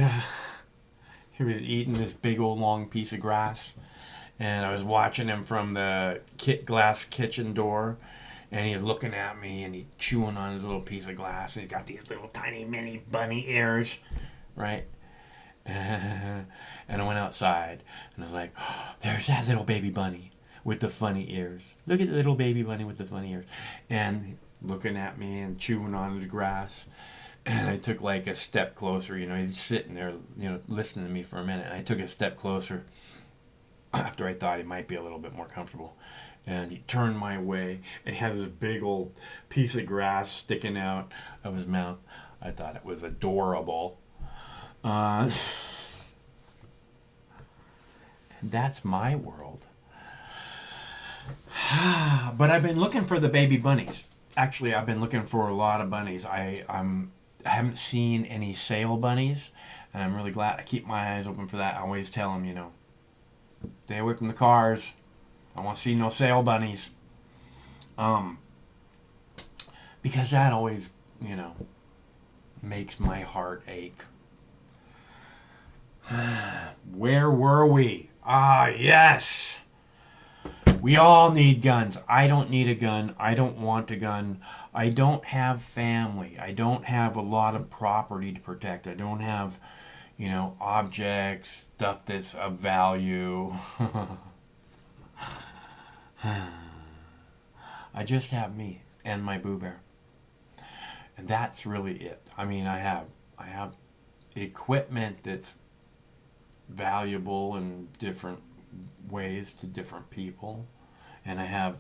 he was eating this big old long piece of grass. And I was watching him from the glass kitchen door. And he's looking at me, and he's chewing on his little piece of glass, and he's got these little tiny mini bunny ears, right? And I went outside, and I was like, oh, there's that little baby bunny with the funny ears. Look at the little baby bunny with the funny ears. And looking at me and chewing on his grass. And I took like a step closer, he's sitting there, listening to me for a minute. And I took a step closer after I thought he might be a little bit more comfortable. And he turned my way and had this big old piece of grass sticking out of his mouth. I thought it was adorable. And that's my world. But I've been looking for the baby bunnies. Actually, I've been looking for a lot of bunnies. I haven't seen any sale bunnies, and I'm really glad. I keep my eyes open for that. I always tell them, stay away from the cars. I don't want to see no sale bunnies. Because that always, makes my heart ache. Where were we? Ah, yes. We all need guns. I don't need a gun. I don't want a gun. I don't have family. I don't have a lot of property to protect. I don't have, objects, stuff that's of value. I just have me and my Boo Bear. And that's really it. I mean, I have equipment that's valuable in different ways to different people, and I have,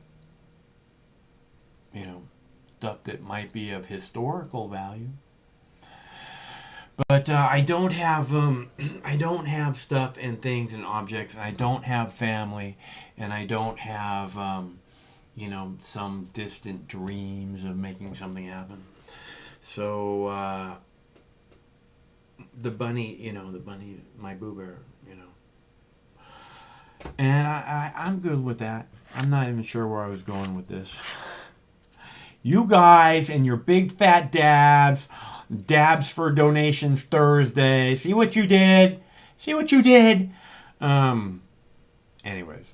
stuff that might be of historical value. But I don't have stuff and things and objects, and I don't have family, and I don't have some distant dreams of making something happen. So the bunny, my Boo Bear, and I'm good with that. I'm not even sure where I was going with this. You guys and your big fat dabs for donations Thursday. See what you did? Anyways.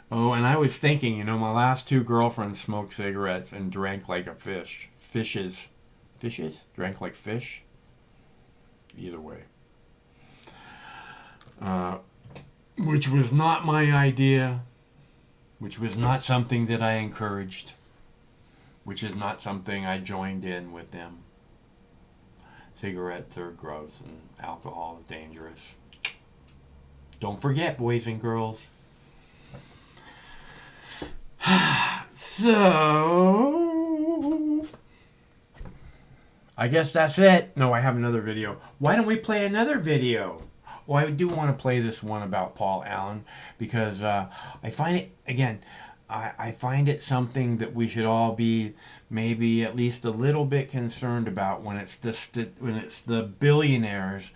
Oh, and I was thinking, my last 2 girlfriends smoked cigarettes and drank like a fish. Fishes? Drank like fish? Either way. Which was not my idea. Which was not something that I encouraged. Which is not something I joined in with them. Cigarettes are gross and alcohol is dangerous. Don't forget, boys and girls. So, I guess that's it. No, I have another video. Why don't we play another video? Well, I do want to play this one about Paul Allen because I find it, again, I find it something that we should all be maybe at least a little bit concerned about when it's the billionaires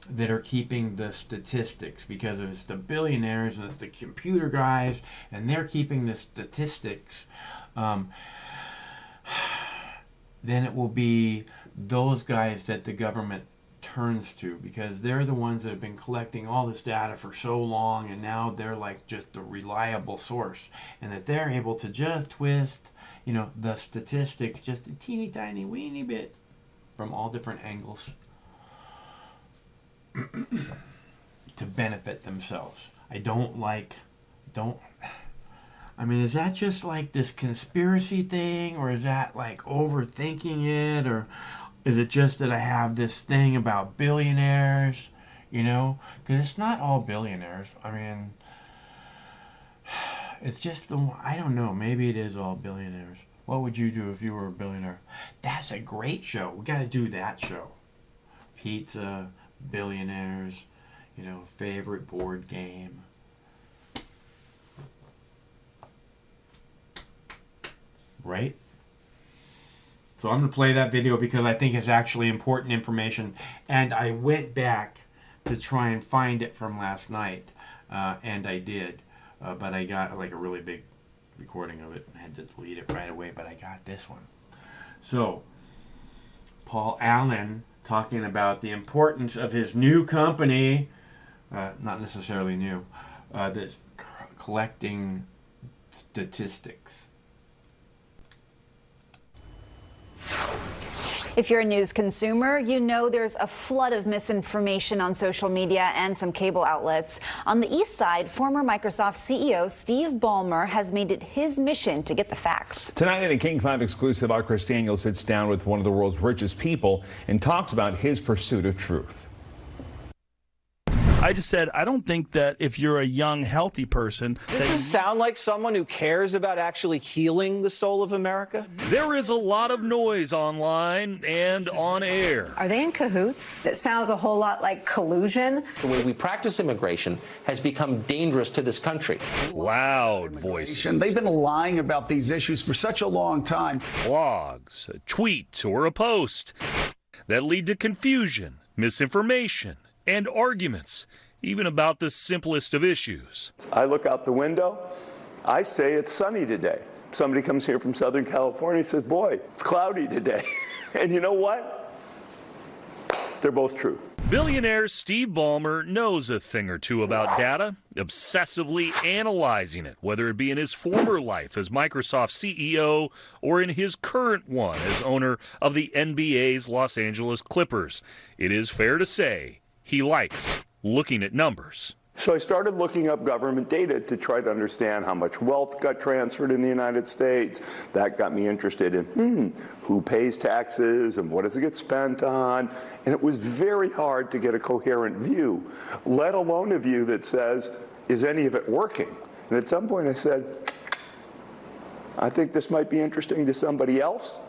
that are keeping the statistics, because if it's the billionaires and it's the computer guys and they're keeping the statistics, then it will be those guys that the government turns to, because they're the ones that have been collecting all this data for so long, and now they're like just a reliable source, and that they're able to just twist, the statistics just a teeny tiny weeny bit from all different angles to benefit themselves. I mean, is that just like this conspiracy thing, or is that like overthinking it, or is it just that I have this thing about billionaires, because it's not all billionaires. I mean, it's just I don't know, maybe it is all billionaires. What would you do if you were a billionaire? That's a great show. We got to do that show. Pizza, billionaires, favorite board game. Right? So I'm going to play that video because I think it's actually important information. And I went back to try and find it from last night. And I did. But I got like a really big recording of it. I had to delete it right away, but I got this one. So, Paul Allen talking about the importance of his new company, not necessarily new, that's collecting statistics. If you're a news consumer, you know there's a flood of misinformation on social media and some cable outlets. On the East Side, former Microsoft CEO Steve Ballmer has made it his mission to get the facts. Tonight in a King 5 exclusive, our Chris Daniel sits down with one of the world's richest people and talks about his pursuit of truth. I just said, I don't think that if you're a young, healthy person... Does this sound like someone who cares about actually healing the soul of America? There is a lot of noise online and on air. Are they in cahoots? That sounds a whole lot like collusion. The way we practice immigration has become dangerous to this country. Loud voices. They've been lying about these issues for such a long time. Blogs, a tweet, or a post that lead to confusion, misinformation, and arguments, even about the simplest of issues. I look out the window, I say it's sunny today. Somebody comes here from Southern California and says, boy, it's cloudy today. And you know what? They're both true. Billionaire Steve Ballmer knows a thing or two about data, obsessively analyzing it, whether it be in his former life as Microsoft CEO or in his current one as owner of the NBA's Los Angeles Clippers. It is fair to say he likes looking at numbers. So I started looking up government data to try to understand how much wealth got transferred in the United States. That got me interested in, who pays taxes and what does it get spent on? And it was very hard to get a coherent view, let alone a view that says, is any of it working? And at some point I said, I think this might be interesting to somebody else.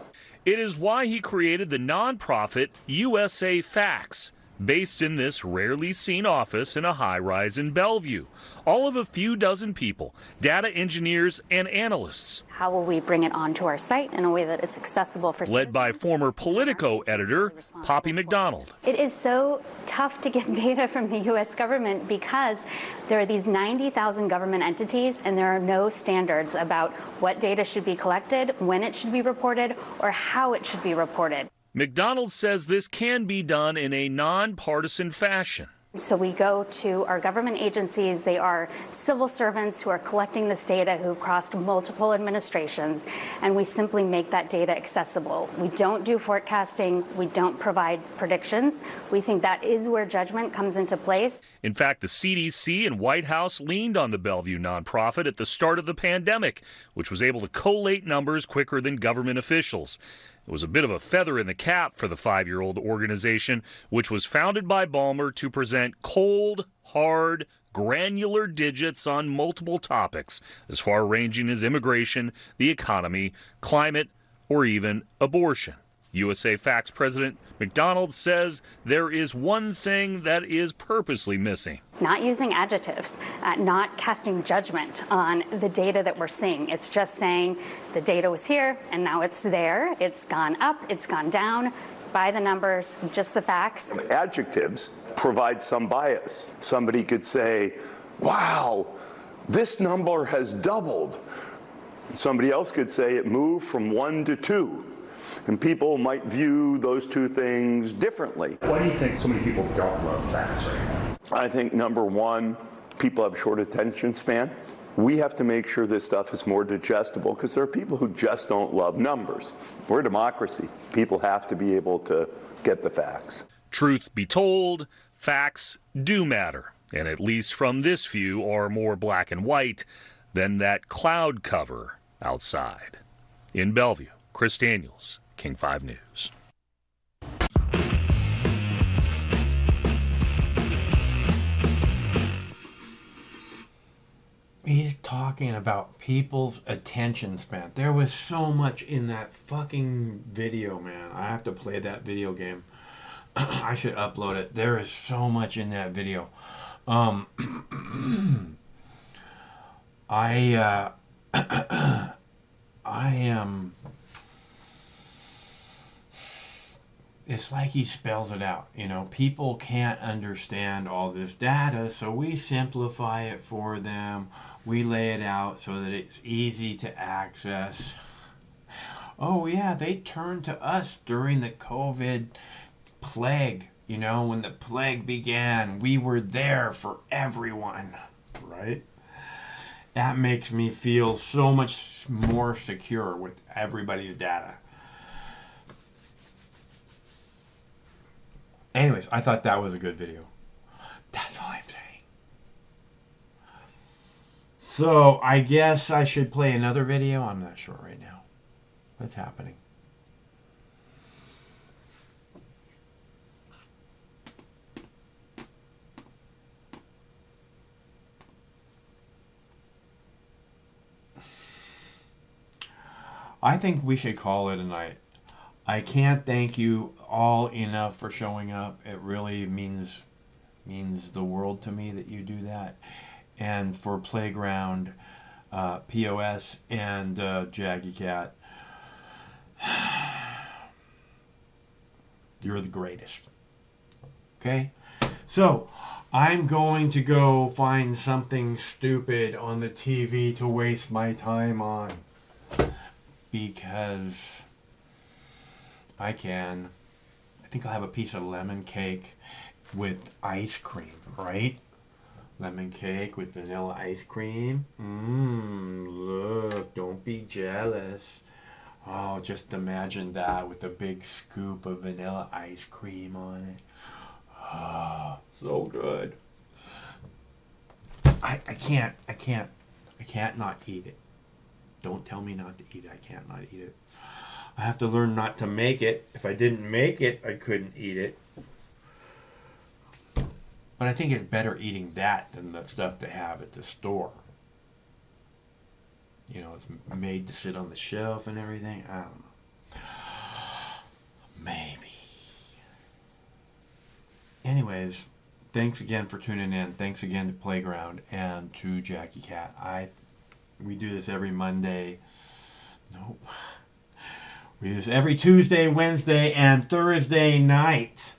It is why he created the nonprofit USA Facts, based in this rarely seen office in a high-rise in Bellevue. All of a few dozen people, data engineers and analysts. How will we bring it onto our site in a way that it's accessible for Led by former Politico editor Poppy McDonald. It is so tough to get data from the U.S. government because there are these 90,000 government entities and there are no standards about what data should be collected, when it should be reported, or how it should be reported. McDonald says this can be done in a nonpartisan fashion. So we go to our government agencies. They are civil servants who are collecting this data who've crossed multiple administrations, and we simply make that data accessible. We don't do forecasting. We don't provide predictions. We think that is where judgment comes into place. In fact, the CDC and White House leaned on the Bellevue nonprofit at the start of the pandemic, which was able to collate numbers quicker than government officials. It was a bit of a feather in the cap for the 5-year-old organization, which was founded by Ballmer to present cold, hard, granular digits on multiple topics, as far-ranging as immigration, the economy, climate, or even abortion. USA Facts President McDonald says there is one thing that is purposely missing. Not using adjectives, not casting judgment on the data that we're seeing. It's just saying the data was here and now it's there. It's gone up, it's gone down. By the numbers, just the facts. Adjectives provide some bias. Somebody could say, wow, this number has doubled. Somebody else could say it moved from 1 to 2. And people might view those two things differently. Why do you think so many people don't love facts right now? I think, number one, people have short attention span. We have to make sure this stuff is more digestible because there are people who just don't love numbers. We're a democracy. People have to be able to get the facts. Truth be told, facts do matter, and at least from this view are more black and white than that cloud cover outside. In Bellevue, Chris Daniels, King 5 News. He's talking about people's attention span. There was so much in that fucking video, man. I have to play that video game. I should upload it. There is so much in that video. I am... It's like he spells it out, you know. People can't understand all this data, so we simplify it for them. We lay it out so that it's easy to access. Oh yeah, they turned to us during the COVID plague. You know, when the plague began, we were there for everyone, right? That makes me feel so much more secure with everybody's data. Anyways, I thought that was a good video. That's all I'm saying. So, I guess I should play another video. I'm not sure right now. What's happening? I think we should call it a night. I can't thank you all enough for showing up. It really means the world to me that you do that. And for Playground, POS, and Jaggy Cat, you're the greatest. Okay? So, I'm going to go find something stupid on the TV to waste my time on. Because I can. I think I'll have a piece of lemon cake with ice cream, right? Lemon cake with vanilla ice cream. Look, don't be jealous. Oh, just imagine that with a big scoop of vanilla ice cream on it. Ah, so good. I can't not eat it. Don't tell me not to eat it. I can't not eat it. I have to learn not to make it. If I didn't make it, I couldn't eat it. But I think it's better eating that than the stuff they have at the store. You know, it's made to sit on the shelf and everything. I don't know. Maybe. Anyways, thanks again for tuning in. Thanks again to Playground and to Jackie Cat. We do this every Monday. Nope. We do this every Tuesday, Wednesday, and Thursday night.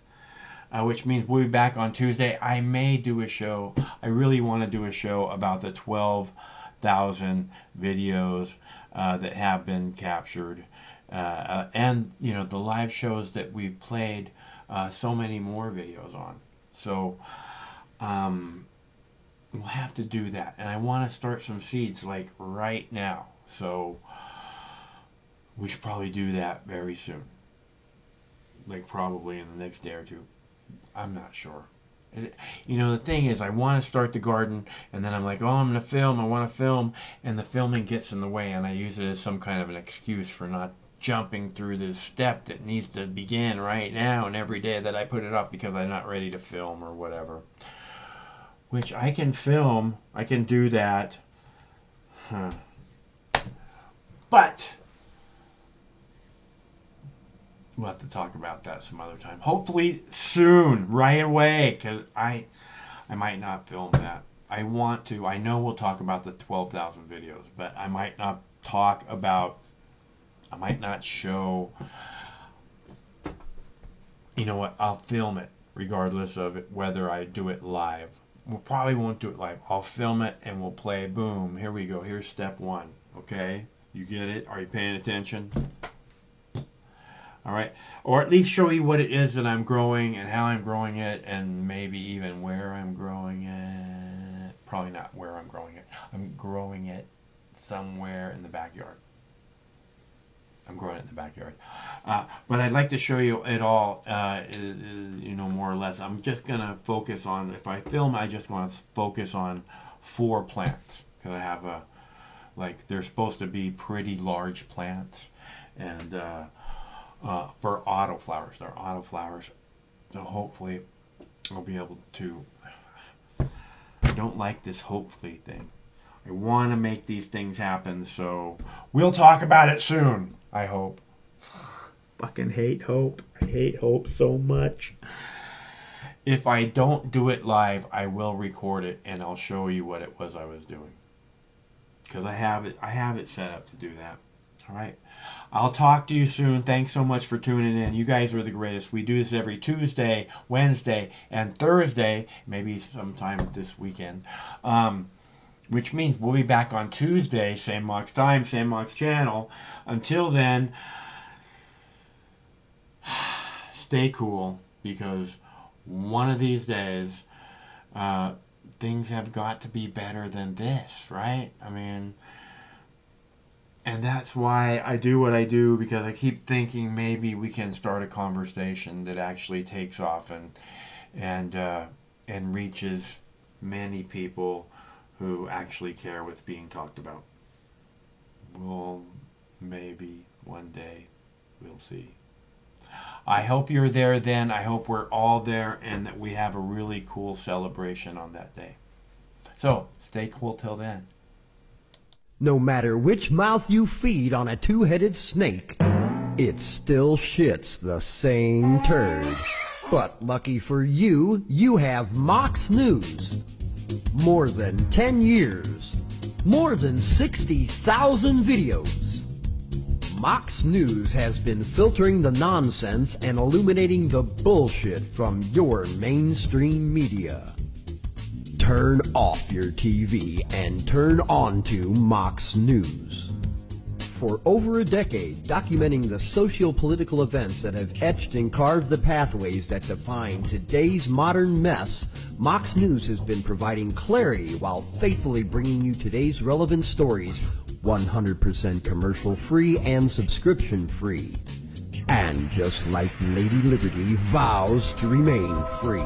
Which means we'll be back on Tuesday. I may do a show. I really want to do a show about the 12,000 videos that have been captured. And, you know, the live shows that we've played so many more videos on. So, we'll have to do that. And I want to start some seeds, like, right now. So, we should probably do that very soon. Like, probably in the next day or two. I'm not sure. You know, the thing is, I want to start the garden, and then I'm like, oh, I'm going to film, I want to film, and the filming gets in the way, and I use it as some kind of an excuse for not jumping through this step that needs to begin right now, and every day that I put it off because I'm not ready to film or whatever. Which I can film, I can do that. But we'll have to talk about that some other time. Hopefully soon, right away, because I might not film that. I want to. I know we'll talk about the 12,000 videos, but I might not talk about, I might not show, you know what, I'll film it regardless of it, whether I do it live. We probably won't do it live. I'll film it and we'll play, boom, here we go. Here's step one, okay? You get it? Are you paying attention? All right, or at least show you what it is that I'm growing and how I'm growing it, and maybe even where I'm growing it. Probably not where I'm growing it. I'm growing it somewhere in the backyard. I'm growing it in the backyard. But I'd like to show you it all, you know, more or less. I'm just going to focus on, if I film, I just want to focus on 4 plants. Because I have like, they're supposed to be pretty large plants. And for autoflowers. They're autoflowers. So hopefully I'll be able to. I don't like this hopefully thing. I want to make these things happen, so we'll talk about it soon, I hope. Fucking hate hope. I hate hope so much. If I don't do it live, I will record it and I'll show you what it was I was doing. Because I have it set up to do that. All right. I'll talk to you soon. Thanks so much for tuning in. You guys are the greatest. We do this every Tuesday, Wednesday, and Thursday. Maybe sometime this weekend. Which means we'll be back on Tuesday. Same Mox time, same Mox channel. Until then, stay cool. Because one of these days, things have got to be better than this, right? I mean, and that's why I do what I do, because I keep thinking maybe we can start a conversation that actually takes off and reaches many people who actually care what's being talked about. Well, maybe one day we'll see. I hope you're there then. I hope we're all there and that we have a really cool celebration on that day. So, stay cool till then. No matter which mouth you feed on a two-headed snake, it still shits the same turd. But lucky for you, you have Mox News. More than 10 years. More than 60,000 videos. Mox News has been filtering the nonsense and illuminating the bullshit from your mainstream media. Turn off your TV and turn on to Mox News. For over a decade, documenting the socio-political events that have etched and carved the pathways that define today's modern mess, Mox News has been providing clarity while faithfully bringing you today's relevant stories 100% commercial-free and subscription-free. And just like Lady Liberty vows to remain free.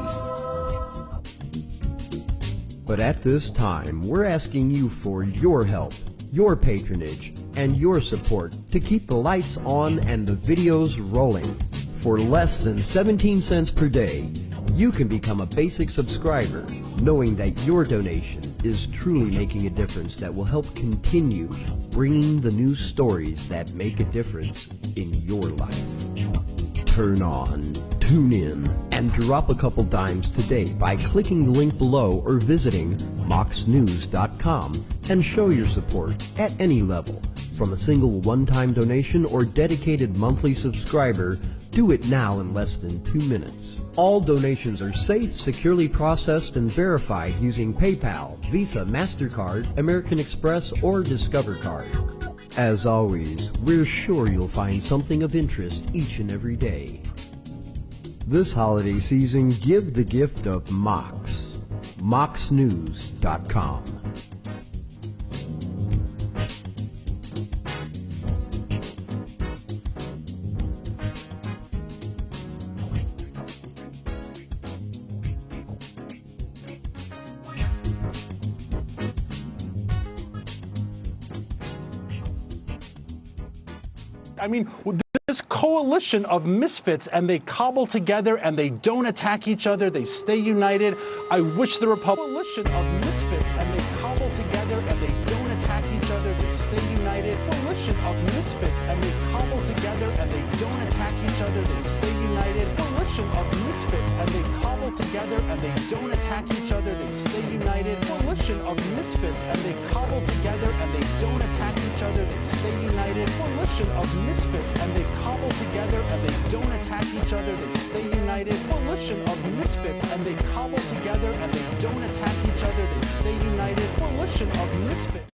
But at this time, we're asking you for your help, your patronage, and your support to keep the lights on and the videos rolling. For less than 17 cents per day, you can become a basic subscriber, knowing that your donation is truly making a difference that will help continue bringing the news stories that make a difference in your life. Turn on, tune in, and drop a couple dimes today by clicking the link below or visiting moxnews.com and show your support at any level. From a single one-time donation or dedicated monthly subscriber, do it now in less than 2 minutes. All donations are safe, securely processed, and verified using PayPal, Visa, MasterCard, American Express, or Discover Card. As always, we're sure you'll find something of interest each and every day. This holiday season, give the gift of Mox. moxnews.com. I mean, this coalition of misfits, and they cobble together and they don't attack each other, they stay united. I wish the coalition of misfits, and they cobble together and they don't attack each other, they stay united. Coalition of misfits, and they cobble together and they don't attack each other, they stay united. Coalition of misfits, and they cobble together and they don't attack each other, they stay united. Coalition of misfits, and they cobble together and they don't attack each other, they stay united. Coalition of misfits, and they cobble together and they don't attack each other, they stay united. Coalition of misfits, and they cobble together and they don't attack each other, they stay united. Coalition of misfits.